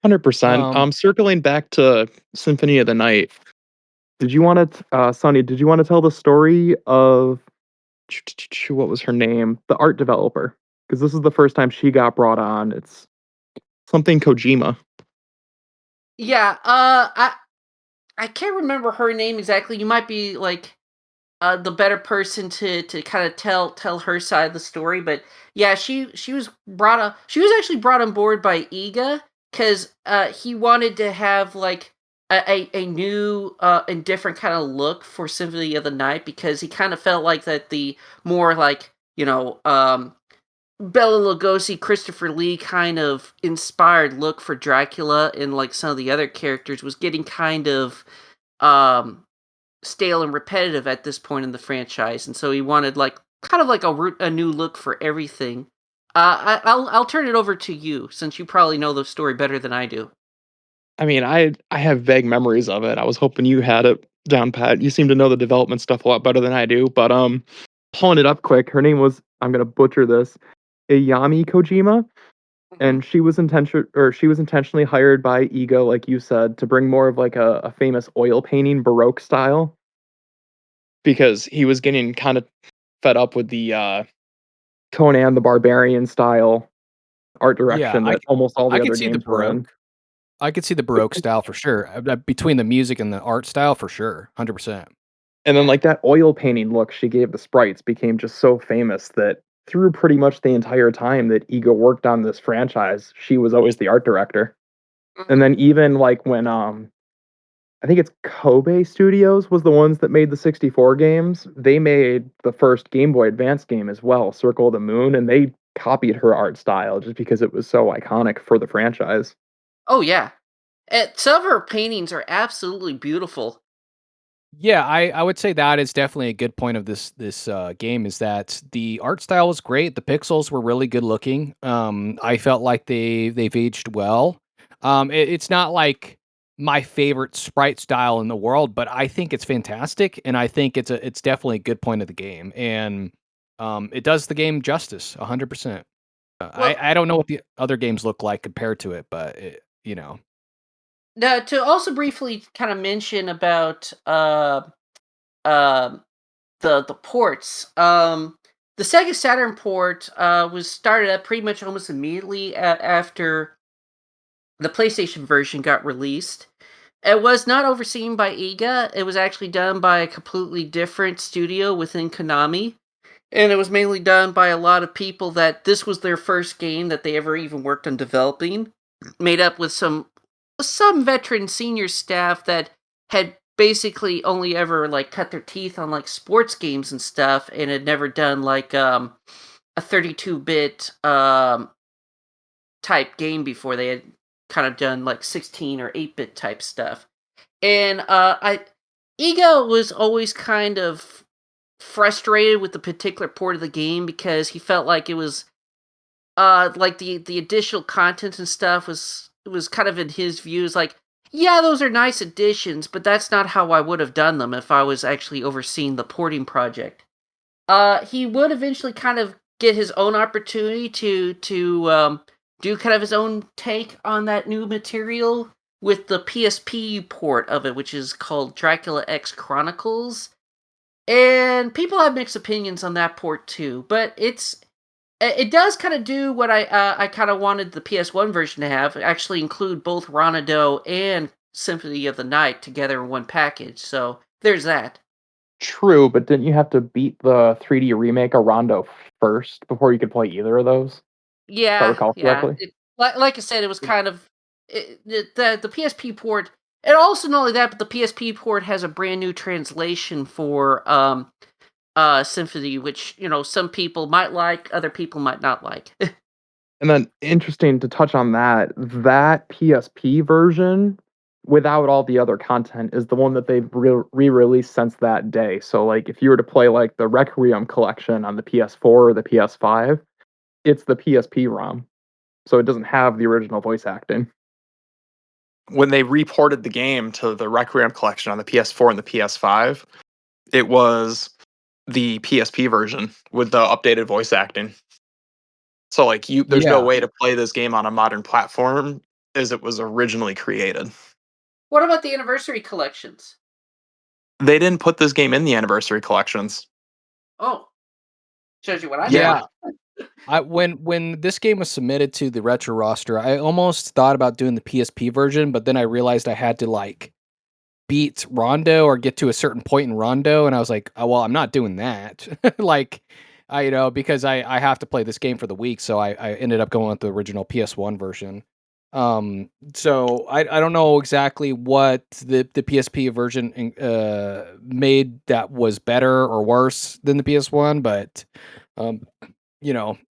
100%. Um, Circling back to Symphony of the Night, did you wanna Sonny, did you wanna tell the story of what was her name? The art developer, because this is the first time she got brought on. It's something Kojima. Yeah, I can't remember her name exactly. You might be like the better person to kind of tell her side of the story, but yeah, she was actually brought on board by Iga because he wanted to have like a new and different kind of look for Symphony of the Night because he kind of felt like that the more like Bela Lugosi, Christopher Lee kind of inspired look for Dracula and like some of the other characters was getting kind of um stale and repetitive at this point in the franchise, and so he wanted like kind of like a new look for everything. I'll turn it over to you since you probably know the story better than I do. I mean, I have vague memories of it. I was hoping you had it down pat. You seem to know the development stuff a lot better than I do, but, pulling it up quick, her name was, I'm gonna butcher this, Ayami Kojima, Mhm. and she was intentionally hired by Ego, like you said, to bring more of like a famous oil painting Baroque style, because he was getting kinda fed up with the, Conan the Barbarian style art yeah, direction that almost all I the could other see the games were Baroque. in. I could see the Baroque style for sure. Between the music and the art style, for sure, 100%. And then, Yeah. like, that oil painting look she gave the sprites became just so famous that through pretty much the entire time that Ego worked on this franchise, she was always the art director. And Mhm. then even, like, when, I think it's Kobe Studios was the ones that made the 64 games, they made the first Game Boy Advance game as well, Circle of the Moon, and they copied her art style just because it was so iconic for the franchise. Oh yeah. Some of her paintings are absolutely beautiful. Yeah, I would say that is definitely a good point of this game is that the art style was great. The pixels were really good looking. I felt like they've aged well. It's not like my favorite sprite style in the world, but I think it's fantastic, and I think it's definitely a good point of the game, and it does the game justice 100%. Well, I don't know what the other games look like compared to it, but now to also briefly kind of mention about um the ports. The Sega Saturn port was started up pretty much almost immediately after the PlayStation version got released. It was not overseen by Iga. It was actually done by a completely different studio within Konami. And it was mainly done by a lot of people that this was their first game that they ever even worked on developing, made up with some veteran senior staff that had basically only ever like cut their teeth on like sports games and stuff and had never done like a 32-bit type game before. They had kind of done like 16 or 8-bit type stuff. And I Ego was always kind of frustrated with the particular port of the game because he felt like it was like the additional content and stuff was kind of in his views like, yeah, those are nice additions, but that's not how I would have done them if I was actually overseeing the porting project. He would eventually kind of get his own opportunity to do kind of his own take on that new material with the PSP port of it, which is called Dracula X Chronicles. And people have mixed opinions on that port too, but It does kind of do what I kind of wanted the PS1 version to have. Actually, include both Ronado and Symphony of the Night together in one package. So there's that. True, but didn't you have to beat the 3D remake of Rondo first before you could play either of those? If I Yeah, recall yeah. correctly. Like I said, it was kind of the PSP port. And also not only that, but the PSP port has a brand new translation for Symphony, which some people might like, other people might not like. And then interesting to touch on that PSP version without all the other content is the one that they've re-released since that day. So like if you were to play like the Requiem collection on the PS4 or the PS5, it's the PSP ROM. So it doesn't have the original voice acting. When they reported the game to the Requiem collection on the PS4 and the PS5, it was the PSP version with the updated voice acting. So like there's no Yeah. way to play this game on a modern platform as it was originally created. What about the anniversary collections? They didn't put this game in the anniversary collections. Oh, shows you what I Yeah. know. When this game was submitted to the retro roster, I almost thought about doing the PSP version, but then I realized I had to like beat Rondo or get to a certain point in Rondo, and I was like, oh, well, I'm not doing that. Like, because I have to play this game for the week, so I ended up going with the original PS1 version. So I don't know exactly what the PSP version made that was better or worse than the PS1, but um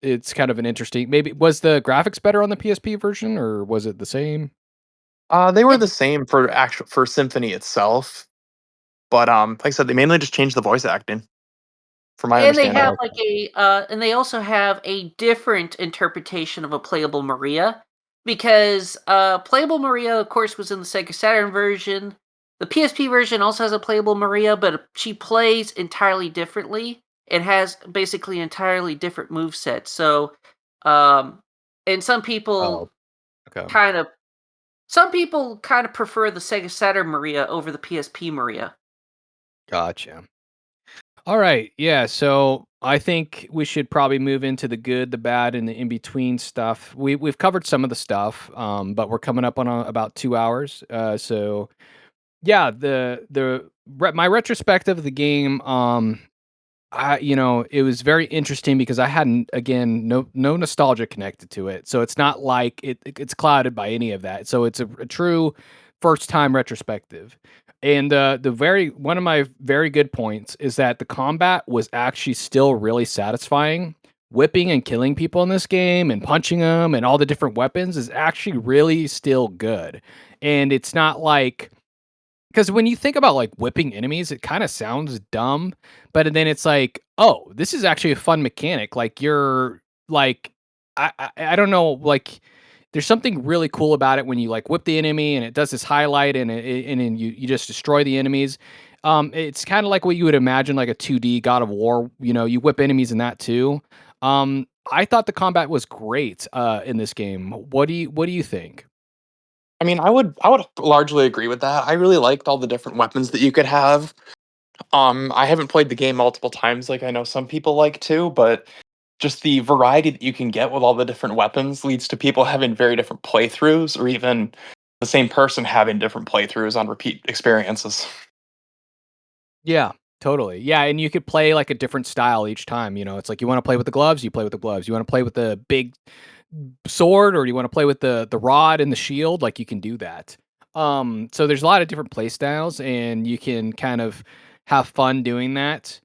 it's kind of an interesting. Maybe was the graphics better on the PSP version, or was it the same? They were It, the same for Symphony itself, but like I said, they mainly just changed the voice acting, from my and they understanding. have and they also have a different interpretation of a playable Maria, because playable Maria, of course, was in the Sega Saturn version. The PSP version also has a playable Maria, but she plays entirely differently and has basically entirely different move sets. So, um, and Oh, okay. kind of some people kind of prefer the Sega Saturn Maria over the PSP Maria. Gotcha. All right. Yeah. So I think we should probably move into the good, the bad, and the in between stuff. We've covered some of the stuff, but we're coming up on about 2 hours. So yeah, my retrospective of the game. It was very interesting because I hadn't, again, no nostalgia connected to it. So it's not like it's clouded by any of that. So it's a true first time retrospective. And one of my very good points is that the combat was actually still really satisfying. Whipping and killing people in this game and punching them and all the different weapons is actually really still good. And it's not like, because when you think about like whipping enemies, it kind of sounds dumb, but then it's like, oh, this is actually a fun mechanic. Like you're like, I don't know, like there's something really cool about it when you like whip the enemy and it does this highlight and then you just destroy the enemies. It's kind of like what you would imagine like a 2D God of War. You whip enemies in that too. I thought the combat was great in this game. What do you think? I mean, I would largely agree with that. I really liked all the different weapons that you could have. I haven't played the game multiple times like I know some people like to, but just the variety that you can get with all the different weapons leads to people having very different playthroughs, or even the same person having different playthroughs on repeat experiences. Yeah, totally. Yeah, and you could play like a different style each time. It's like you want to play with the gloves, you play with the gloves. You want to play with the big sword, or you want to play with the rod and the shield. Like you can do that. So there's a lot of different play styles, and you can kind of have fun doing that.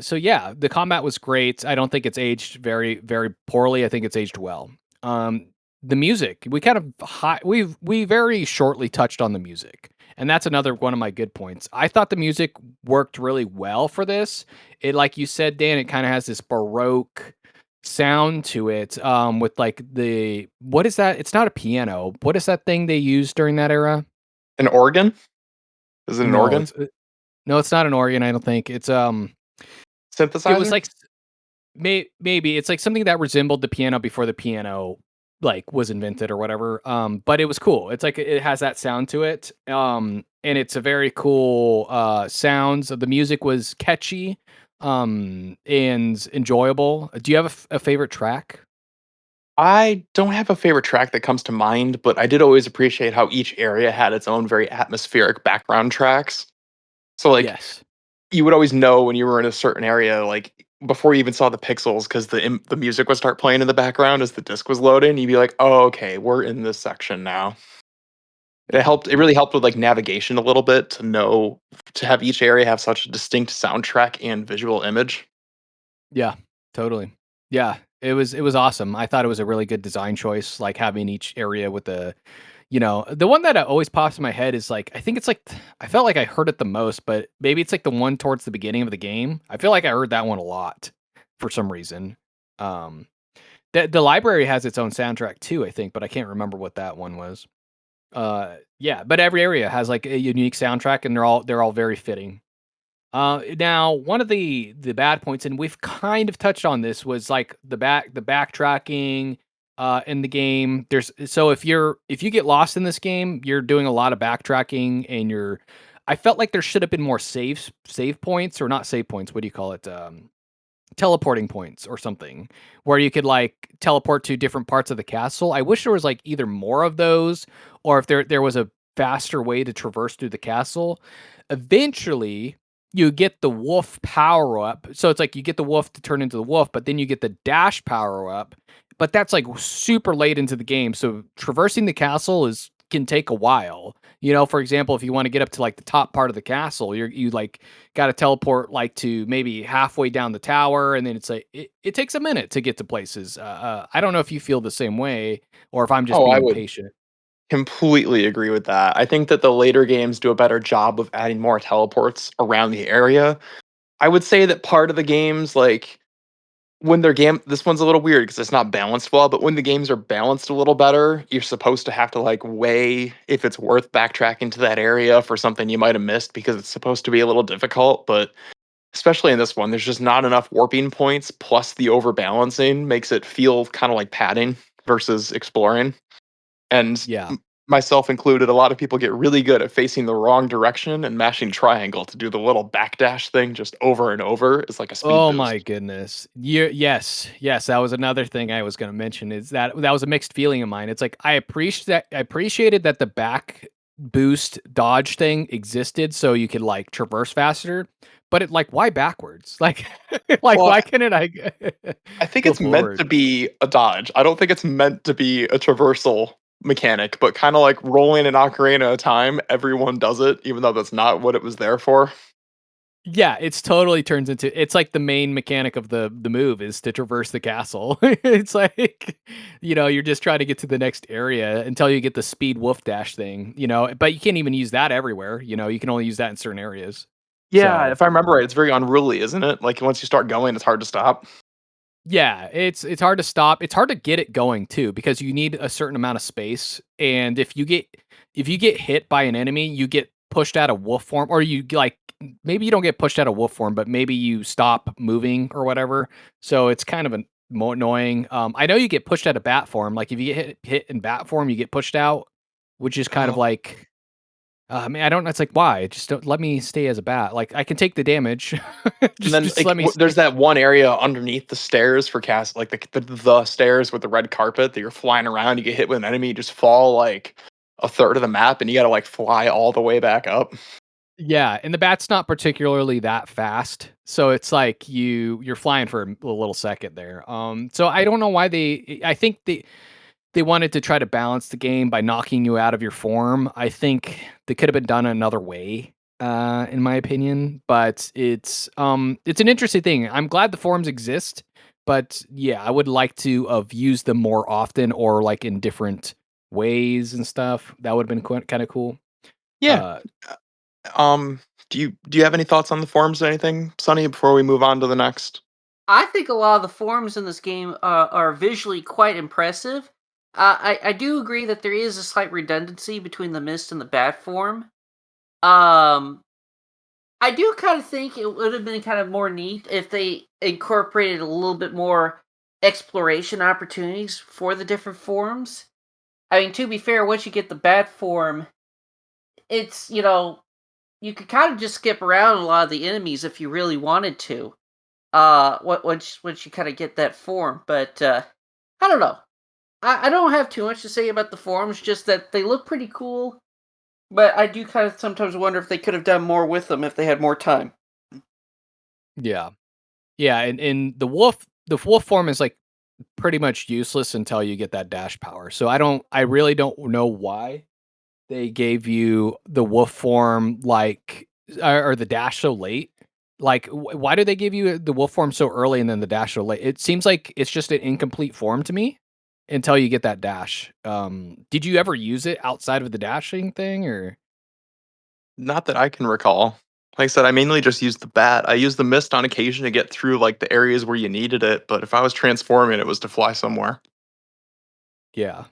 So yeah, the combat was great. I don't think it's aged very, very poorly. I think it's aged well. The music, we very shortly touched on the music. And that's another one of my good points. I thought the music worked really well for this. It, like you said, Dan, it kind of has this baroque sound to it. With like what is that? It's not a piano. What is that thing they used during that era? An organ? Is it an No, organ? no, it's not an organ. I don't think it's It was Synthesizer? like maybe it's like something that resembled the piano before the piano like was invented or whatever. But it was cool. It's like it has that sound to it. And it's a very cool sounds. The music was catchy. and enjoyable. Do you have a favorite track? I don't have a favorite track that comes to mind, but I did always appreciate how each area had its own very atmospheric background tracks. So, like, Yes. you would always know when you were in a certain area, like, before you even saw the pixels, because the music would start playing in the background as the disc was loading. You'd be like, "Oh, okay, we're in this section now." Yeah. It really helped with, like, navigation a little bit to have each area have such a distinct soundtrack and visual image. Yeah, totally. Yeah, it was awesome. I thought it was a really good design choice, like having each area with the one that always pops in my head is like I think it's like I felt like I heard it the most, but maybe it's like the one towards the beginning of the game. I feel like I heard that one a lot for some reason. Um, the library has its own soundtrack too, I think, but I can't remember what that one was. Yeah, but every area has like a unique soundtrack, and they're all very fitting. Now one of the bad points, and we've kind of touched on this, was like the backtracking in the game. If you get lost in this game, you're doing a lot of backtracking, and I felt like there should have been more save points, or not save points. What do you call it? Teleporting points or something, where you could like teleport to different parts of the castle. I wish there was like either more of those, or if there was a faster way to traverse through the castle. Eventually, you get the wolf power up. So it's like you get the wolf to turn into the wolf, but then you get the dash power up. But that's like super late into the game. So traversing the castle is can take a while. For example, if you want to get up to like the top part of the castle, you like got to teleport like to maybe halfway down the tower, and then it's like it takes a minute to get to places. I don't know if you feel the same way, or if I'm just Oh, I being would impatient. completely agree with that. I think that the later games do a better job of adding more teleports around the area. I would say that part of the games, like, when they're this one's a little weird because it's not balanced well, but when the games are balanced a little better, you're supposed to have to, like, weigh if it's worth backtracking to that area for something you might have missed because it's supposed to be a little difficult, but especially in this one, there's just not enough warping points, plus the overbalancing makes it feel kinda like padding versus exploring. And Yeah. myself included, a lot of people get really good at facing the wrong direction and mashing triangle to do the little backdash thing just over and over. It's like a speed Oh my boost. goodness. Yes, that was another thing I was going to mention, is that was a mixed feeling of mine. It's like I appreciated that the back boost dodge thing existed so you could like traverse faster, but it like why backwards? Like like Well, why couldn't I I think go it's meant forward? to be a dodge. I don't think it's meant to be a traversal mechanic, but kind of like rolling an ocarina at a time, everyone does it, even though that's not what it was there for. Yeah, it's totally turns into it's like the main mechanic of the move is to traverse the castle. It's like, you're just trying to get to the next area until you get the speed wolf dash thing, but you can't even use that everywhere, you can only use that in certain areas. Yeah, So, if I remember right, it's very unruly, isn't it? Like once you start going, it's hard to stop. yeah, it's hard to stop. It's hard to get it going too because you need a certain amount of space, and if you get hit by an enemy, you get pushed out of wolf form, or like maybe you don't get pushed out of wolf form, but maybe you stop moving or whatever. So it's kind of more annoying. I know you get pushed out of bat form. Like if you get hit in bat form, you get pushed out, which is kind of Oh. like I mean, I don't know. It's like why? Just don't let me stay as a bat. Like I can take the damage. And just then, just like, let me there's stay. that one area underneath the stairs for cast, like the stairs with the red carpet that you're flying around. You get hit with an enemy, you just fall like a third of the map, and you got to like fly all the way back up. Yeah, and the bat's not particularly that fast, so it's like you're flying for a little second there. So I don't know why I think they wanted to try to balance the game by knocking you out of your form. I think they could have been done another way, in my opinion. But it's an interesting thing. I'm glad the forms exist, but yeah, I would like to have used them more often or like in different ways and stuff. That would have been kind of cool. Yeah. Uh, Um. Do you have any thoughts on the forms or anything, Sonny? Before we move on to the next. I think a lot of the forms in this game are visually quite impressive. I do agree that there is a slight redundancy between the mist and the bat form. Um, I do kind of think it would have been kind of more neat if they incorporated a little bit more exploration opportunities for the different forms. I mean, to be fair, once you get the bat form, it's, you could kind of just skip around a lot of the enemies if you really wanted to. once you kind of get that form. But I don't know. I don't have too much to say about the forms, just that they look pretty cool. But I do kind of sometimes wonder if they could have done more with them if they had more time. Yeah. Yeah, and the wolf form is, like, pretty much useless until you get that dash power. So I really don't know why they gave you the wolf form, like, or the dash so late. Like, why do they give you the wolf form so early and then the dash so late? It seems like it's just an incomplete form to me until you get that dash. Did you ever use it outside of the dashing thing, or? Not that I can recall. Like I said, I mainly just used the bat. I used the mist on occasion to get through like the areas where you needed it, but if I was transforming, it was to fly somewhere. Yeah.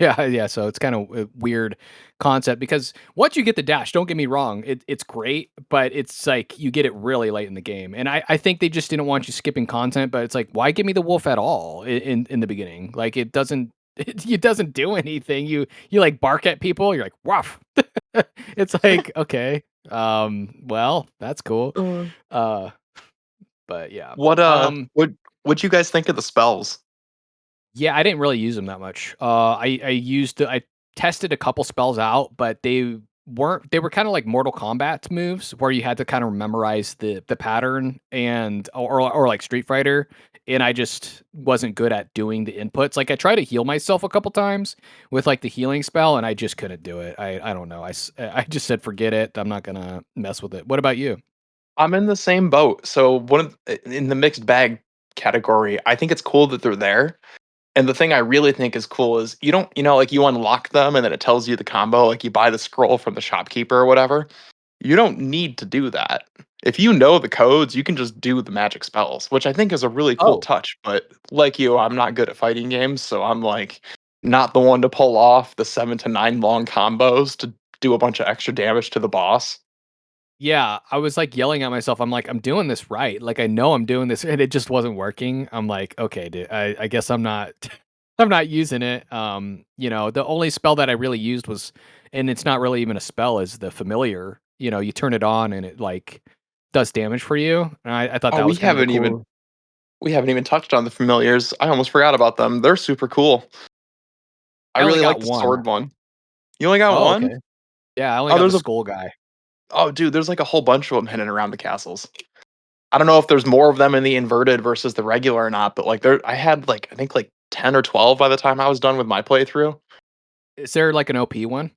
Yeah, yeah, so it's kinda a weird concept because once you get the dash, don't get me wrong, it's great, but it's like you get it really late in the game, and I think they just didn't want you skipping content, but it's like, why give me the wolf at all in the beginning? Like, it doesn't it doesn't do anything. You, like, bark at people, you're like, "Woof." It's like, "Okay, well, that's cool." Uh, but yeah. What Um what'd you guys think of the spells? Yeah, I didn't really use them that much. I tested a couple spells out, but they were kinda like Mortal Kombat moves where you had to kind of memorize the pattern and or like Street Fighter, and I just wasn't good at doing the inputs. Like, I tried to heal myself a couple times with, like, the healing spell, and I just couldn't do it. I don't know. I just said, "Forget it. I'm not gonna mess with it." What about you? I'm in the same boat. So in the mixed bag category, I think it's cool that they're there. And the thing I really think is cool is you don't, like you unlock them and then it tells you the combo, like you buy the scroll from the shopkeeper or whatever. You don't need to do that. If you know the codes, you can just do the magic spells, which I think is a really cool Oh. touch. But like you, I'm not good at fighting games, so I'm like not the one to pull off the 7 to 9 long combos to do a bunch of extra damage to the boss. Yeah, I was, like, yelling at myself. I'm like, "I'm doing this right." Like, I know I'm doing this, and it just wasn't working. I'm like, "Okay, dude, I guess I'm not I'm not using it." The only spell that I really used was, and it's not really even a spell, is the familiar. You turn it on and it, like, does damage for you, and I thought Oh, that was kind of a cool. we haven't even touched on the familiars. I almost forgot about them. They're super cool. I I only really got like the one. sword one. You only got Oh, one? okay. Yeah, I only Oh, got the there's a skull guy. oh, dude, there's like a whole bunch of them hidden around the castles. I don't know if there's more of them in the inverted versus the regular or not, but like I had like I think like 10 or 12 by the time I was done with my playthrough. Is there, like, an OP one?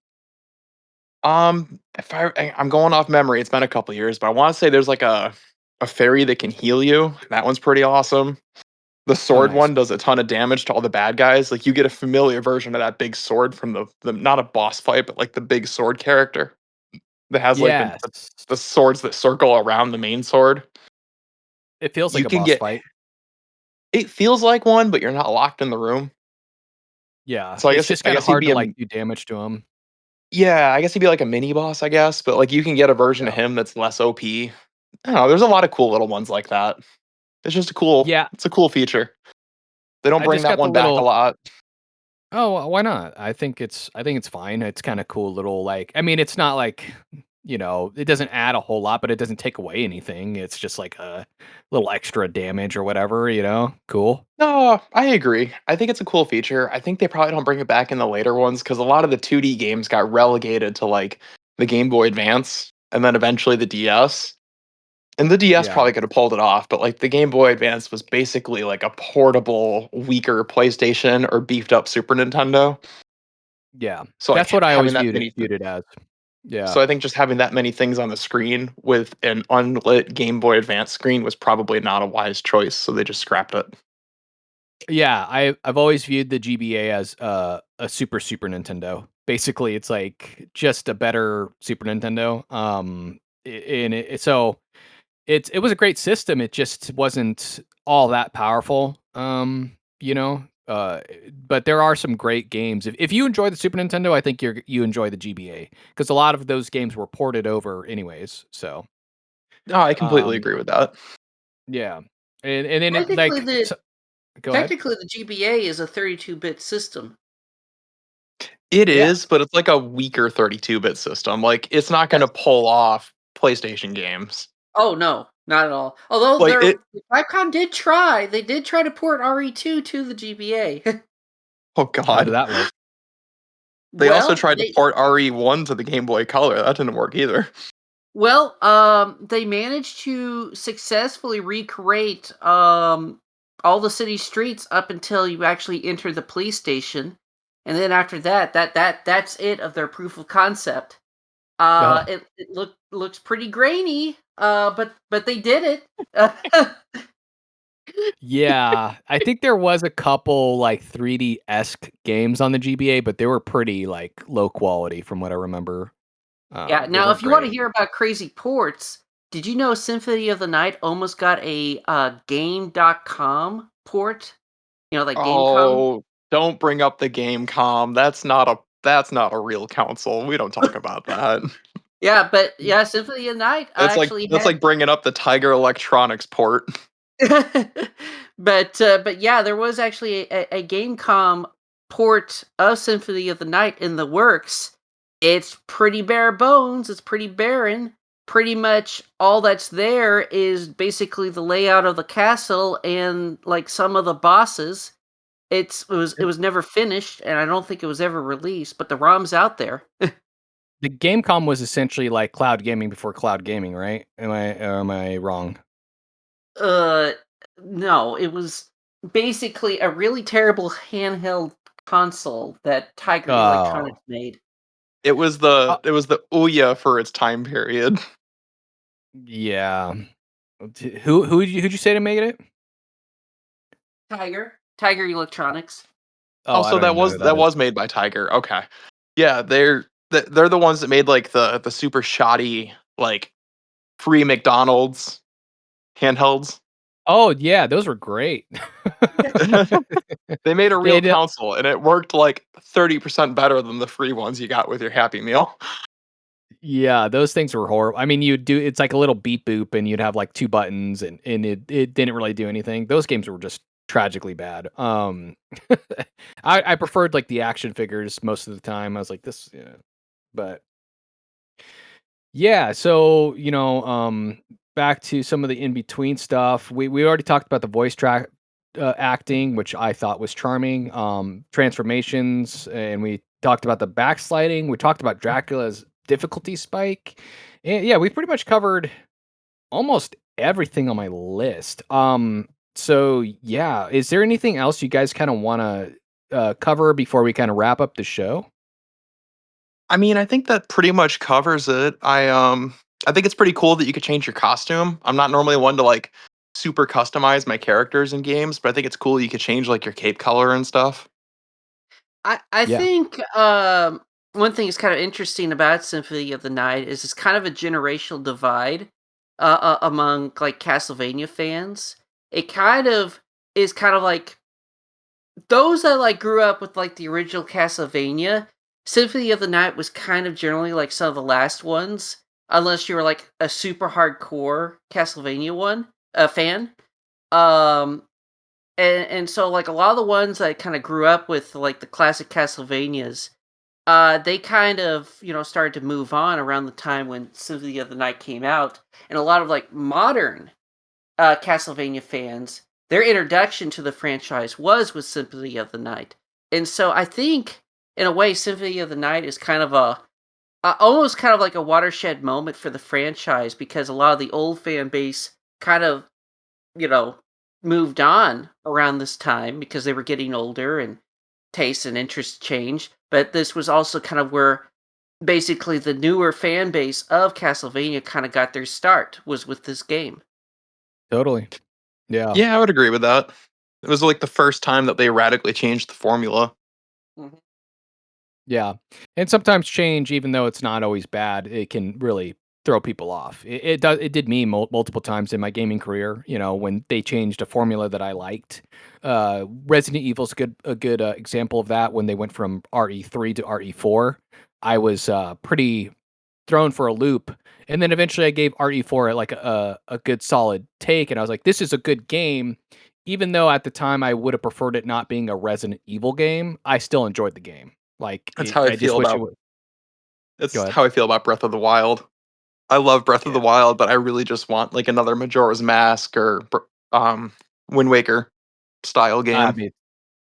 If I'm going off memory, it's been a couple years, but I want to say there's like a fairy that can heal you. That one's pretty awesome. The Oh, sword nice. one does a ton of damage to all the bad guys. Like you get a familiar version of that big sword from the not a boss fight, but like the big sword character that has like Yes. the swords that circle around the main sword. It feels like You a can boss get fight. it feels like one, but you're not locked in the room. Yeah, So it's just I kinda guess he'd hard be to, a like, do damage to him. yeah, I guess he'd be like a mini boss, I guess. But like you can get a version of Yeah. him that's less OP. I don't know. There's a lot of cool little ones like that. Yeah, It's a cool feature. They don't I bring just that got the one back a little. lot. Oh, why not? I think it's fine. It's kinda cool little, like, I mean, it's not like, it doesn't add a whole lot, but it doesn't take away anything. It's just like a little extra damage or whatever, Cool. No, I agree. I think it's a cool feature. I think they probably don't bring it back in the later ones because a lot of the 2D games got relegated to like the Game Boy Advance and then eventually the DS. And the DS Yeah. probably could have pulled it off, but like the Game Boy Advance was basically like a portable, weaker PlayStation or beefed up Super Nintendo. Yeah. So like That's what I always having that viewed it many viewed it as. Yeah. so I think just having that many things on the screen with an unlit Game Boy Advance screen was probably not a wise choice, so they just scrapped it. Yeah, I've always viewed the GBA as, a Super Nintendo. Basically, it's, like, just a better Super Nintendo, and so it was a great system, it just wasn't all that powerful, but there are some great games. If you enjoy the Super Nintendo, I think you enjoy the GBA because a lot of those games were ported over anyways, so, No, I completely um, agree with that. yeah, and then it, Technically, like, the so. Go ahead. technically the GBA is a 32-bit system. It Yeah. is, but it's like a weaker 32-bit system. Like it's not going to Yes. pull off PlayStation games. Oh no, not at all. Although Like it. Capcom did try. They did try to port RE2 to the GBA. Oh How did God. that work? They also Well, tried to they port RE1 to the Game Boy Color. That didn't work either. they managed to successfully recreate all the city streets up until you actually enter the police station, and then after that's it of their proof of concept. Oh. It looks pretty grainy, but they did it. Yeah, I think there was a couple like 3D-esque games on the GBA, but they were pretty like low quality from what I remember. Yeah, They now weren't if you wanna great. hear about crazy ports, did you know Symphony of the Night almost got a, Game.com port? You know, like Gamecom? Oh, don't bring up the Gamecom. That's not a real console. We don't talk about that. Yeah, but yeah, Symphony of the Night actually That's had like bringing up the Tiger Electronics port. but yeah, there was actually a Gamecom port of Symphony of the Night in the works. It's pretty bare bones, it's pretty barren. Pretty much all that's there is basically the layout of the castle and like some of the bosses. It was never finished, and I don't think it was ever released, but the ROM's out there. The Gamecom was essentially like cloud gaming before cloud gaming, right? Am I wrong? Uh, no, it was basically a really terrible handheld console that Tiger Oh. Electronics made. Uh, It was the Ouya for its time period. yeah. Who'd you say to make it? Tiger Electronics. Oh, I Also, don't even know who that that is. was made by Tiger. Okay. Yeah, they're the ones that made like the super shoddy like free McDonald's handhelds. Oh, yeah, those were great. They made a They real d console and it worked like 30% better than the free ones you got with your Happy Meal. Yeah, those things were horrible. I mean, you'd do it's like a little beep boop and you'd have like 2 buttons and it didn't really do anything. Those games were just tragically bad. I preferred like the action figures most of the time. I was like this, yeah. But yeah, so, back to some of the in between stuff. We already talked about the voice track acting, which I thought was charming. Transformations, and we talked about the backsliding. We talked about Dracula's difficulty spike. And yeah, we pretty much covered almost everything on my list. So yeah, is there anything else you guys kind of want to cover before we kind of wrap up the show? I mean, I think that pretty much covers it. I think it's pretty cool that you could change your costume. I'm not normally one to like super customize my characters in games, but I think it's cool you could change like your cape color and stuff. I Yeah, think one thing that's kind of interesting about Symphony of the Night is it's kind of a generational divide among like Castlevania fans. It kind of is kind of like those that like grew up with like the original Castlevania. Symphony of the Night was kind of generally like some of the last ones, unless you were like a super hardcore Castlevania fan. Um, and so like a lot of the ones that kind of grew up with like the classic Castlevanias, they kind of started to move on around the time when Symphony of the Night came out, and a lot of like modern Castlevania fans, their introduction to the franchise was with Symphony of the Night, and so I think in a way Symphony of the Night is kind of almost kind of like a watershed moment for the franchise because a lot of the old fan base kind of you know, moved on around this time because they were getting older and tastes and interests changed. But this was also kind of where basically the newer fan base of Castlevania kind of got their start was with this game. totally. Yeah. Yeah, I would agree with that. It was like the first time that they radically changed the formula. Mhm. Yeah, and sometimes change, even though it's not always bad, it can really throw people off. It did me multiple times in my gaming career. When they changed a formula that I liked. Resident Evil's a good example of that. When they went from RE3 to RE4, I was pretty thrown for a loop. And then eventually I gave RE4 like a good solid take, and I was like, this is a good game. Even though at the time I would have preferred it not being a Resident Evil game, I still enjoyed the game. Like, That's how I I just feel wish it about would. Go that's ahead. how I feel about Breath of the Wild. I love Breath of the Wild, but I really just want like another Majora's Mask or Wind Waker style game.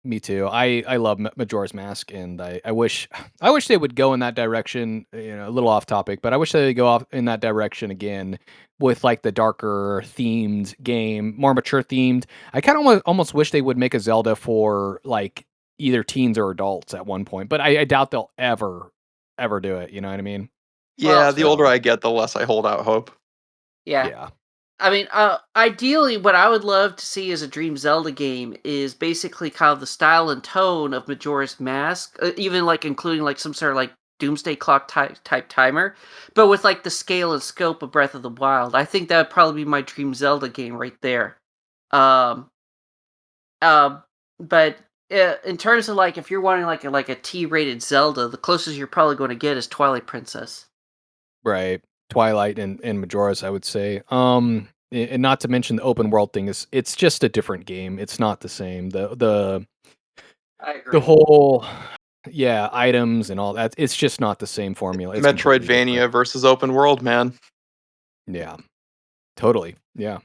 Me too. I love Majora's Mask, and I wish I wish they would go in that direction. A little off topic, but I wish they would go off in that direction again with like the darker themed game, more mature themed. I kind of almost wish they would make a Zelda for like either teens or adults at one point, but I doubt they'll ever do it. You know what I mean? Yeah, Well, the older I get, the less I hold out hope. yeah. Yeah. I mean, ideally, what I would love to see as a Dream Zelda game is basically kind of the style and tone of Majora's Mask, even like including like some sort of like Doomsday Clock type timer, but with like the scale and scope of Breath of the Wild. I think that would probably be my Dream Zelda game right there. Um, but in terms of like if you're wanting like a T-rated Zelda, the closest you're probably going to get is Twilight Princess. Right. Twilight and Majora's, I would say. And not to mention the open world thing is it's just a different game. It's not the same. I The agree. whole items and all that. It's just not the same formula. It's completely Metroidvania different. versus open world, man. Yeah. Totally. Yeah.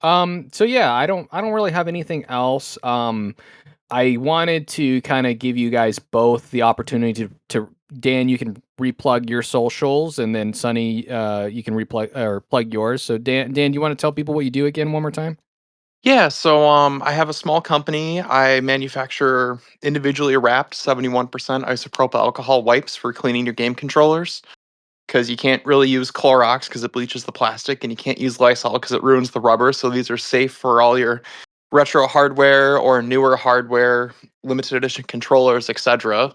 So yeah, I don't really have anything else. I wanted to kind of give you guys both the opportunity to Dan, you can replug your socials, and then Sunny, you can replug or plug yours. So Dan, you want to tell people what you do again one more time? Yeah, so I have a small company. I manufacture individually wrapped 71% isopropyl alcohol wipes for cleaning your game controllers. Because you can't really use Clorox because it bleaches the plastic, and you can't use Lysol because it ruins the rubber. So these are safe for all your retro hardware or newer hardware, limited edition controllers, etc.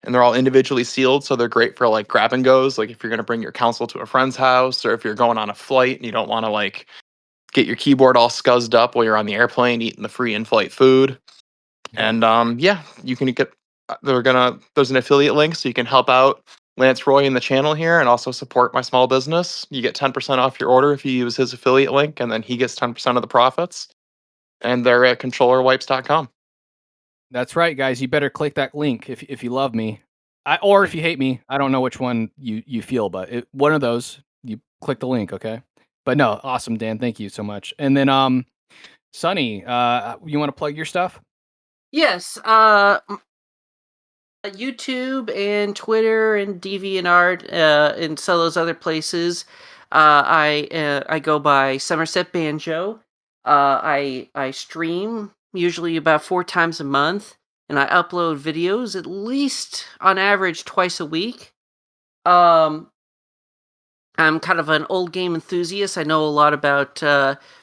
And they're all individually sealed, so they're great for like grab and goes. Like if you're gonna bring your console to a friend's house, or if you're going on a flight and you don't want to like get your keyboard all scuzzed up while you're on the airplane eating the free in-flight food. And yeah, you can get. There's an affiliate link, so you can help out Lanceroy in the channel here, and also support my small business. You get 10% off your order if you use his affiliate link, and then he gets 10% of the profits. And they're at controllerwipes.com. That's right, guys. You better click that link if you love me, or if you hate me. I don't know which one you feel, but one of those. You click the link, okay? But no, awesome, Dan. Thank you so much. And then Sunny, you want to plug your stuff? Yes, YouTube and Twitter and DeviantArt and some of those other places. I go by SummerSetBanjo. I stream usually about 4 times a month, and I upload videos at least on average twice a week. Um, I'm kind of an old game enthusiast. I know a lot about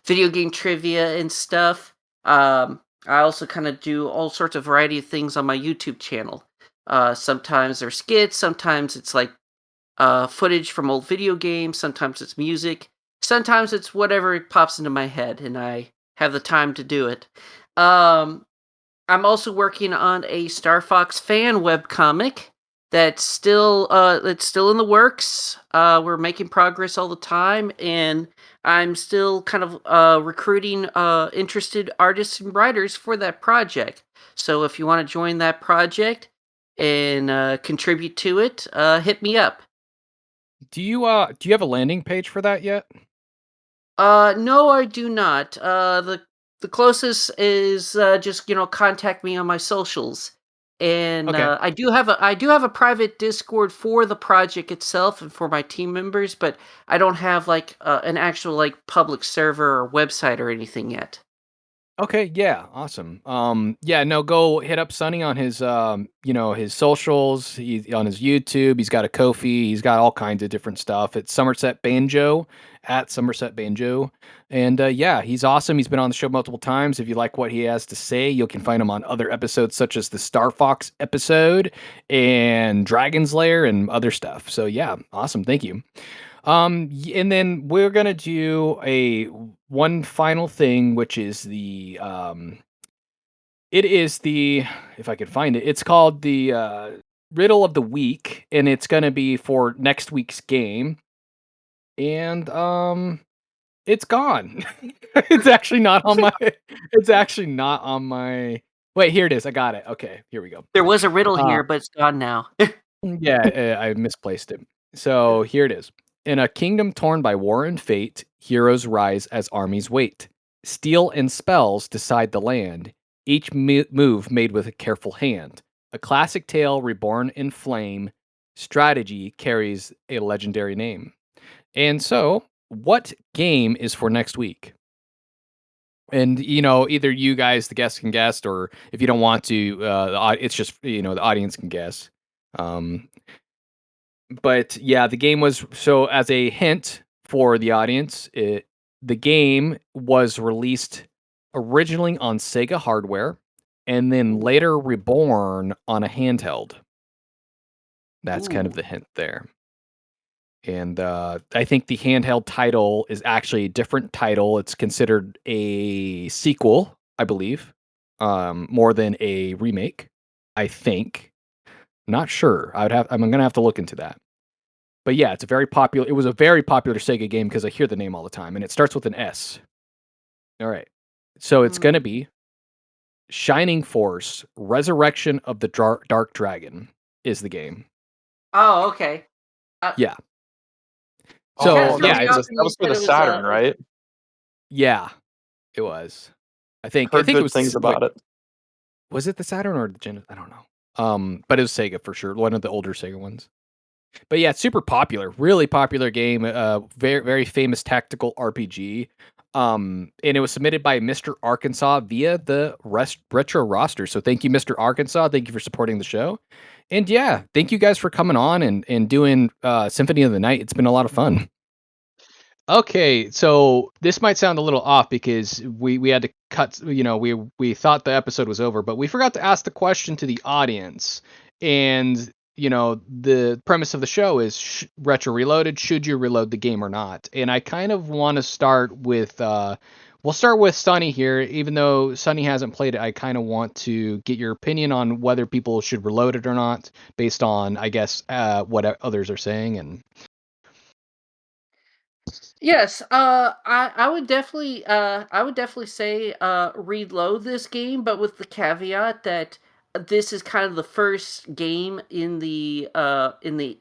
video game trivia and stuff. I also kind of do all sorts of variety of things on my YouTube channel. Sometimes they're skits, sometimes it's like footage from old video games, sometimes it's music, sometimes it's whatever pops into my head, and I have the time to do it. Um, I'm also working on a Star Fox fan webcomic that's still in the works. We're making progress all the time, and I'm still kind of recruiting interested artists and writers for that project. So if you want to join that project and contribute to it, hit me up. Do you have a landing page for that yet? No, I do not. The closest is just contact me on my socials, and Okay. I do have a private Discord for the project itself and for my team members, but I don't have like an actual like public server or website or anything yet. Okay, yeah, awesome. Yeah, no, go hit up Sunny on his, his socials. He's on his YouTube. He's got a Ko-fi. He's got all kinds of different stuff. It's Somerset Banjo at Somerset Banjo, and yeah, he's awesome. He's been on the show multiple times. If you like what he has to say, you can find him on other episodes such as the Star Fox episode and Dragon's Lair and other stuff. So yeah, awesome. Thank you. And then we're gonna do a one final thing, which is it is the, if I could find it, it's called the riddle of the week, and it's gonna be for next week's game. And it's gone. It's actually not on my. It's actually not on my. Wait, here it is. I got it. Okay, here we go. There was a riddle Uh, here, but it's gone now. yeah, I misplaced it. So here it is. In a kingdom torn by war and fate, heroes rise as armies wait. Steel and spells decide the land, each move made with a careful hand. A classic tale reborn in flame, strategy carries a legendary name. And so, what game is for next week? And either you guys, the guests, can guess, or if you don't want to, it's just the audience can guess. But yeah, the game was so as a hint for the audience. The game was released originally on Sega hardware, and then later reborn on a handheld. That's kind of the hint there. And I think the handheld title is actually a different title. It's considered a sequel, I believe, more than a remake. I think. Not sure. I'm gonna have to look into that. But yeah, it's a very popular. It was a very popular Sega game because I hear the name all the time, and it starts with an S. All right, so it's gonna be Shining Force: Resurrection of the Dark Dragon is the game. Oh, okay. Yeah. So So yeah, that was for the Saturn, right? Yeah, it was. I think Heard it good was things about it. Was it the Saturn or the Genesis? I don't know. But it was Sega for sure. One of the older Sega ones. But yeah, it's super popular, really popular game. Very, very famous tactical RPG. And it was submitted by Mr. Arkansas via the retro roster. So thank you, Mr. Arkansas. Thank you for supporting the show. And yeah, thank you guys for coming on and doing Symphony of the Night. It's been a lot of fun. Okay, so this might sound a little off because we had to cut. We thought the episode was over, but we forgot to ask the question to the audience. And the premise of the show is Retro Reloaded. Should you reload the game or not? And I kind of want to start with. We'll start with Sunny here. Even though Sunny hasn't played it, I kind of want to get your opinion on whether people should reload it or not, based on, I guess, what others are saying. And Yes, I would definitely say reload this game, but with the caveat that this is kind of the first game in the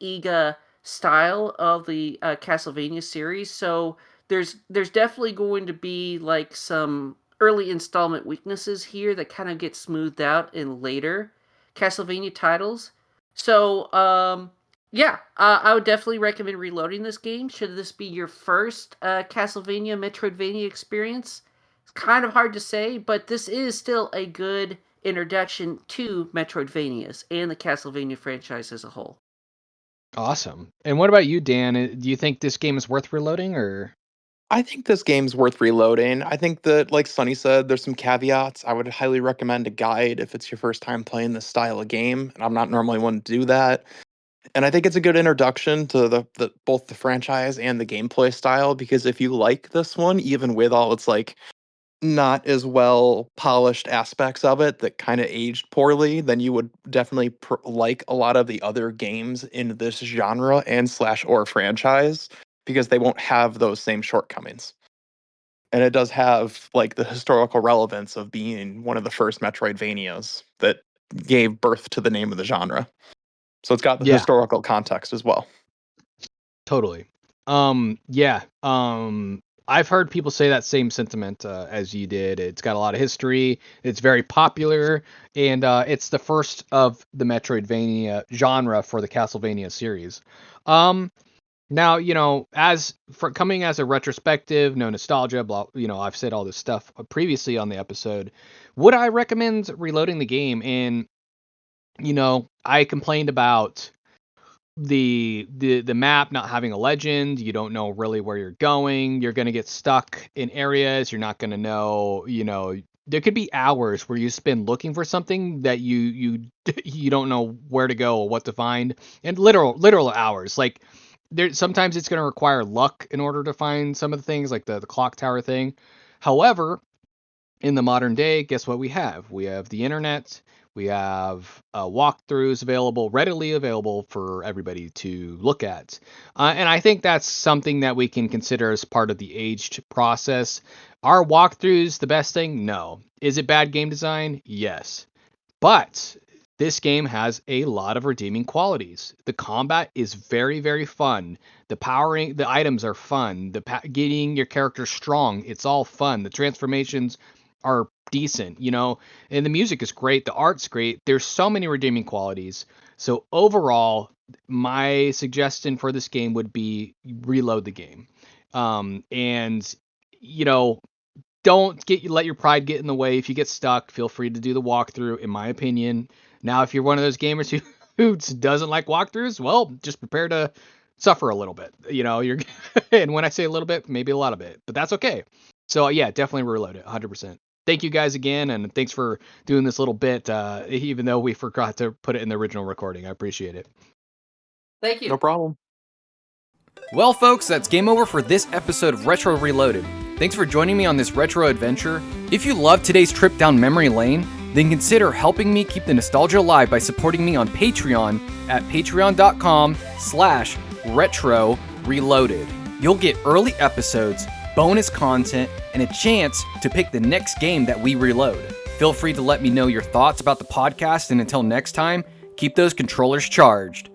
EGA style of the Castlevania series. So there's definitely going to be like some early installment weaknesses here that kind of get smoothed out in later Castlevania titles. So yeah, I would definitely recommend reloading this game. Should this be your first Castlevania Metroidvania experience? It's kind of hard to say, but this is still a good introduction to Metroidvanias and the Castlevania franchise as a whole. awesome. And what about you, Dan? Do you think this game is worth reloading, or? I think this game's worth reloading. I think that, like Sonny said, there's some caveats. I would highly recommend a guide if it's your first time playing this style of game, and I'm not normally one to do that. And I think it's a good introduction to the both the franchise and the gameplay style, because if you like this one, even with all its like not as well polished aspects of it that kind of aged poorly, then you would definitely like a lot of the other games in this genre and slash or franchise, because they won't have those same shortcomings. And it does have like the historical relevance of being one of the first Metroidvanias that gave birth to the name of the genre. So it's got the Yeah, historical context as well. totally. Yeah. I've heard people say that same sentiment as you did. It's got a lot of history. It's very popular, and it's the first of the Metroidvania genre for the Castlevania series. Now, as for coming as a retrospective, no nostalgia, blah, I've said all this stuff previously on the episode. Would I recommend reloading the game? And, I complained about the map not having a legend. You don't know really where you're going. You're going to get stuck in areas. You're not going to know, there could be hours where you spend looking for something that you don't know where to go or what to find, and literal hours. Like, there sometimes it's going to require luck in order to find some of the things, like the clock tower thing. However, in the modern day, guess what we have? We have the internet. We have walkthroughs readily available for everybody to look at. And I think that's something that we can consider as part of the aged process. Are walkthroughs the best thing? No. Is it bad game design? Yes. But this game has a lot of redeeming qualities. The combat is very, very fun. The items are fun. Getting your character strong, it's all fun. The transformations are decent, and the music is great. The art's great. There's so many redeeming qualities. So overall, my suggestion for this game would be reload the game. And don't let your pride get in the way. If you get stuck, feel free to do the walkthrough, in my opinion. Now, if you're one of those gamers who doesn't like walkthroughs, well, just prepare to suffer a little bit. You're and when I say a little bit, maybe a lot of it, but that's okay. So yeah, definitely reload it 100%. Thank you guys again, and thanks for doing this little bit, even though we forgot to put it in the original recording. I appreciate it. Thank you. No problem. Well, folks, that's game over for this episode of Retro Reloaded. Thanks for joining me on this retro adventure. If you loved today's trip down memory lane, then consider helping me keep the nostalgia alive by supporting me on Patreon at patreon.com/retro reloaded. You'll get early episodes, bonus content, and a chance to pick the next game that we reload. Feel free to let me know your thoughts about the podcast, and until next time, keep those controllers charged.